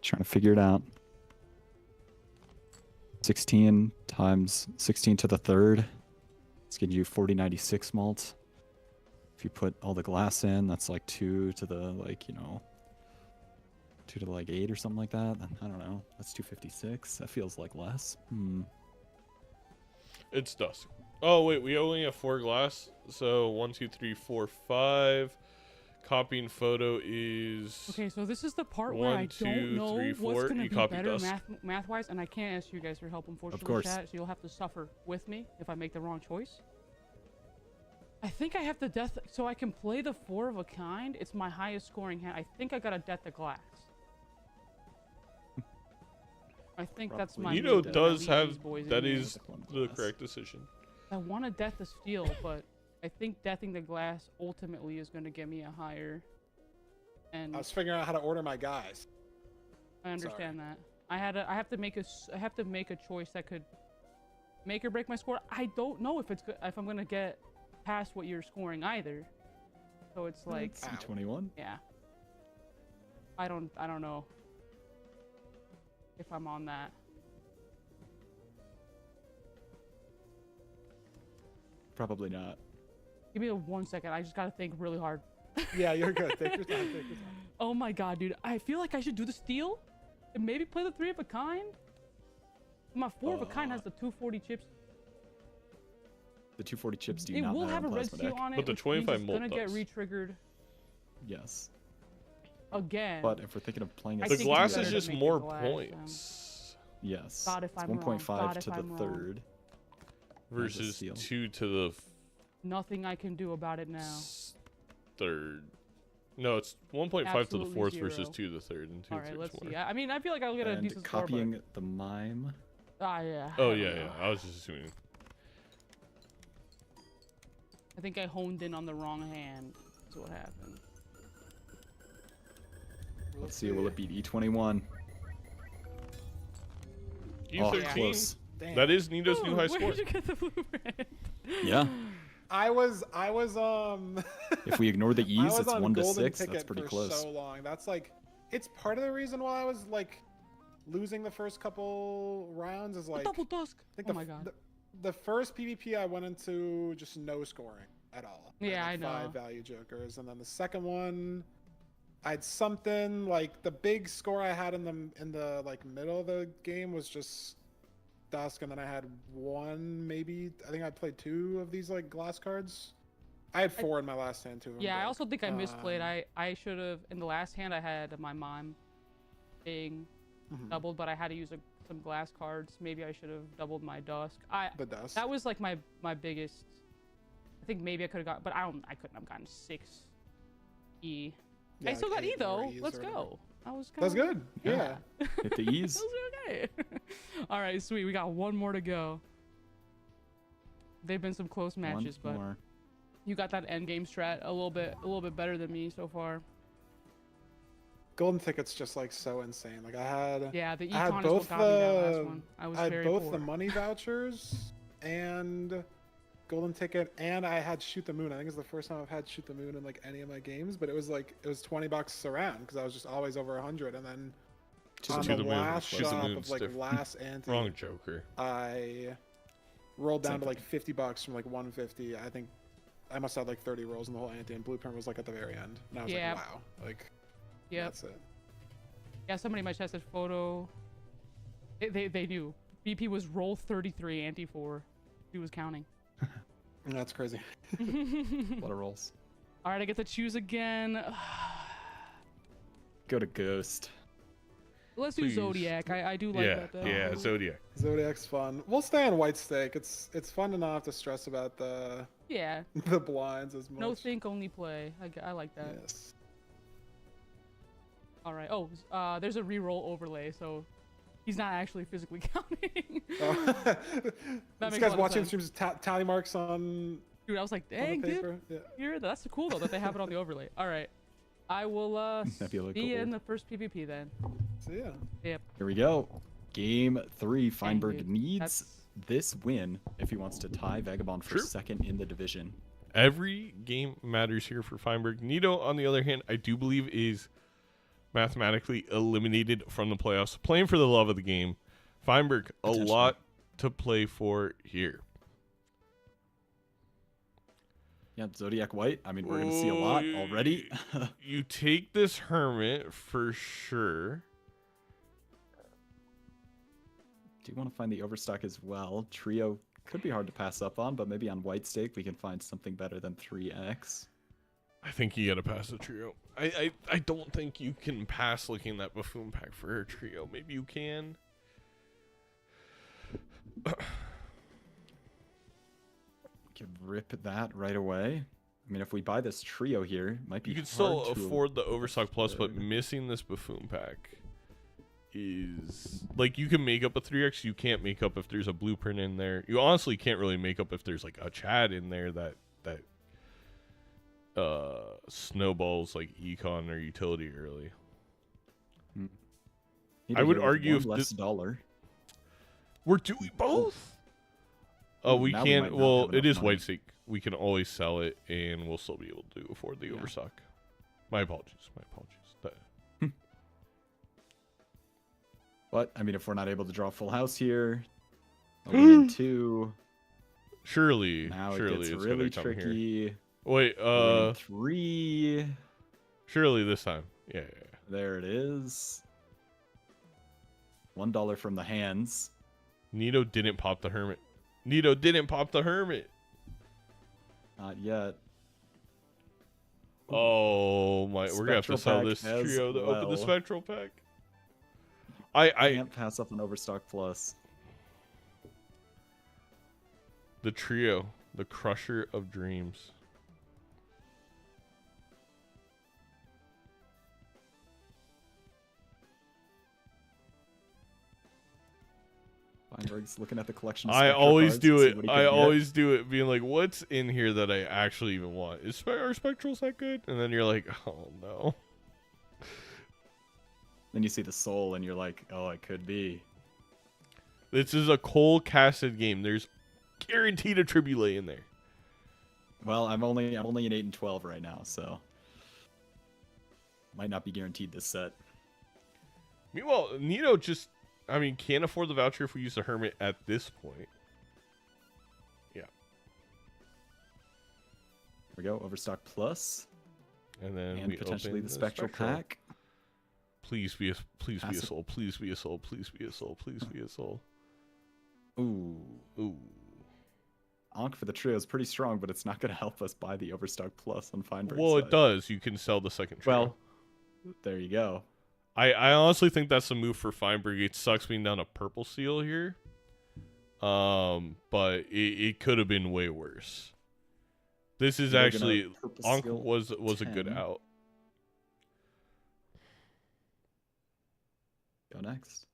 Trying to figure it out. 16 times 16 to the third. It's getting you 4096 malt. If you put all the glass in, that's like 2 to the, like, you know, 2 to the, like 8 or something like that. I don't know. That's 256. That feels like less. It's dusk. Oh wait, we only have 4 glass. So 1, 2, 3, 4, 5. Copying photo is Okay, so this is the part where I 1, 2, don't know 3, 4. what's gonna You be copy better dusk. math-wise, and I can't ask you guys for help, unfortunately, course. chat, so you'll have to suffer with me if I make the wrong choice. I think I have the death, so I can play the 4 of a kind. It's my highest scoring hand. I think I got a death to glass. I think that's my Probably. NEATO move to does lead have these boys that in here. is the correct decision. I want a death to steal, but I think deathing the glass ultimately is going to get me a higher. And I was figuring out how to order my guys. I understand that. I have to make a choice that could make or break my score. I don't know if I'm gonna get past what you're scoring either. So it's like, C21. yeah. I don't know if I'm on that. Probably not. Give me 1 second. I just gotta think really hard. Yeah, you're good. Take your time. Take your time. Oh my god, dude. I feel like I should do the steal and maybe play the 3 of a kind. My 4 of a kind has the 240 chips. The 240 chips do It not will matter have a on red plasma seal deck. on it. But the which means 25 it's mult gonna get does. re-triggered Yes. again. But if we're thinking of playing a I The think glass it's is better to just make the more glass, points yes. God, if It's I'm wrong. 1.5 God, to if the I'm wrong. third. versus steal. 2 to the Nothing I can do about it now. third. No, it's 1.5 to the Absolutely fourth versus 2 zero. to the third, and 2 All to right, the let's more. see. I mean, I feel like I'll get a And decent score, copying the mime. but... yeah. Oh I don't yeah, know. yeah. I was just assuming. I think I honed in on the wrong hand. That's what happened. Let's see, will it beat E21? Oh, E13. close. Damn. That is NEATO's new Ooh, high score. Where'd you get the blueprint? Yeah. I was If we ignore the I E's, was it's on 1 to golden 6. That's ticket pretty for close. so long. That's like, it's part of the reason why I was like losing the first couple rounds is like Double dusk. I think Oh my god. the first PvP I went into just no scoring at all. Yeah, had, like, I know. 5 value jokers, and then the second one, I had something like the big score I had in the like middle of the game was just dusk, and then I had 1 maybe. I think I played 2 of these like glass cards. I had 4 in my last hand too. Yeah, I also think I misplayed. I should have, in the last hand I had my mime being doubled, but I had to use some glass cards. Maybe I should have doubled my dusk. the dusk. That was like my biggest. I think maybe I could have got, but I couldn't have gotten 6 E. Yeah, I still like got E 8 though. more E's Let's or go. I was That's good. Yeah. Hit the E's. That was okay. All right, sweet. We got 1 more to go. They've been some close matches, One but more. you got that end game strat a little bit better than me so far. golden ticket's just like so insane. Like I had Yeah, the I had econ is what both got me that last the one. I was I had very both poor. the money vouchers and golden ticket, and I had shoot the moon. I think it's the first time I've had shoot the moon in like any of my games, but it was $20 around because I was just always over 100, and then on Shoot the the moon. last Shoot the shop moon's of like different. last ante, Wrong Joker. I rolled down Same to like $50 from like 150. I think I must have like 30 rolls in the whole ante, and blueprint was like at the very end. And I was Yeah. like, wow, like Yep. that's it. Yeah, somebody in my chat said photo. They knew. BP was roll 33, ante 4. He was counting. That's crazy. A lot of rolls. All right, I get to choose again. Go to Ghost. Let's do Please. Zodiac. I do like Yeah, that. Though. yeah, Zodiac. Zodiac's fun. We'll stay on white stake. It's fun to not have to stress about the Yeah. the blinds as much. No think, only play. I like that. Yes. All right. Oh, there's a reroll overlay, so he's not actually physically counting. Oh. That This makes a guy's lot of watching sense. streams tally marks on Dude, I was like, the dang, dude. paper. Yeah. Here, that's cool though that they have it on the overlay. All right. I will Nebula see you in Gold. the first PvP then. So yeah. Yep. Here we go. Game 3. Feinberg dude, needs that's- this win if he wants to tie Vagabond for Sure. second in the division. Every game matters here for Feinberg. NEATO, on the other hand, I do believe is mathematically eliminated from the playoffs. Playing for the love of the game. Feinberg, a Potentially. lot to play for here. Yeah, Zodiac White. I mean, we're going to see a lot Ooh, already. You take this Hermit for sure. Do you want to find the Overstock as well? Trio could be hard to pass up on, but maybe on White Stake we can find something better than 3x. I think you gotta pass the trio. I don't think you can pass looking at that buffoon pack for a trio. Maybe you can. We could rip that right away. I mean, if we buy this trio here, it might be You can hard still to afford the Overstock Plus, but afford. missing this buffoon pack is like you can make up a 3x. You can't make up if there's a blueprint in there. You honestly can't really make up if there's like a Chad in there that snowballs like econ or utility early. Need I to would hear with argue one if less this- dollar. We're doing both. Oh, we Now we can't. might not Well, have it enough is money. white stake. We can always sell it, and we'll still be able to afford the Yeah. Overstock. My apologies. My apologies. But I mean, if we're not able to draw a full house here, a win in 2. Surely, Now surely it gets it's really gonna come here. tricky. Wait, A win in 3. surely this time. Yeah. There it is. $1 from the hands. NEATO didn't pop the Hermit. NEATO didn't pop the Hermit. Not yet. Oh my! We're gonna have to Spectral sell pack this as trio to open the well. spectral pack. I Can't pass up an Overstock Plus. the trio, the Crusher of Dreams. Feinberg's looking at the collection. Of I Spectral always cards do to see it. what he I can get. always do it, being like, "What's in here that I actually even want? Is are spectrals that good?" And then you're like, "Oh no." Then you see the soul, and you're like, "Oh, it could be." This is a cold casted game. There's guaranteed a tribulate in there. Well, I'm only in 8 and 12 right now, so might not be guaranteed this set. Meanwhile, NEATO just, I mean, can't afford the voucher if we use the Hermit at this point. Yeah. Here we go, Overstock Plus, And then and we potentially open the Spectral pack. Please be a Pass it. soul. Please be a soul. Please be a soul. Please be a soul. Ooh, Ooh. Ankh for the trio is pretty strong, but it's not going to help us buy the Overstock Plus on Feinberg's Well, side. it does. You can sell the second trio. Well, there you go. I honestly think that's the move for Feinberg. It sucks being down a purple seal here. But it could have been way worse. This is They're gonna actually purple Ankh seal was a good 10. out. Go next.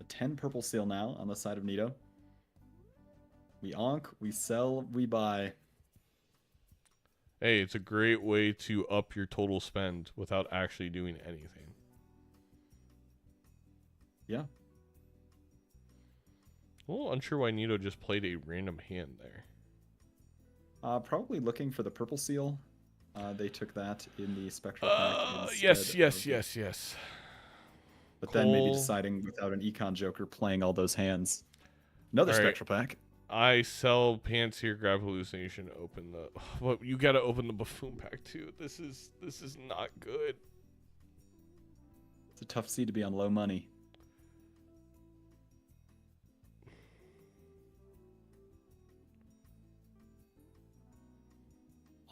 A 10 purple seal now on the side of NEATO. We Ankh, we sell, we buy. Hey, it's a great way to up your total spend without actually doing anything. Yeah. A little unsure why NEATO just played a random hand there. Probably looking for the purple seal. They took that in the spectral pack. Yes. But then maybe Cole. deciding without an econ joker playing all those hands. Another All right. spectral pack. I sell pants here, grab hallucination, open the. Well, you gotta open the buffoon pack too. This is not good. It's a tough seed to be on low money.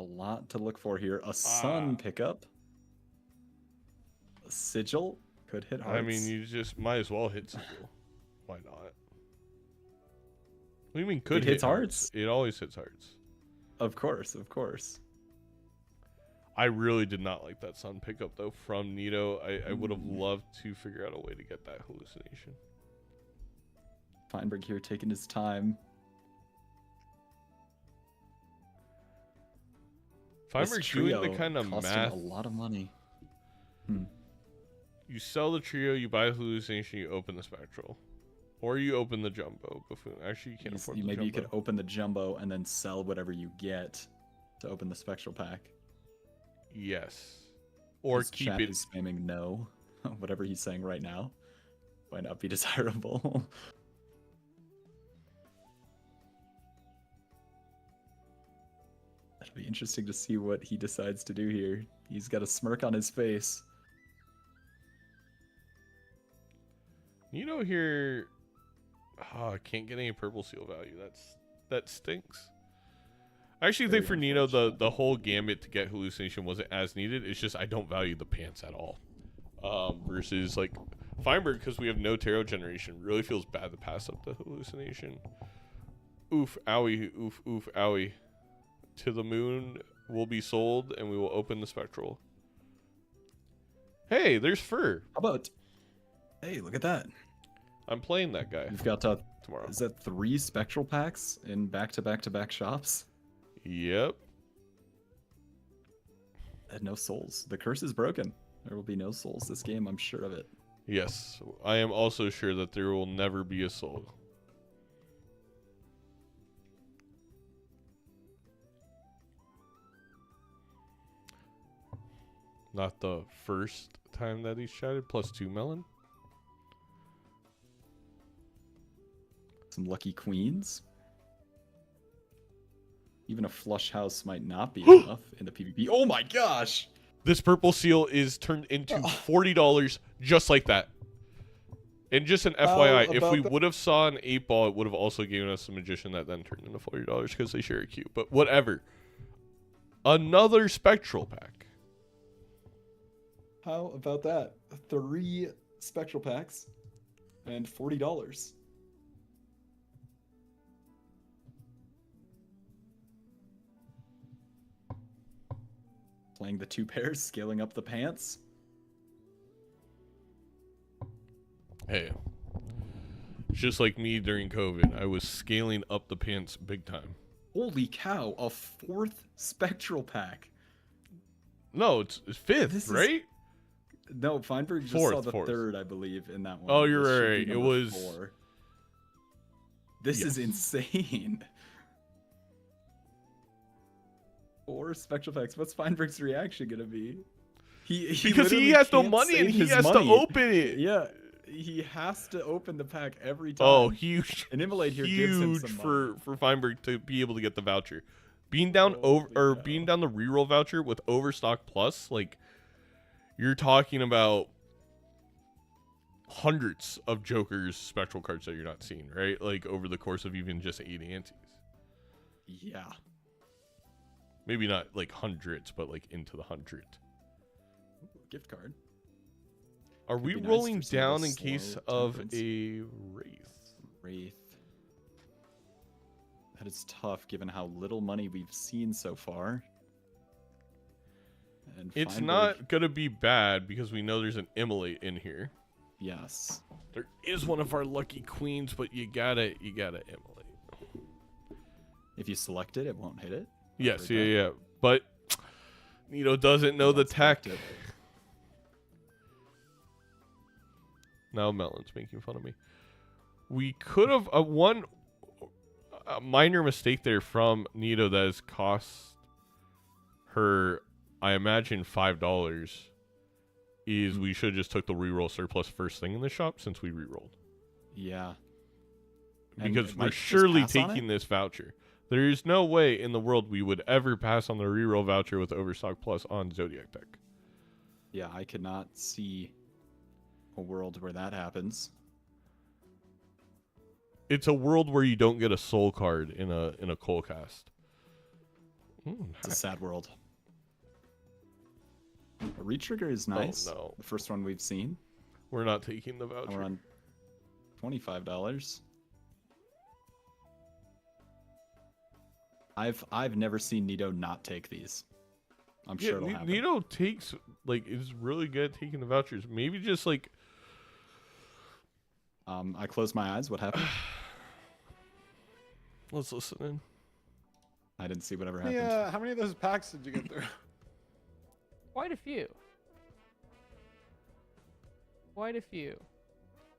A lot to look for here. A sun pickup. A sigil could hit hearts. I mean, you just might as well hit sigil. Why not? What do you mean could It hit hits hearts. It always hits hearts. Of course, of course. I really did not like that sun pickup though from NEATO. I would have loved to figure out a way to get that hallucination. Feinberg here taking his time. Feinberg doing the kind of costing math. a lot of money. You sell the trio, you buy the hallucination, you open the spectral. Or you open the jumbo buffoon. Actually, you can't afford the Maybe jumbo. you could open the jumbo and then sell whatever you get to open the spectral pack. Yes. Or His keep chat it. is spamming no. Whatever he's saying right now might not be desirable. It'll be interesting to see what he decides to do here. He's got a smirk on his face. NEATO here. Oh, I can't get any purple seal value. That stinks. I actually think for NEATO the whole gambit to get hallucination wasn't as needed. It's just I don't value the pants at all. Versus like Feinberg, because we have no tarot generation, really feels bad to pass up the hallucination. Oof, owie, oof, oof, owie. To the moon will be sold, and we will open the spectral. Hey, there's fur. How about... Hey, look at that. I'm playing that guy You've got tomorrow. Is that 3 spectral packs in back-to-back-to-back shops? Yep. And no souls. The curse is broken. There will be no souls this game, I'm sure of it. Yes, I am also sure that there will never be a soul. Not the first time that he's chatted. +2 melon. Some lucky queens. Even a flush house might not be enough in the PvP. Oh my gosh! This purple seal is turned into $40 just like that. And just an FYI, if we would have saw an 8-ball, it would have also given us a magician that then turned into $40 because they share a queue. But whatever. Another spectral pack. How about that? 3 spectral packs and $40. Playing the 2 pairs, scaling up the pants. Hey, just like me during COVID, I was scaling up the pants big time. Holy cow, a 4th spectral pack. No, it's 5th, This is- right? No, Feinberg just Fourth, saw the fourth. 3rd, I believe, in that one. Oh, you're This should right. be It number was- 4. This is Yes. insane. 4 spectral packs. What's Feinberg's reaction gonna be? He Because he literally has no can't money and save he his has money. to open it. Yeah, he has to open the pack every time. Oh, huge. And Immolate here gives him Huge some money. for Feinberg to be able to get the voucher. Being down being down the reroll voucher with Overstock Plus, like you're talking about hundreds of Joker's spectral cards that you're not seeing, right? Like over the course of even just 8 antes. Yeah. Maybe not like hundreds, but like into the 100. Gift card. Are Could we be nice rolling for some of down the in case slow of temperance. a Wraith? Wraith. That is tough given how little money we've seen so far. And It's Feinberg- not gonna be bad because we know there's an Immolate in here. Yes. There is one of our lucky queens, but you gotta Immolate. If you select it, it won't hit it. Yes, Heard yeah, that. yeah. But NEATO doesn't know the Let's tech. expect it. Now Melon's making fun of me. We could have a minor mistake there from NEATO that has cost her, I imagine, $5. Is we should have just took the reroll surplus first thing in the shop since we rerolled. Yeah. And Because it we're might just surely pass on taking it? this voucher. There is no way in the world we would ever pass on the reroll voucher with Overstock Plus on Zodiac deck. Yeah, I could not see a world where that happens. It's a world where you don't get a soul card in a coal cast. It's a sad world. A retrigger is nice. Oh, no. The first one we've seen. We're not taking the We're voucher. on $25. I've never seen NEATO not take these. I'm Yeah, sure it'll happen. NEATO takes, like, is really good at taking the vouchers. Maybe just, like... I closed my eyes. What happened? Let's listen in. I didn't see whatever happened. Yeah, how many of those packs did you get through? Quite a few. Quite a few.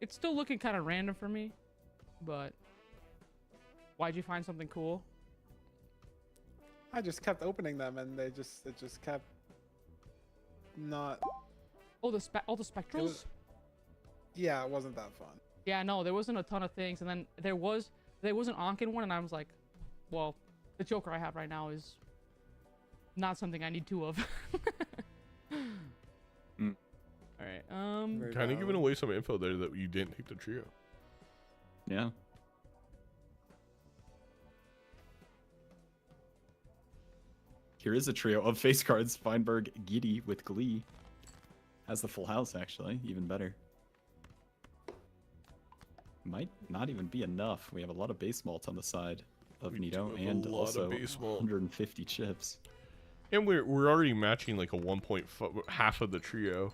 It's still looking kind of random for me, but why'd you find something cool? I just kept opening them, and it just kept not. Oh, the spectrals. Yeah, it wasn't that fun. Yeah, no, there wasn't a ton of things, and then there was an Ankin one, and I was like, well, the Joker I have right now is not something I need two of. Mm. All right. Very Kind of giving valid. away some info there that you didn't take the trio. Yeah. Here is a trio of face cards. Feinberg giddy with glee. Has the full house, actually. Even better. Might not even be enough. We have a lot of base malt on the side of We NEATO do have a and lot of also base malt. 150 chips. And we're already matching like a 1.5 half of the trio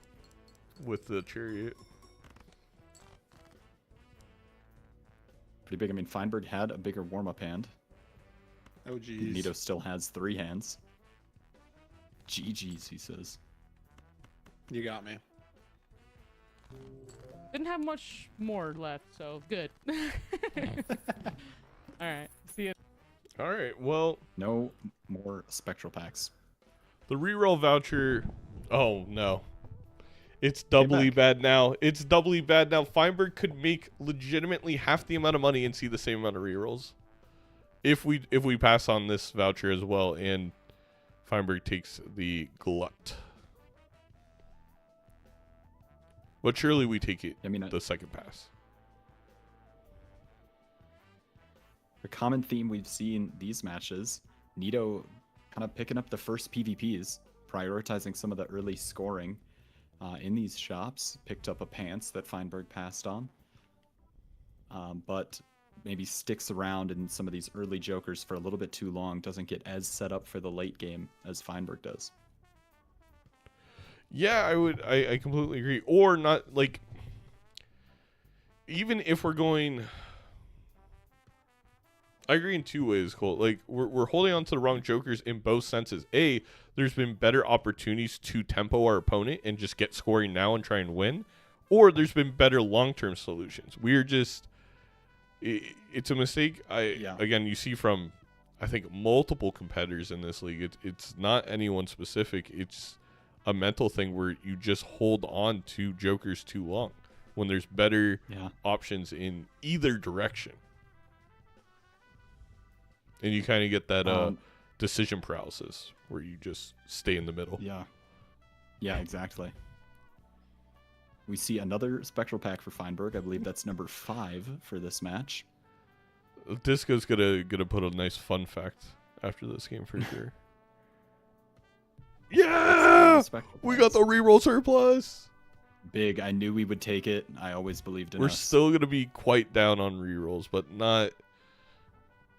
with the chariot. Pretty big. I mean, Feinberg had a bigger warm-up hand. Oh geez. NEATO still has 3 hands. GG's, he says. You got me. Didn't have much more left, so good. All right. See ya. All right. Well, No more spectral packs. the reroll voucher. Oh no. It's doubly back. bad now. It's doubly bad now. Feinberg could make legitimately half the amount of money and see the same amount of rerolls. If we pass on this voucher as well and Feinberg takes the glut. But surely we take it I mean, the second pass. a common theme we've seen these matches, NEATO kind of picking up the first PvPs, prioritizing some of the early scoring in these shops, picked up a pants that Feinberg passed on, but maybe sticks around in some of these early jokers for a little bit too long, doesn't get as set up for the late game as Feinberg does. Yeah, I completely agree. Or not, like, even if we're going, I agree in two ways, Cole. Like, we're holding on to the wrong jokers in both senses. A, there's been better opportunities to tempo our opponent and just get scoring now and try and win. Or there's been better long-term solutions. We're just, it's a mistake. Again, you see from, I think, multiple competitors in this league. It's not anyone specific. It's a mental thing where you just hold on to jokers too long when there's better options in either direction. And you kind of get that decision paralysis where you just stay in the middle. Yeah, exactly. We see another spectral pack for Feinberg. I believe that's number 5 for this match. Disco's gonna put a nice fun fact after this game for sure. Yeah, Spectral we got packs. the reroll surplus. Big. I knew we would take it. I always believed in We're us. still gonna be quite down on rerolls, but not.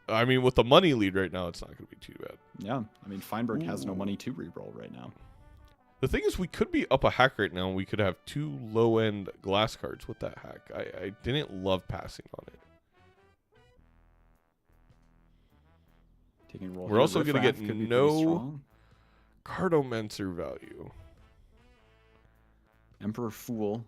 I mean, with the money lead right now, it's not gonna be too bad. Yeah, I mean, Feinberg has no money to reroll right now. The thing is, we could be up a hack right now, and we could have 2 low-end glass cards with that hack. I didn't love passing on it. Taking a roll We're here. also gonna Riff get Raff could be pretty no- strong. Cardomancer value. Emperor Fool.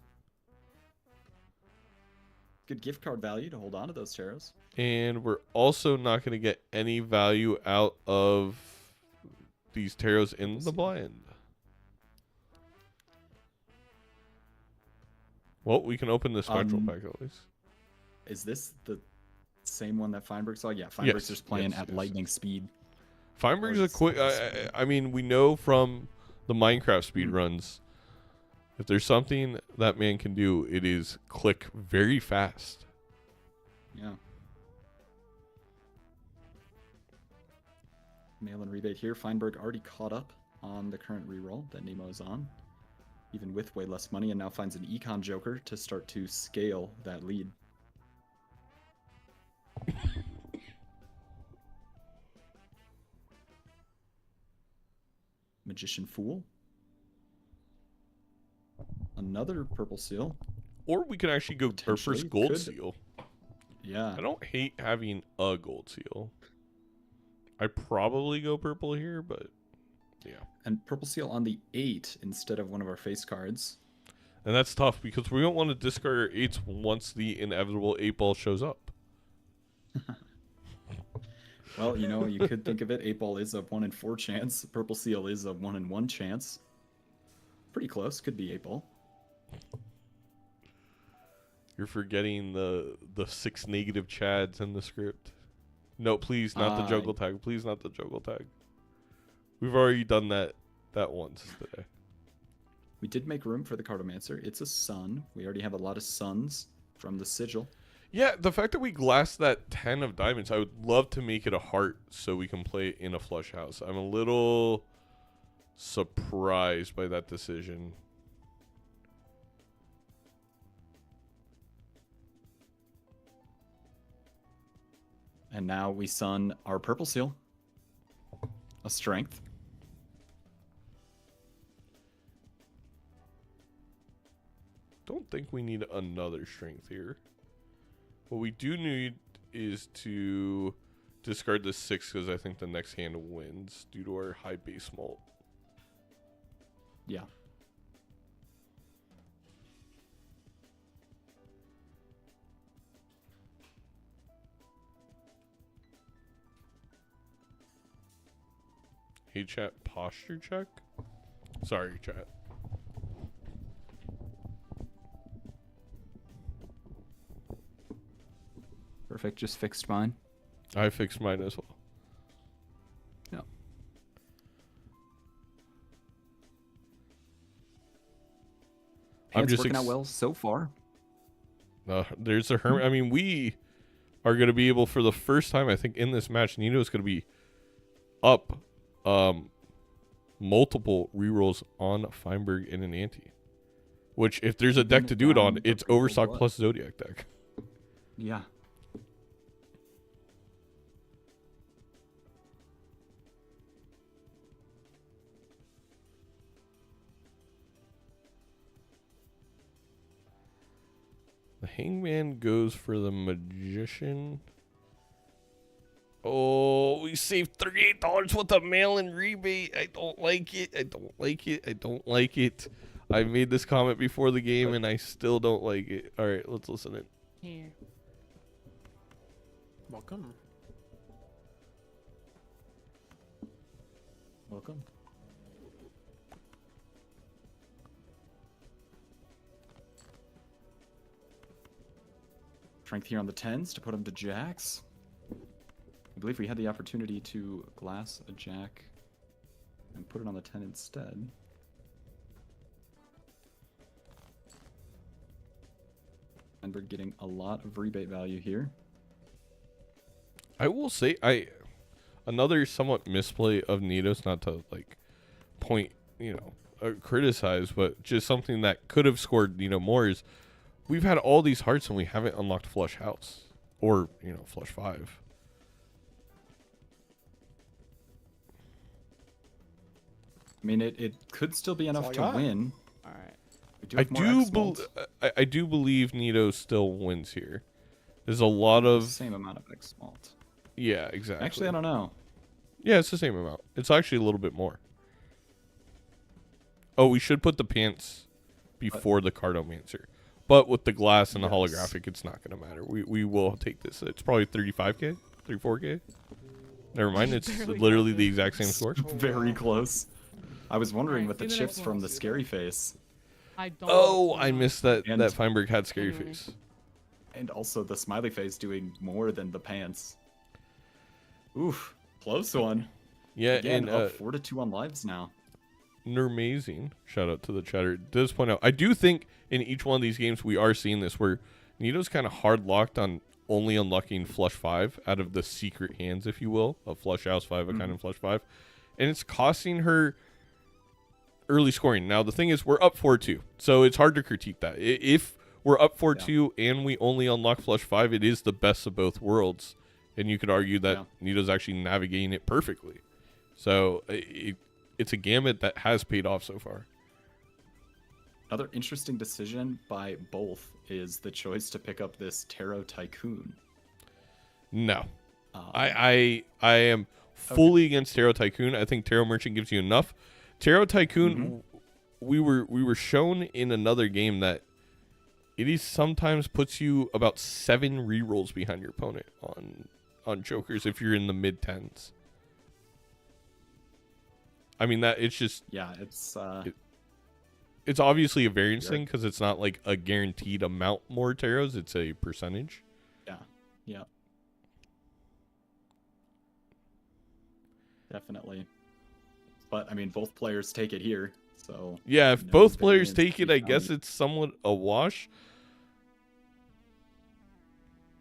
Good gift card value to hold on to those taros. And we're also not going to get any value out of these taros in the blind. Well, we can open the spectral pack at least. Is this the same one that Feinberg saw? Yeah, Feinberg's just playing yes, at yes. lightning speed. Feinberg's Or a quick. I mean, we know from the Minecraft speed runs, if there's something that man can do, it is click very fast. Yeah. Mail-in rebate here. Feinberg already caught up on the current reroll that Nemo is on, even with way less money, and now finds an econ joker to start to scale that lead. Magician Fool. Another purple seal. Or we can actually go our Potentially first gold could. seal. Yeah. I don't hate having a gold seal. I probably go purple here, but yeah. And purple seal on the 8 instead of one of our face cards. And that's tough because we don't want to discard our 8s once the inevitable 8-ball shows up. Well, you know, you could think of it. 8-ball is a 1 in 4 chance. Purple seal is a 1 in 1 chance. Pretty close. Could be 8-ball. You're forgetting the 6 negative chads in the script. No, please, not the juggle tag. Please, not the juggle tag. We've already done that once today. We did make room for the Cardomancer. It's a sun. We already have a lot of suns from the sigil. Yeah, the fact that we glassed that 10 of diamonds, I would love to make it a heart so we can play it in a flush house. I'm a little surprised by that decision. And now we sun our purple seal. A strength. Don't think we need another strength here. What we do need is to discard the 6 because I think the next hand wins due to our high base mult. Yeah. Hey chat, posture check? Sorry chat. Perfect. Just fixed mine. I fixed mine as well. Yeah. I'm Hand's just working out well so far. There's a hermit. I mean, we are going to be able, for the first time, I think, in this match, NEATO is going to be up multiple rerolls on Feinberg in an ante. Which, if there's a deck to do it on, it's Overstock plus Zodiac deck. Yeah. The Hangman goes for the Magician. Oh, we saved $38 with a mail-in rebate. I don't like it. I don't like it. I don't like it. I made this comment before the game, and I still don't like it. All right, let's listen in. Here. Welcome. Welcome. Strength here on the 10s to put him to jacks. I believe we had the opportunity to glass a jack and put it on the 10 instead. Feinberg getting a lot of rebate value here. I will say, another somewhat misplay of NEATO's, not to like point, criticize, but just something that could have scored, more is we've had all these hearts and we haven't unlocked flush house or, flush 5. I mean, it could still be enough to win. All right. We do have more X molds. I do believe NEATO still wins here. There's a lot of Same amount of X malt. Yeah, exactly. Actually, I don't know. Yeah, it's the same amount. It's actually a little bit more. Oh, we should put the pants before the Cardomancer. But with the glass and the Yes. holographic, it's not going to matter. We will take this. It's probably 35k, 34k. Never mind. It's Barely literally got the it. exact same score. Very close. I was wondering Alright, with the do the chips next from one. the scary face, I don't. Oh, I missed that. And- That Feinberg had scary Anyway. face. and also the smiley face doing more than the pants. Oof, close one. Yeah, Again, and up 4-2 on lives now. Nermazing, shout out to the chatter, does point out, I do think in each one of these games we are seeing this where NEATO's kind of hard locked on only unlocking flush 5 out of the secret hands, if you will, of flush house 5, a kind of flush 5. And it's costing her early scoring. Now, the thing is, we're up 4-2, so it's hard to critique that. If we're up 4-2 and we only unlock flush 5, it is the best of both worlds. And you could argue that NEATO's actually navigating it perfectly. So it's a gamut that has paid off so far. Another interesting decision by both is the choice to pick up this Tarot Tycoon. No. I am fully against Tarot Tycoon. I think Tarot Merchant gives you enough. Tarot Tycoon, we were shown in another game that it is sometimes puts you about 7 rerolls behind your opponent on jokers if you're in the mid 10s. I mean, that it's just it's obviously a variance thing because it's not like a guaranteed amount more tarots, it's a percentage. Yeah. Definitely. But I mean, both players take it here, so Yeah, if no both players variance take it, to I be guess found. it's somewhat a wash.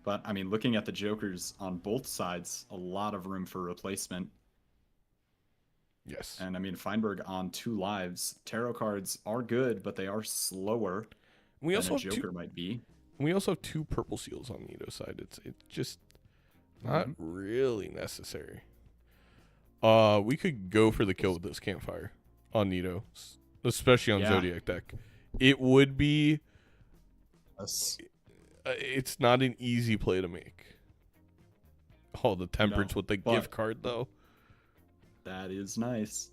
But I mean, looking at the jokers on both sides, a lot of room for replacement. Yes. And I mean, Feinberg on 2 lives. Tarot cards are good, but they are slower We than also a have joker two, might be. we also have 2 purple seals on NEATO's side. It's just not really necessary. We could go for the kill with this campfire on NEATO, especially on Yeah. Zodiac deck. It would be it's not an easy play to make. Oh, the temperance with the but- gift card though. That is nice.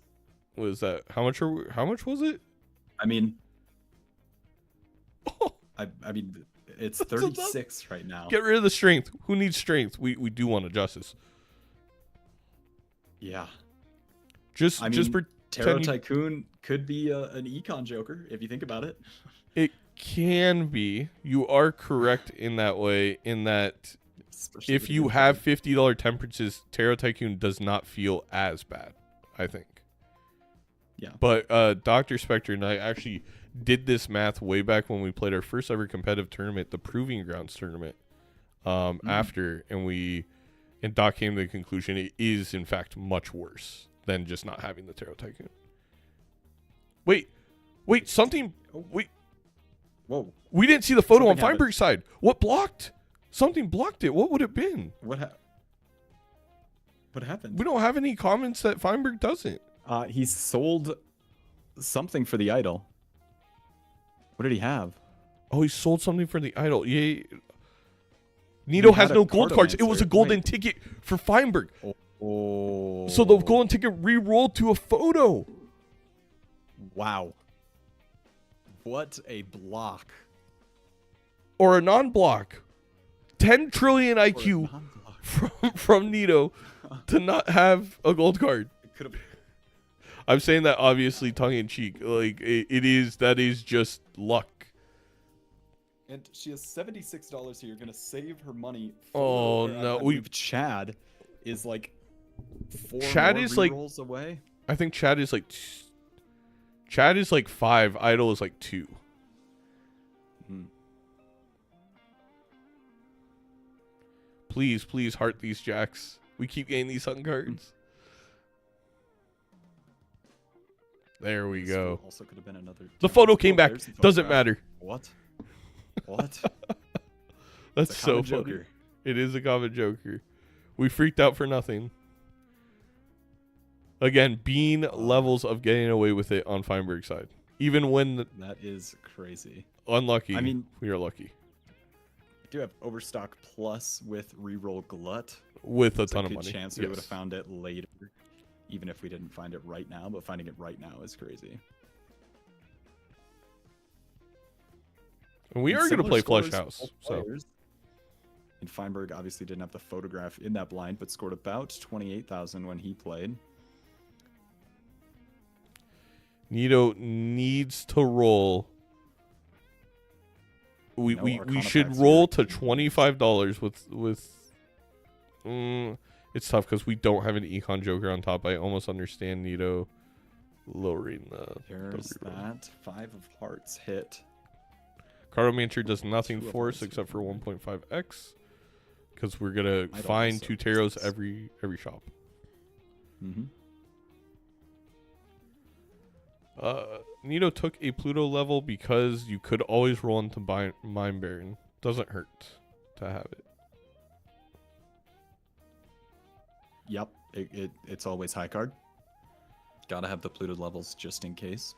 What is that? How much was it? I mean, Oh, I mean, it's That's enough. 36 right now. get rid of the strength. Who needs strength? We do want a justice. Yeah. Just I mean, Tarot pretend you- Tycoon could be an econ joker if you think about it. It can be. You are correct in that way, in that Especially if with you the have $50 temperances, Tarot Tycoon does not feel as bad, I think. Yeah. But Dr. Spectre and I actually did this math way back when we played our first ever competitive tournament, the Proving Grounds tournament, after, and Doc came to the conclusion it is, in fact, much worse than just not having the Tarot Tycoon. Wait, something... Wait, Whoa. we didn't see the photo on Something happened. Feinberg's side. What blocked? Something blocked it. What would it have been? What happened? We don't have any comments that Feinberg doesn't. He sold something for the idol. What did he have? Oh, he sold something for the idol. Yeah. He NEATO had has a no gold cards. It was a Cardomancer. golden Wait. ticket for Feinberg. Oh. So the golden ticket re-rolled to a photo. Wow. What a block. Or a non-block. 10 trillion Or a IQ non-block. from NEATO to not have a gold card. It could have. I'm saying that obviously tongue-in-cheek. Like, that is just luck. And she has $76 here. Gonna save her money. Oh, no, I believe Chad is like 4 Chad more is, like- rerolls away. I think Chad is like 5. Idol is like 2. Hmm. Please heart these jacks. We keep getting these sun cards. There we This go. Also could have been another. The photo came Oh, back. there's the Doesn't photograph. matter. What? What? That's It's a so common funny. joker. It is a common joker. We freaked out for nothing. Again, Bean levels of getting away with it on Feinberg's side. Even when That is crazy. unlucky, I mean- we are lucky. We do have Overstock Plus with reroll Glut. With a It's ton a of good money. chance we would have Yes. found it later, even if we didn't find it right now. But finding it right now is crazy. And we And are going to similar play Flush scores for House. both So players. And Feinberg obviously didn't have the photograph in that blind, but scored about 28,000 when he played. NEATO needs to roll. We No we Arcana should packs roll here. to $25 with. It's tough because we don't have an Econ Joker on top. I almost understand NEATO lowering the. There's the reroll. that. 5 of hearts hit. Cartomancer does nothing 2 of for us hearts except for hit. 1.5x. Because we're gonna I'd find also 2 taros guess. every shop. Mm-hmm. NEATO took a Pluto level because you could always roll into Mind Baron. Doesn't hurt to have it. Yep, it's always high card. Gotta have the Pluto levels just in case.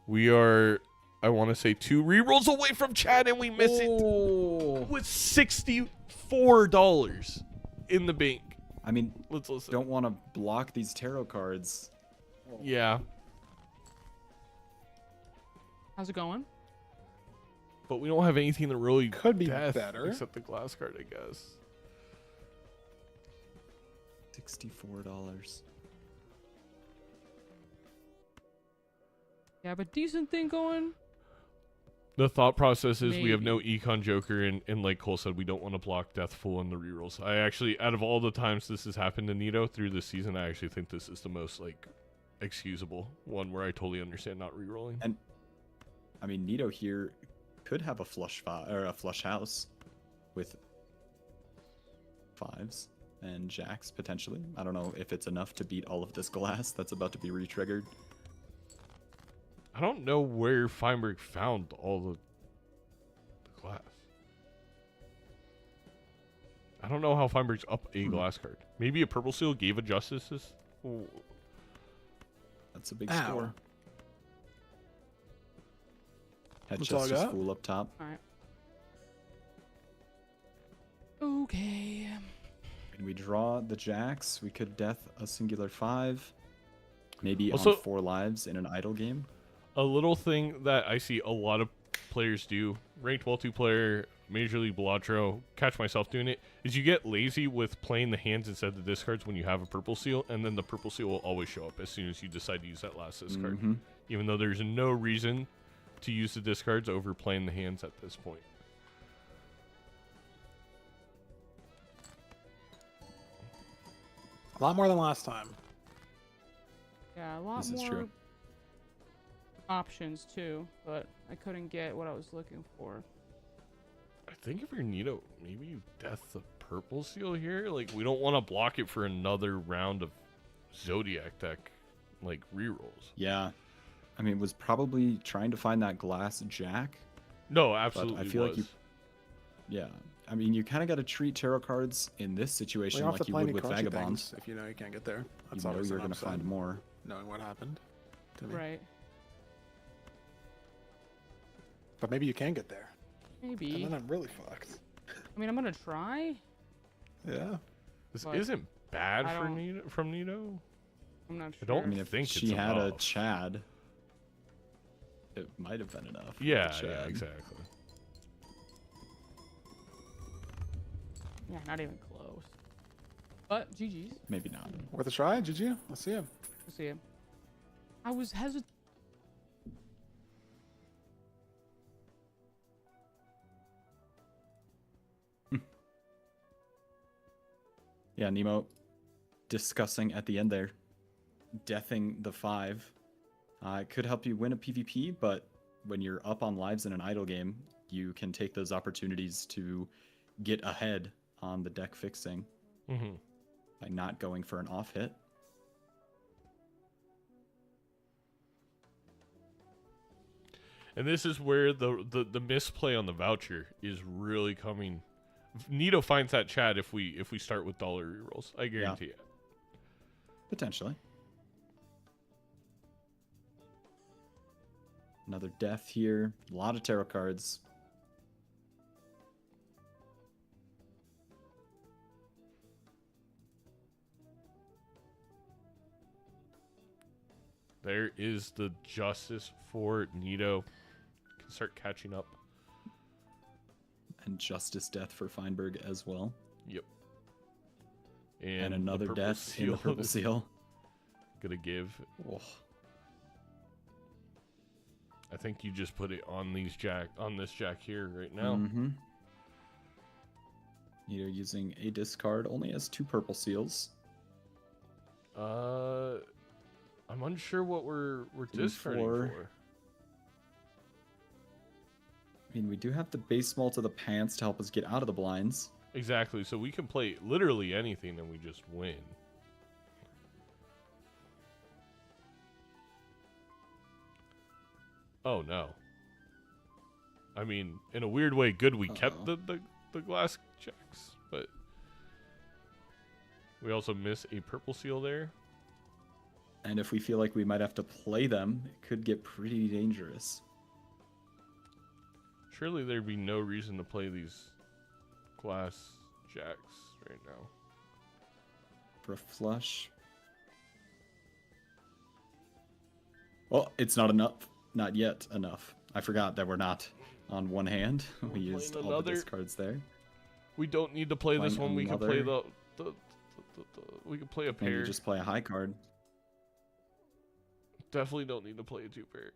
We are, I want to say, 2 rerolls away from Chad, and we miss it with $64 in the bank. I mean, Let's listen. don't want to block these tarot cards. Yeah, How's it going? but we don't have anything that really Could be death better. except the glass card, I guess. $64. Yeah, but decent thing going. The thought process is we have Maybe. no Econ Joker, and like Cole said, we don't want to block Death Full in the rerolls. I actually, out of all the times this has happened to NEATO through this season, I actually think this is the most like excusable one where I totally understand not rerolling. And I mean, NEATO here could have a flush or a flush house with 5s and jacks potentially. I don't know if it's enough to beat all of this glass that's about to be re-triggered. I don't know where Feinberg found all the glass. I don't know how Feinberg's up a glass card. Maybe a purple seal gave a justices. Ooh. That's a big Ow. score. Had That's all I Justice got? Fool up top. All right. Okay. And we draw the jacks. We could death a singular 5. Maybe Also- on 4 lives in an idle game. A little thing that I see a lot of players do, ranked multiplayer, Major League Balatro, catch myself doing it, is you get lazy with playing the hands instead of the discards when you have a purple seal, and then the purple seal will always show up as soon as you decide to use that last discard. Mhm. Even though there's no reason to use the discards over playing the hands at this point. A lot more than last time. Yeah, a lot This is more true. options too, but I couldn't get what I was looking for. I think if you're NEATO, maybe you death the purple seal here. Like, we don't want to block it for another round of Zodiac deck, like, rerolls. Yeah. I mean, was probably trying to find that glass jack. No, absolutely feel like was. you- Yeah. I mean, you kind of got to treat tarot cards in this We situation don't have like to you play would any with crunchy Vagabonds. things if you know you can't get there. That's You know always you're an going to upside, find more. knowing what happened to me. Right. But maybe you can get there. Maybe. And then I'm really fucked. I mean, I'm gonna try. Yeah. This But isn't bad I for don't- NEATO, from NEATO. I'm not sure. I don't I mean, if think she it's had a enough. Chad, it might have been enough. with the Yeah, Chad. exactly. Yeah, not even close. But GG's. Maybe not. Worth a try, did you? Let's see him. We'll see. I was hesitant. Yeah, Nemo discussing at the end there, deathing the 5. It could help you win a PvP, but when you're up on lives in an idle game, you can take those opportunities to get ahead on the deck fixing Mm-hmm. by not going for an off hit. And this is where the misplay on the voucher is really coming. NEATO finds that Chad if we start with dollar rerolls. I guarantee it. Potentially. Another death here. A lot of tarot cards. There is the justice for NEATO. Can start catching up. And Justice Death for Feinberg as well. Yep. And the another purple death in the seal purple is seal. Gonna give. Oh. I think you just put it on this jack here right now. Mm-hmm. You're using a discard, only has 2 purple seals. I'm unsure what we're discarding 4. for. I mean, we do have the base maul to the pants to help us get out of the blinds. Exactly. So we can play literally anything and we just win. Oh no. I mean, in a weird way, good we kept the glass checks, but we also miss a purple seal there. And if we feel like we might have to play them, it could get pretty dangerous. Surely there'd be no reason to play these glass jacks right now. For a flush. Well, it's not enough. Not yet enough. I forgot that we're not on one hand. We used all another. the discards there. We don't need to play this Playing one. We can play another. we can play a Maybe pair. just play a high card. Definitely don't need to play a 2-pair.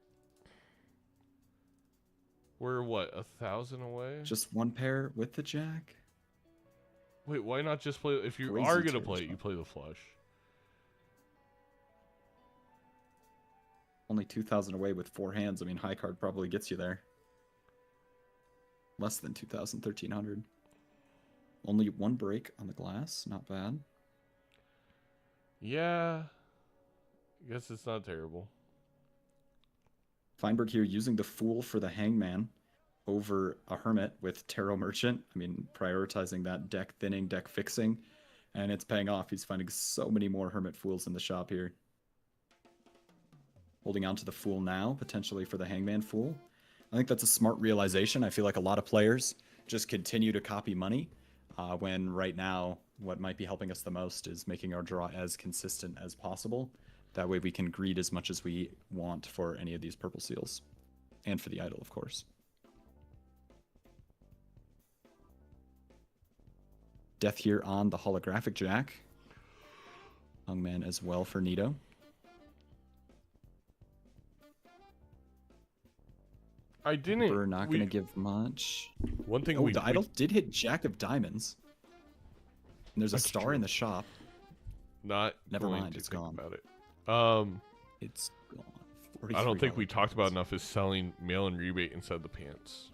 We're what, 1,000 away? Just 1 pair with the jack. Wait, why not just play? If you Crazy are gonna terrible play it, you stuff. play the flush. Only 2,000 away with 4 hands. I mean, high card probably gets you there. Less than 2,000, 1,300. Only 1 break on the glass. Not bad. Yeah, I guess it's not terrible. Feinberg here using the Fool for the Hangman over a Hermit with Tarot Merchant. I mean, prioritizing that deck thinning, deck fixing, and it's paying off. He's finding so many more Hermit Fools in the shop here. Holding on to the Fool now, potentially for the Hangman Fool. I think that's a smart realization. I feel like a lot of players just continue to copy money, when right now what might be helping us the most is making our draw as consistent as possible. That way we can greed as much as we want for any of these purple seals. And for the idol, of course. Death here on the holographic jack. Hangman as well for NEATO. I didn't. We're not going to give much. One thing Oh, the idol did hit Jack of Diamonds. And there's a That's star true. in the shop. Not. Never going mind, to it's think gone. about it. It's gone. I don't think we $43. talked about enough is selling mail and rebate inside the pants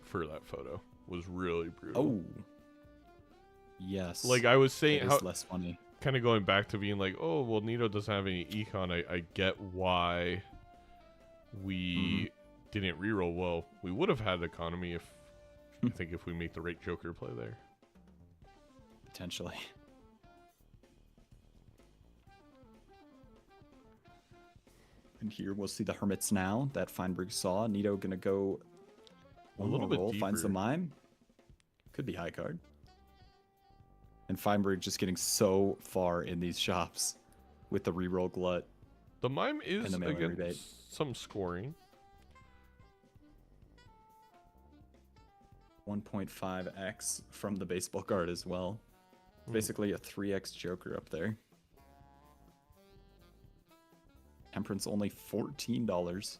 for that photo was really brutal. Oh. Yes. Like I was saying, It is how less funny. kind of going back to being like, oh well, NEATO doesn't have any econ. I get why we didn't reroll. Well, we would have had economy if I think if we make the right Joker play there. Potentially. And here we'll see the Hermits now that Feinberg saw. NEATO gonna go A little bit roll, finds the deeper. mime. Could be high card. And Feinberg just getting so far in these shops with the reroll glut. The mime is And the mail-in against rebate. some scoring. 1.5x from the baseball card as well. Basically a 3x Joker up there. Temperance only $14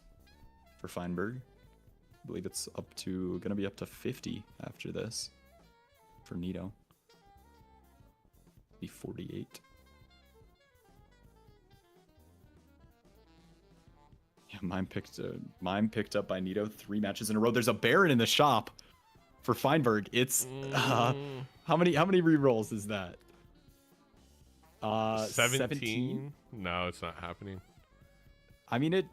for Feinberg. I believe it's gonna be up to 50 after this for NEATO. Be 48. Yeah, mime picked up by NEATO 3 matches in a row. There's a Baron in the shop for Feinberg. It's how many rerolls is that? 17? No, it's not happening. I mean, it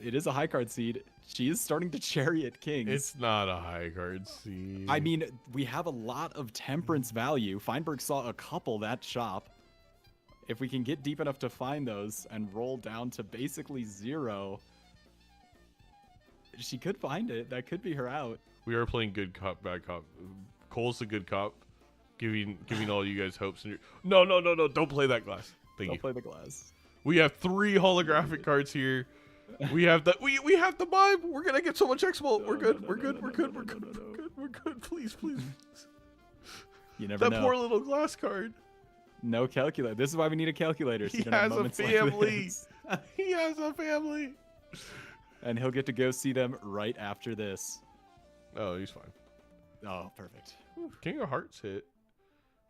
is a high card seed. She is starting to chariot kings. It's not a high card seed. I mean, we have a lot of temperance value. Feinberg saw a couple that shop. If we can get deep enough to find those and roll down to basically 0, she could find it. That could be her out. We are playing good cop, bad cop. Cole's the good cop, giving all you guys hopes. And no, don't play that glass. Thank Don't you. play the glass. We have 3 holographic cards here. We have the we have the mime. We're gonna get so much expo. We're good. We're good. We're good. We're good. We're good. We're good. Please, please. You never That know. poor little glass card. No calculator. This is why we need a calculator. So He you don't have has a moments like family. this. He has a family. And he'll get to go see them right after this. Oh, he's fine. Oh, perfect. King of Hearts hit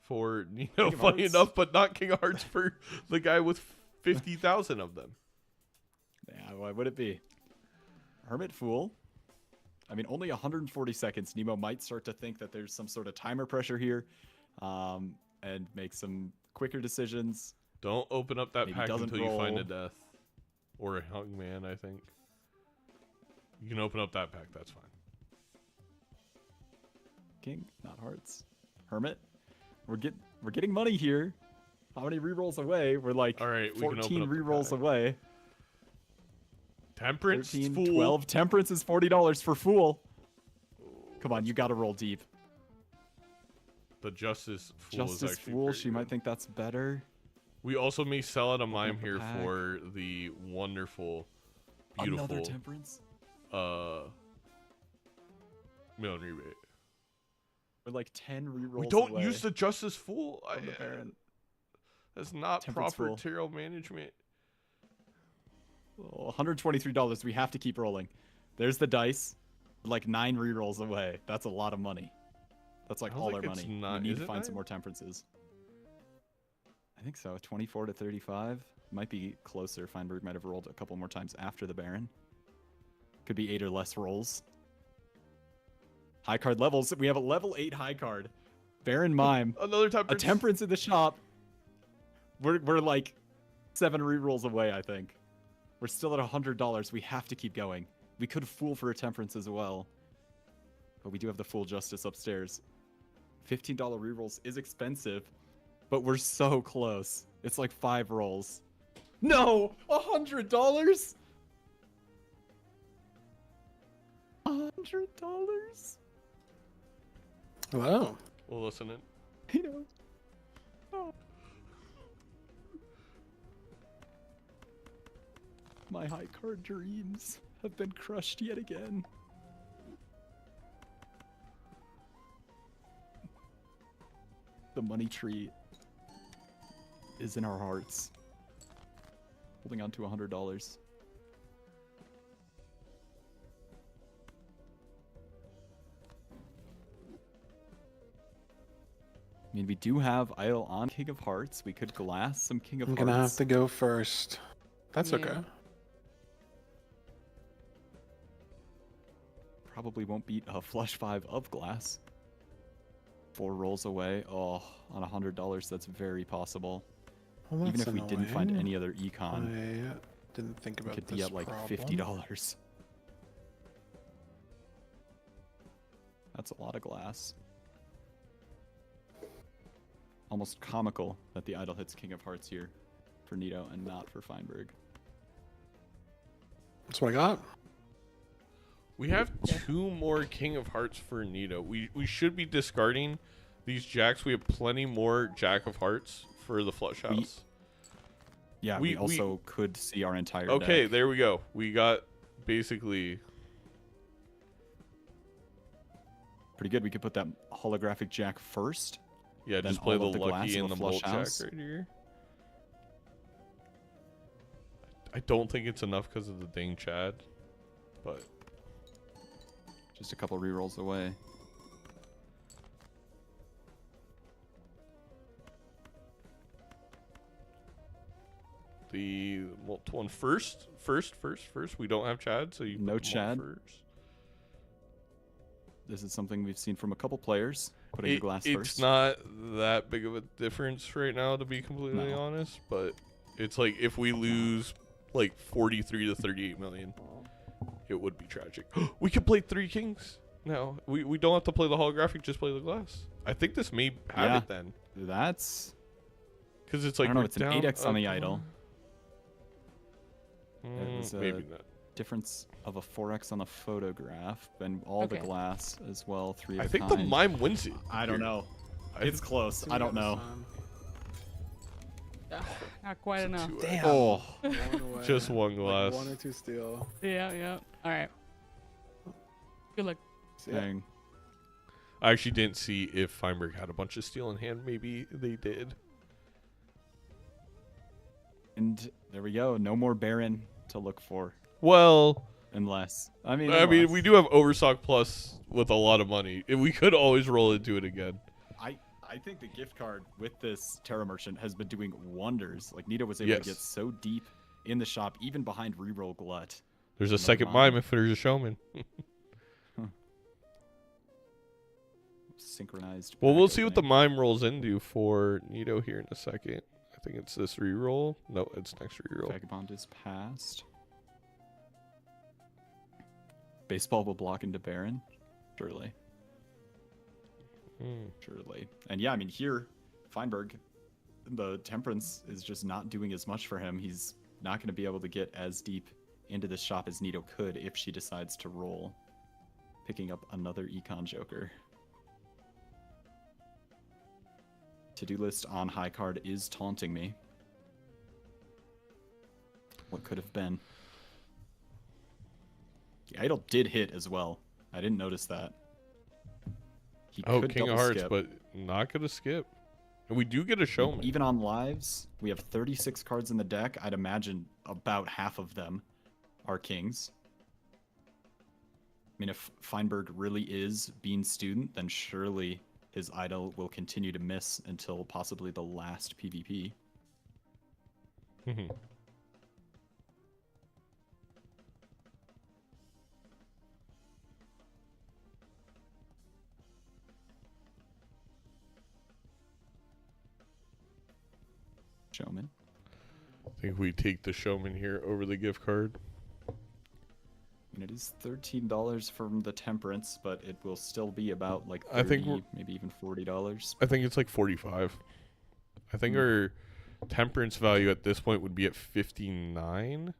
for King Nino, of funny Hearts. enough, but not King of Hearts for the guy with 50,000 of them. Yeah, why would it be? Hermit Fool. I mean, only 140 seconds. Nemo might start to think that there's some sort of timer pressure here, and make some quicker decisions. Don't open up that Maybe pack doesn't until you find a roll. death. Or a hung man, I think. You can open up that pack, that's fine. King, not hearts. Hermit. We're getting money here. How many rerolls away? We're like All right, we can open 14 up the rerolls pack. away. Temperance 13, Fool. 12. Temperance is $40 for Fool. Come on, you gotta roll deep. The Justice Fool is Justice actually Fool, very she might good. think that's better. We also may sell out a mime up the here pack. for the wonderful, beautiful, Another Temperance? million rebate. We're like 10 rerolls We don't away use the Justice Fool. from the Baron. That's not Temperance proper Fool. material management. Oh, $123. We have to keep rolling. There's the dice. Like 9 rerolls away. That's a lot of money. That's like I don't all our think it's money. not- We need is to it find some 9? more temperances. I think so. 24 to 35. Might be closer. Feinberg might have rolled a couple more times after the Baron. Could be 8 or less rolls. High card levels. We have a level 8 high card. Baron Mime. Another A temperance. temperance in the shop. We're like 7 rerolls away, I think. We're still at $100. We have to keep going. We could fool for a temperance as well. But we do have the full justice upstairs. $15 rerolls is expensive, but we're so close. It's like 5 rolls. No! $100? $100? Hello. We'll listen in. You know. Oh. My high card dreams have been crushed yet again. The money tree is in our hearts. Holding on to $100. I mean, we do have idle on King of Hearts. We could glass some King of I'm Hearts. gonna have to go first. That's Yeah. okay. Probably won't beat a flush 5 of glass. 4 rolls away. Oh, on $100, that's very possible. Well, Even that's if we didn't find annoying. any other econ, I didn't think we about could this be at like problem. $50. That's a lot of glass. Almost comical that the idol hits King of Hearts here for NEATO and not for Feinberg. That's what I got. We have 2 more King of Hearts for NEATO. We should be discarding these jacks. We have plenty more Jack of Hearts for the flush house. Yeah, We- we also could see our entire Okay, deck. there we go. We got basically Pretty good. We could put that holographic jack first. yeah, Then just play the all of the glass lucky of and a the flush bolt jack house. right here. I don't think it's enough because of the dang Chad, but Just a couple rerolls away. the one first. We don't have Chad, so you No put them all Chad. first. This is something we've seen from a couple players. Putting the glass It's first. not that big of a difference right now, to be completely No. honest. But it's like if we lose like 43 to 38 million, it would be tragic. We could play 3 kings now. We don't have to play the holographic, just play the glass. I think this may have Yeah. it then, That's because it's I like don't know. we're It's an down 8x on the a- idol. It was maybe a not. difference of a 4x on the photograph, and all the Okay. glass as well. 3 of I a think the kind. mime wins it. I don't here. know. I- It's close. I don't know. I Not quite enough. Damn. Oh, One away. just one glass. Like 1 or 2 steal. Yeah, yeah. All right. Good luck. See ya. Dang. I actually didn't see if Feinberg had a bunch of steel in hand. Maybe they did. And there we go. No more Baron to look for. Well, Unless. we do have Overstock Plus with a lot of money. We could always roll into it again. I think the gift card with this Terra Merchant has been doing wonders. Like, NEATO was able to get so deep in the shop, even behind reroll Glut. There's a Another second mime if there's a showman. Synchronized. Well, we'll pack see what the opening. mime rolls into for NEATO here in a second. I think it's this reroll. No, it's next reroll. Vagabond is passed. Baseball will block into Baron. Surely. Surely. And yeah, I mean, here, Feinberg, the Temperance is just not doing as much for him. He's not going to be able to get as deep into this shop as NEATO could if she decides to roll. Picking up another Econ Joker. To-do list on high card is taunting me. What could have been? The idol did hit as well. I didn't notice that. He Oh, could King of double Hearts, skip. but not gonna skip. And we do get a showman. Even on lives, we have 36 cards in the deck. I'd imagine about half of them are kings. I mean, if Feinberg really is Bean Student, then surely his idol will continue to miss until possibly the last PvP. Showman. I think we take the showman here over the gift card. And it is $13 from the Temperance, but it will still be about like 30, I think we're- maybe even $40. I think it's like 45. I think our temperance value at this point would be at 59.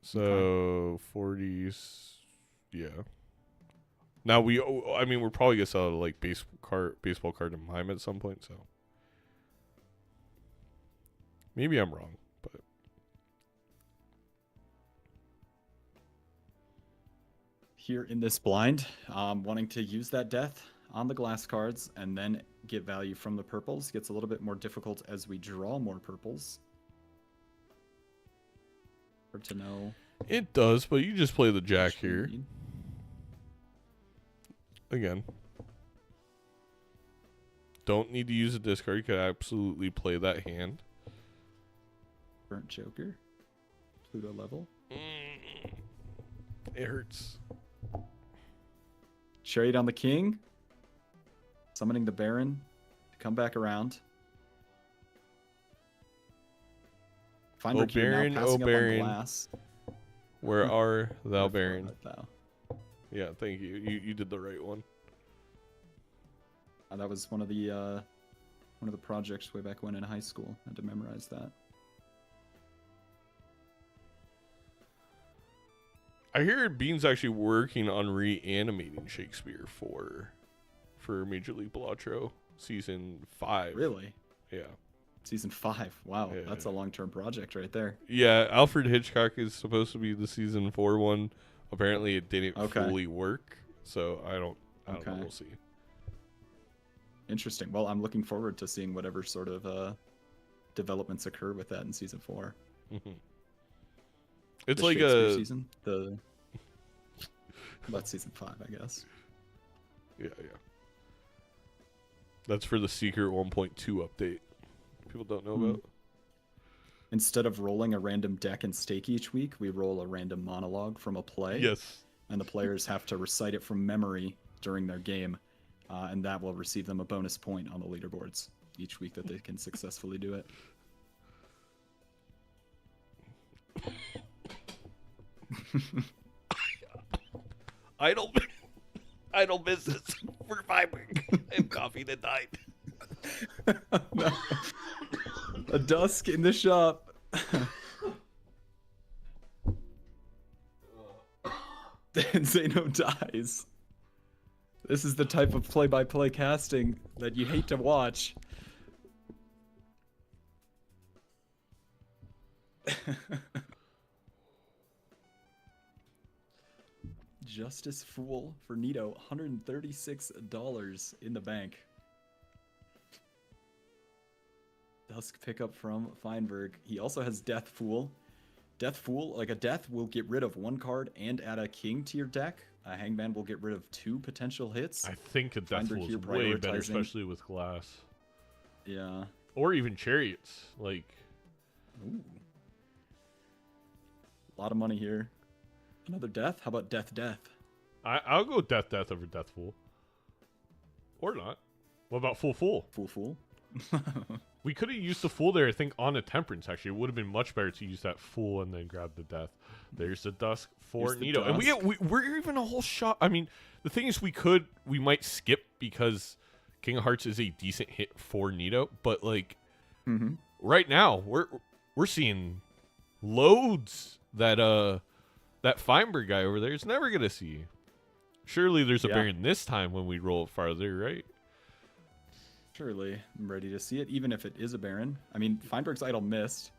So 40s, yeah. Now we're probably gonna sell like baseball card and mime at some point. So maybe I'm wrong, but Here in this blind, wanting to use that death on the glass cards and then get value from the purples gets a little bit more difficult as we draw more purples. Hard to know. it does. But you just play the jack which we here need. again. Don't need to use a discard. You could absolutely play that hand. Burnt Joker. Pluto level. It hurts. Chariot on the King. Summoning the Baron to come back around. Feinberg here now Baron, passing up on Baron. glass. Where are thou, Therefore, Baron? art thou. Yeah, thank you. You did the right one. That was one of the projects way back when in high school. I had to memorize that. I hear Bean's actually working on reanimating Shakespeare for Major League Balatro season 5. Really? Yeah. Season 5. Wow, Yeah. that's a long-term project right there. Yeah, Alfred Hitchcock is supposed to be the season 4 one. Apparently it didn't Okay. fully work, so I don't know, Okay. we'll see. Interesting. Well, I'm looking forward to seeing whatever sort of developments occur with that in season 4. It's The like Shakespeare a season. That's season 5, I guess. yeah. That's for the secret 1.2 update. People don't know about. Instead of rolling a random deck and stake each week, we roll a random monologue from a play. Yes. And the players have to recite it from memory during their game, and that will receive them a bonus point on the leaderboards each week that they can successfully do it. Idle business for Feinberg and coffee tonight. No. A dusk in the shop. Then Zeno dies. This is the type of play-by-play casting that you hate to watch. Justice Fool for NEATO, $136 in the bank. Dusk pickup from Feinberg. He also has Death Fool. Death Fool, like a death, will get rid of 1 card and add a king to your deck. A Hangman will get rid of 2 potential hits. I think a Death Feinberg Fool here is way better, prioritizing- especially with glass. Yeah. Or even chariots. Like, Ooh. A lot of money here. Another death? How about Death? I'll go Death over Death Fool. Or not. What about Fool? Fool. We could have used the Fool there, I think, on a Temperance, actually. It would have been much better to use that Fool and then grab the Death. There's the Dusk for Here's the NEATO. And Dusk. we're even a whole shot. I mean, the thing is, we might skip because King of Hearts is a decent hit for NEATO. But, like, right now, we're seeing loads that Feinberg guy over there is never going to see. Surely there's a Baron this time when we roll it farther, right? Surely, I'm ready to see it, even if it is a Baron. I mean, Feinberg's Idol missed.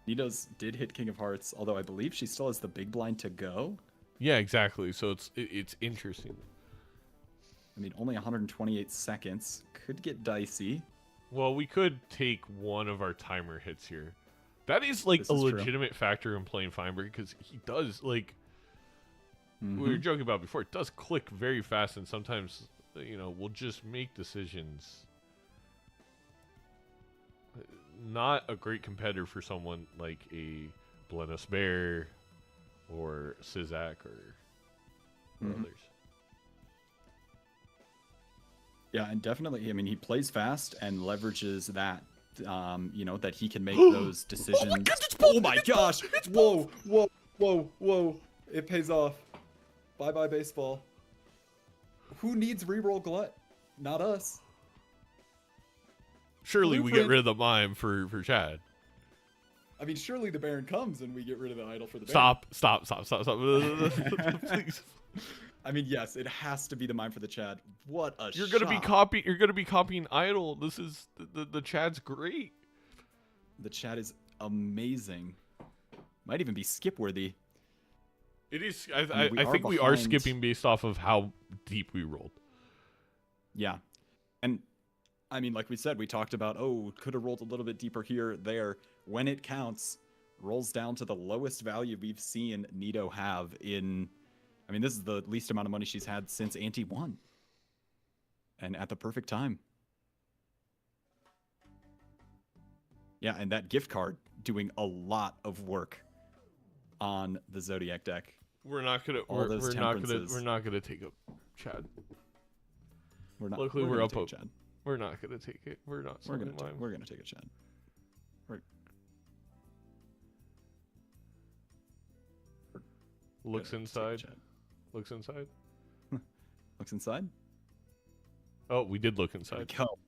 NEATO's did hit King of Hearts, although I believe she still has the big blind to go. Yeah, exactly. So it's interesting. I mean, only 128 seconds. Could get dicey. Well, we could take one of our timer hits here. That is, like, This a is true. legitimate factor in playing Feinberg, because he does, like, we were joking about before, it does click very fast, and sometimes, you know, we'll just make decisions. Not a great competitor for someone like a Blenus Bear or Zodiac or others. Yeah, and definitely, I mean, he plays fast and leverages that, you know, that he can make those decisions. Oh my gosh! Whoa! It pays off. Bye-bye, baseball. Who needs reroll glut? Not us. Surely we get Blueprint. rid of the mime for Chad. I mean, surely the Baron comes and we get rid of the idol for the Baron. Stop. Please. I mean, yes, it has to be the mime for the Chad. What a You're gonna be shot. You're gonna be copying Idol. This is the Chad's great. The Chad is amazing. Might even be skip worthy. It is. I mean, we I are think we are behind- skipping based off of how deep we rolled. Yeah. And I mean, like we said, we talked about, oh, could have rolled a little bit deeper here, there. When it counts, rolls down to the lowest value we've seen NEATO have in, I mean, this is the least amount of money she's had since Ante won. And at the perfect time. Yeah, and that gift card doing a lot of work on the Zodiac deck. We're not gonna. All We're, those we're not gonna. temperances. We're not gonna take a Chad. We're not. Luckily, we're gonna up. take a Chad. We're not gonna take it. We're not. We're gonna selling take. mime. We're gonna take a Chad. Looks Gonna take a inside. Chad. Looks inside. Looks inside. Oh, we did look There inside. we go.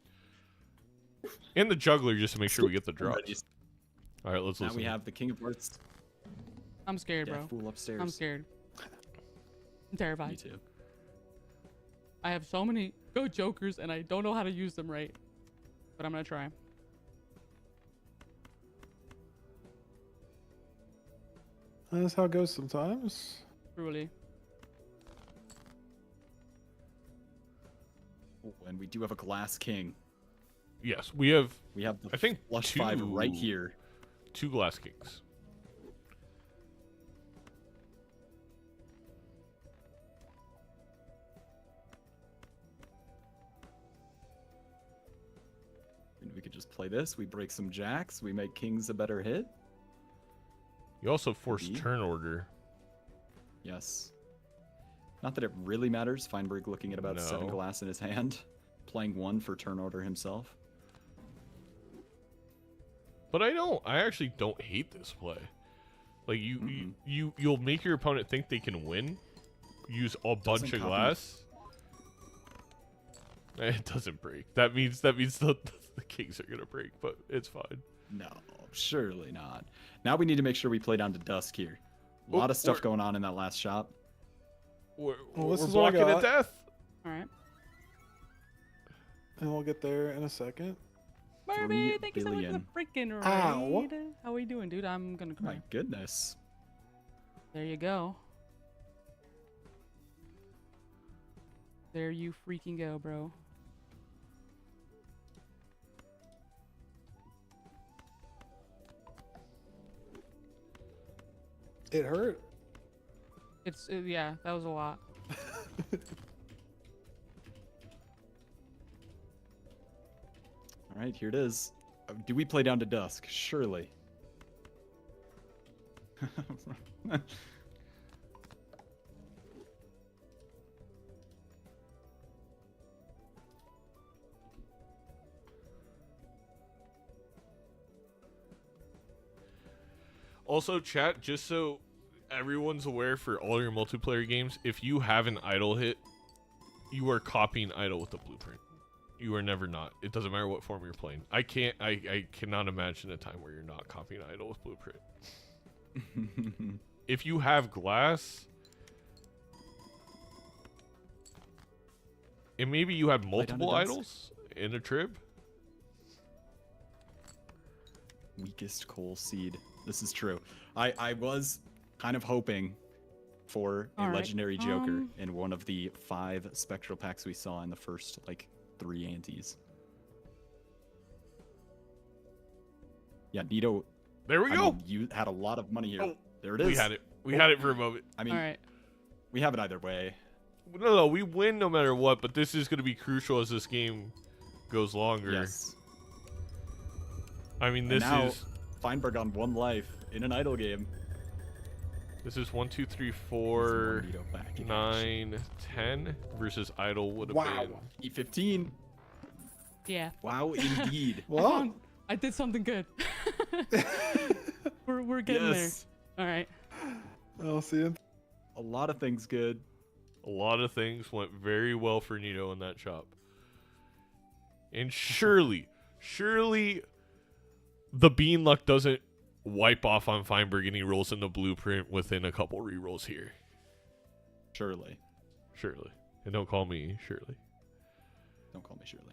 And the juggler just to make sure we get the drops. Ready. All right, let's Now listen. we have the King of Hearts. I'm scared, Death bro. Fool upstairs. I'm scared. I'm Me terrified. too. I have so many good jokers and I don't know how to use them right. But I'm gonna try. That's how it goes sometimes. Truly. Oh, and we do have a Glass King. Yes, we have We have the I think flush 5 right two- here. 2 glass kings. And we could just play this. We break some jacks. We make kings a better hit. You also force Indeed. turn order. Yes. Not that it really matters. Feinberg looking at about 7 No. glass in his hand. Playing 1 for turn order himself. But I actually don't hate this play. Like you'll make your opponent think they can win. Use a bunch of copy. glass. It doesn't break. That means the kings are gonna break, but it's fine. No, surely not. Now we need to make sure we play down to dusk here. A lot of stuff we're- going on in that last shot. We're this is what I blocking got. to death. All right. And we'll get there in a second. Mermaid, thank you so much for the freaking Ow. raid. How are you doing, dude? I'm gonna cry. My goodness. There you go. There you freaking go, bro. It hurt. Yeah, that was a lot. All right, here it is. Do we play down to dusk? Surely. Also, chat, just so everyone's aware for all your multiplayer games, if you have an idle hit, you are copying idle with the blueprint. You are never not. It doesn't matter what form you're playing. I cannot imagine a time where you're not copying idle with blueprint. If you have glass, and maybe you have multiple idols in a trib. Weakest coal seed. This is true. I was kind of hoping for a legendary Joker in one of the 5 spectral packs we saw in the first, like, 3 antes. Yeah, NEATO. There we go. Mean, you had a lot of money here. Oh, there it is. We had it. We had it for a moment. I mean, All right. we have it either way. No, we win no matter what, but this is going to be crucial as this game goes longer. Yes. I mean, And this now, is Feinberg on 1 life in an idle game. this is 1, 2, 3, There's 4, more NEATO back in 9, 10 versus idle would have Wow. been. E15. Yeah. Wow, indeed. Well, I did something good. we're getting Yes. there. All right. I'll see you. A lot of things good. A lot of things went very well for NEATO in that shop. And surely the bean luck doesn't wipe off on Feinberg and he rolls in the blueprint within a couple rerolls here. Surely. Surely. And don't call me Shirley. Don't call me Shirley.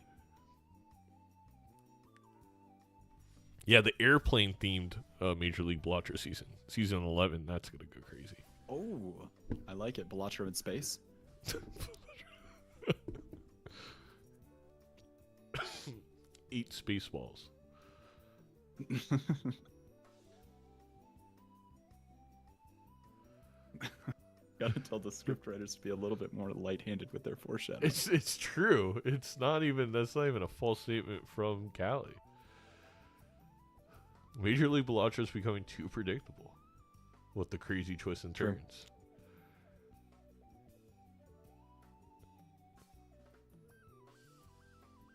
Yeah, the airplane themed Major League Balatro season 11, that's going to go crazy. Oh, I like it. Balatro in space. 8 space balls. Gotta tell the scriptwriters to be a little bit more light-handed with their foreshadowing. It's true. That's not even a false statement from Cali. Major League Balatro is becoming too predictable with the crazy twists and True. turns.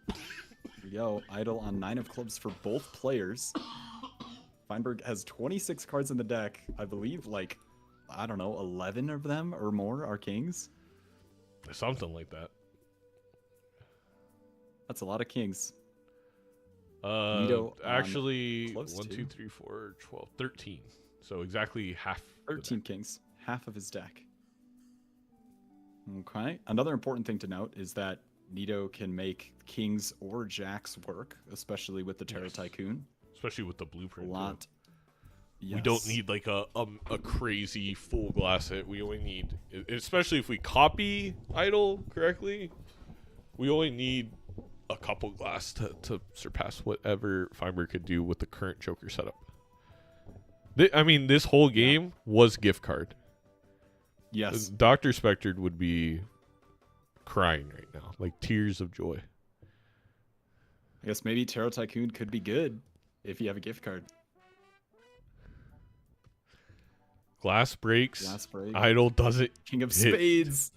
Here we go. Idle on 9 of clubs for both players. Feinberg has 26 cards in the deck. I believe, like, I don't know, 11 of them or more are kings. Something like that. That's a lot of kings. NEATO on Actually, close 1, to. 2, 3, 4, 12, 13. So exactly half. the 13 deck. kings. Half of his deck. Okay. Another important thing to note is that NEATO can make kings or jacks work, especially with the Terror Yes. Tycoon. Especially with the A blueprint. too. lot. We don't Yes. need like a crazy full glass hit. We only need, especially if we copy idle correctly, we only need a couple glass to surpass whatever Feinberg could do with the current Joker setup. I mean, this whole game was gift card. Yes. Dr. Spectred would be crying right now, like tears of joy. I guess maybe Tarot Tycoon could be good if you have a gift card. Glass breaks. Glass break. Idle doesn't. King of hit. Spades.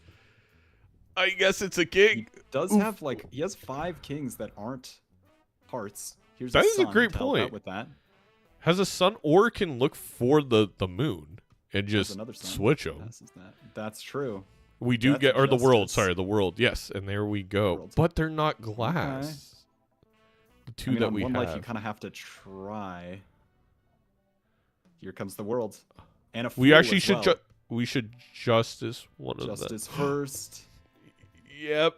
I guess it's a He king. does Oof. have like he has 5 kings that aren't hearts. Here's That a is a sun great to help out point. with that. Has a sun or can look for the moon and There's just another sun. switch them. Passes that. That's true. We do Death get, or the world, Justice. sorry, the world, yes, and there we go. World. But they're not glass. The two I mean, that on we one have. life you kind of have to try. Here comes the world, and a We fool actually as should well. we should justice one of them. Justice first. Yep.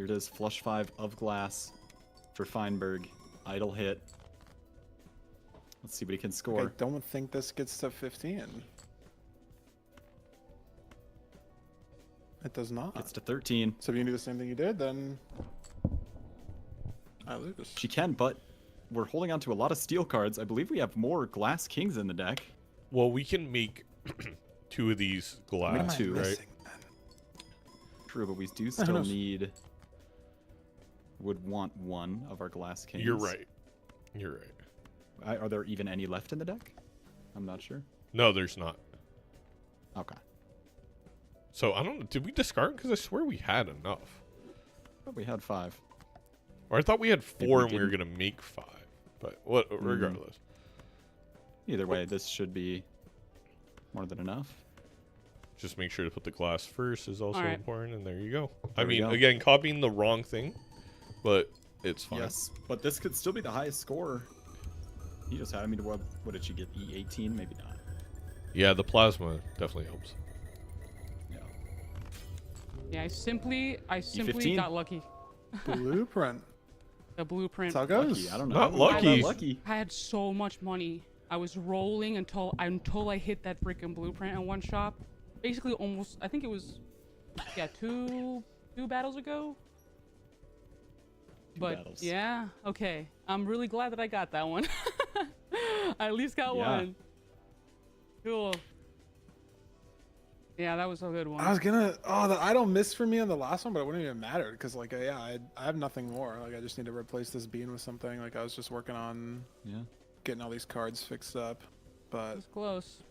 Here it is, flush 5 of glass for Feinberg. Idle hit. Let's see what he can score. I don't think this gets to 15. It does not. Gets to 13. So if you can do the same thing you did, then I lose. She can, but we're holding on to a lot of steel cards. I believe we have more glass kings in the deck. Well, we can make 2 of these glass, two, right? missing, then? True, but we do Who still knows? need... Would want 1 of our glass kings. You're right. You're right. Are there even any left in the deck? I'm not sure. No, there's not. Okay. So I don't know. Did we discard? Because I swear we had enough. But we had 5. Or I thought we had 4 we and we were didn't. gonna make 5. But what? Regardless. Either way, this should be more than enough. Just make sure to put the glass first is also Alright. important, and there you go. There I we mean, go. again, copying the wrong thing, but it's fine. Yes, but this could still be the highest score. He just had. I mean, what did she get? E18? Maybe not. Yeah, the plasma definitely helps. Yeah. Yeah, I simply E15? got lucky. Blueprint. The blueprint. That's how it goes. Lucky. I don't know. Not I don't know about lucky. Lucky. I had so much money. I was rolling until I hit that freaking blueprint in one shop. Basically, almost. I think it was, yeah, two battles ago. Two But battles. yeah, okay. I'm really glad that I got that one. I at least got Yeah. one. Cool. Yeah, that was a good one. I was gonna. Oh, the idol missed for me on the last one, but it wouldn't even matter because, like, yeah, I have nothing more. Like, I just need to replace this bean with something. Like, I was just working on Yeah. getting all these cards fixed up, It but was close.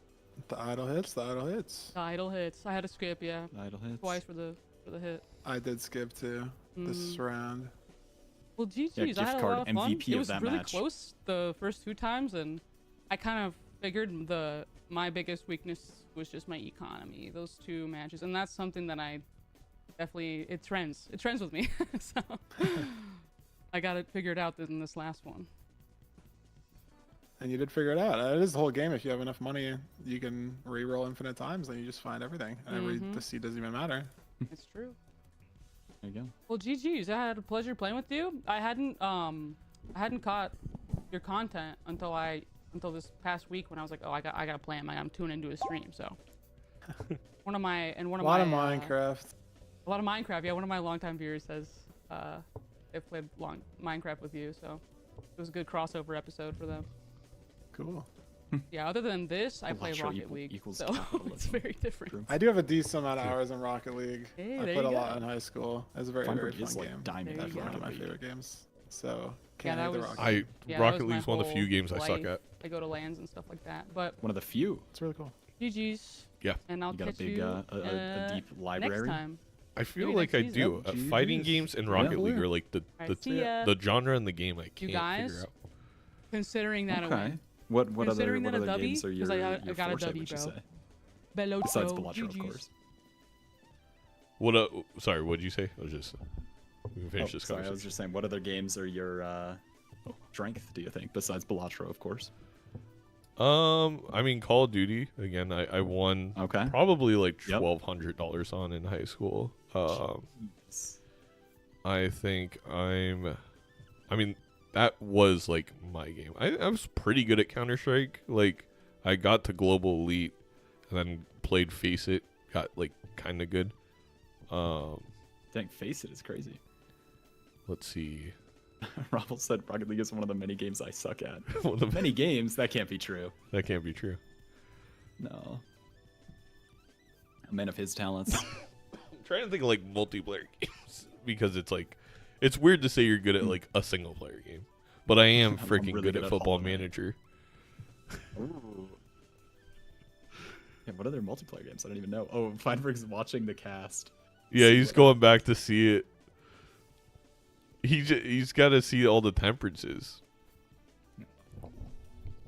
the idol hits. The idol hits. The idle hits. I had to skip, yeah, Idle hits. twice for the hit. I did skip too this round. Well, GG's. Yeah, I gift had a card lot of fun. MVP It of was that really match. close the first 2 times, and I kind of figured my biggest weakness was just my economy. Those 2 matches, and that's something that I definitely it trends with me. So I got it figured out in this last one. And you did figure it out. It is the whole game. If you have enough money, you can re-roll infinite times, and you just find everything. And the seed doesn't even matter. It's true. There you go. Well, GG's. I had a pleasure playing with you. I hadn't caught your content until this past week when I was like, oh, I gotta play him. I'm tuning into his stream. So one of my A lot of Minecraft. A lot of Minecraft. Yeah, one of my longtime viewers says they've played Minecraft with you, so it was a good crossover episode for them. Cool. Yeah. Other than this, I play Balatro Rocket League, equals so capitalism. it's very different. I do have a decent amount of hours in Rocket League. Hey, I there played a you lot go. in high school. It was a very, Feinberg very is fun like game. diamond There at you Definitely one of go. my Rocket League. favorite games. So Yeah, can't that hate the was- Rocket I League. Yeah, that Rocket was my League's one of the few whole games I suck life. at. I go to LANs and stuff like that, but One of the few. It's really cool. GG's. Yeah. And I'll You got a catch big, you a deep next library. time. I feel Maybe like next I season. do. Yep, Fighting GGs. games and Yeah. Rocket League are like Alright, see ya. the genre in the game I can't guys, figure out. Considering that a Okay. win. What other Considering that a games W, are 'cause your, I your got a forte, W, would you bro. say? Balatro, Besides Balatro, of GG's. course. What? Sorry, what did you say? I was just. We can finish this Sorry, I was conversation. just saying, what other games are your strength, do you think, besides Balatro, of course? I mean, Call of Duty again. I won Okay. probably like Yep. $1,200 on in high school. I think I mean, that was like my game. I was pretty good at Counter-Strike. Like, I got to Global Elite and then played Face It. Got like kind of good. Dang, Face It is crazy. Let's see. Robble said Rocket League is one of the many games I suck at. Well, Many games? That can't be true. that can't be true. No. A man of his talents. I'm trying to think of like multiplayer games because it's like, it's weird to say you're good at like a single player game, but I am I'm freaking really good good at at Football Hollow Knight. Manager. Ooh. Yeah, what other multiplayer games? I don't even know. Oh, Feinberg's watching the cast. Yeah, he's going back to see it. He's got to see all the temperances.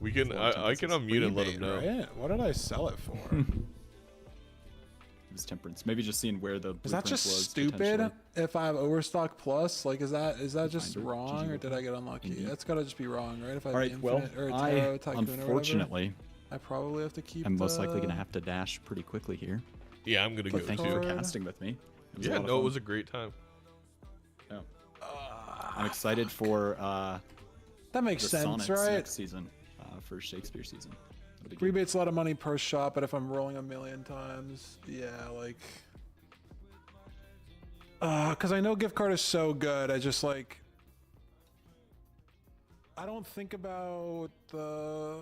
We can I can unmute and let him know. Right? What did I sell it for? It was temperance. Maybe just seeing where the Is that blueprint just was, stupid? potentially. If I have Overstock Plus, like, is that just Feinberg, wrong, GG. or did I get unlucky? Indeed. That's gotta just be wrong, right? If I All have right, the well, Infinite or a I Tarot Tycoon or whatever, unfortunately I probably have to keep. am most likely the- going to have to dash pretty quickly here. Yeah, I'm gonna go But thank you for too. Card. casting with me. It was a Yeah, lot of no, it fun. was a great time. I'm excited for That makes the sense, Sonnets right? next season, for Shakespeare season. That'll be good. Rebate's a lot of money per shot, but if I'm rolling a million times, yeah, like. Because I know gift card is so good, I just like. I don't think about the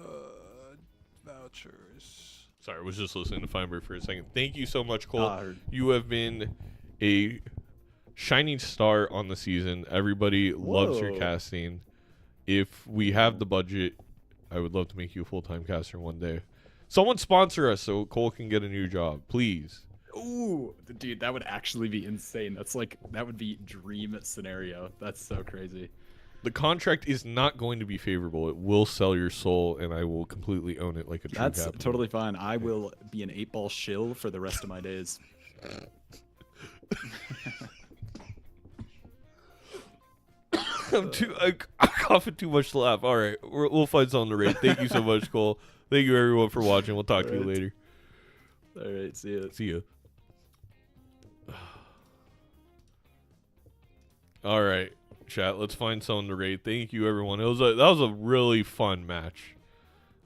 vouchers. Sorry, I was just listening to Feinberg for a second. Thank you so much, Cole. Heard. You have been a shining star on the season. Everybody loves your Whoa. casting. If we have the budget, I would love to make you a full-time caster one day. Someone sponsor us so Cole can get a new job, please. Ooh, dude, that would actually be insane. That would be dream scenario. That's so crazy. The contract is not going to be favorable. It will sell your soul, and I will completely own it like a true That's capitalist. totally fine. I will be an 8-ball shill for the rest of my days. I'm coughing too much to laugh. All right, we'll find something to rate. Thank you so much, Cole. Thank you everyone for watching. We'll talk to you Alright. later. All right, see ya. See ya. All right, chat. Let's find someone to rate. Thank you, everyone. That was a really fun match.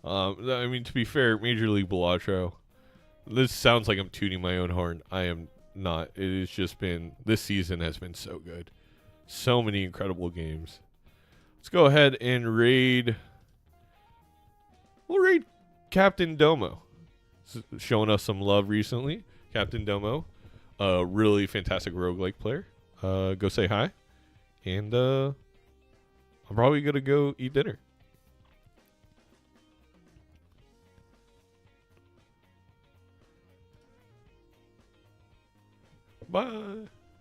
I mean, to be fair, Major League Balatro. This sounds like I'm tooting my own horn. I am not. It has just been. This season has been so good. So many incredible games. Let's go ahead and raid. We'll raid Captain Domo. Showing us some love recently. Captain Domo, a really fantastic roguelike player. Go say hi. And I'm probably going to go eat dinner. Bye.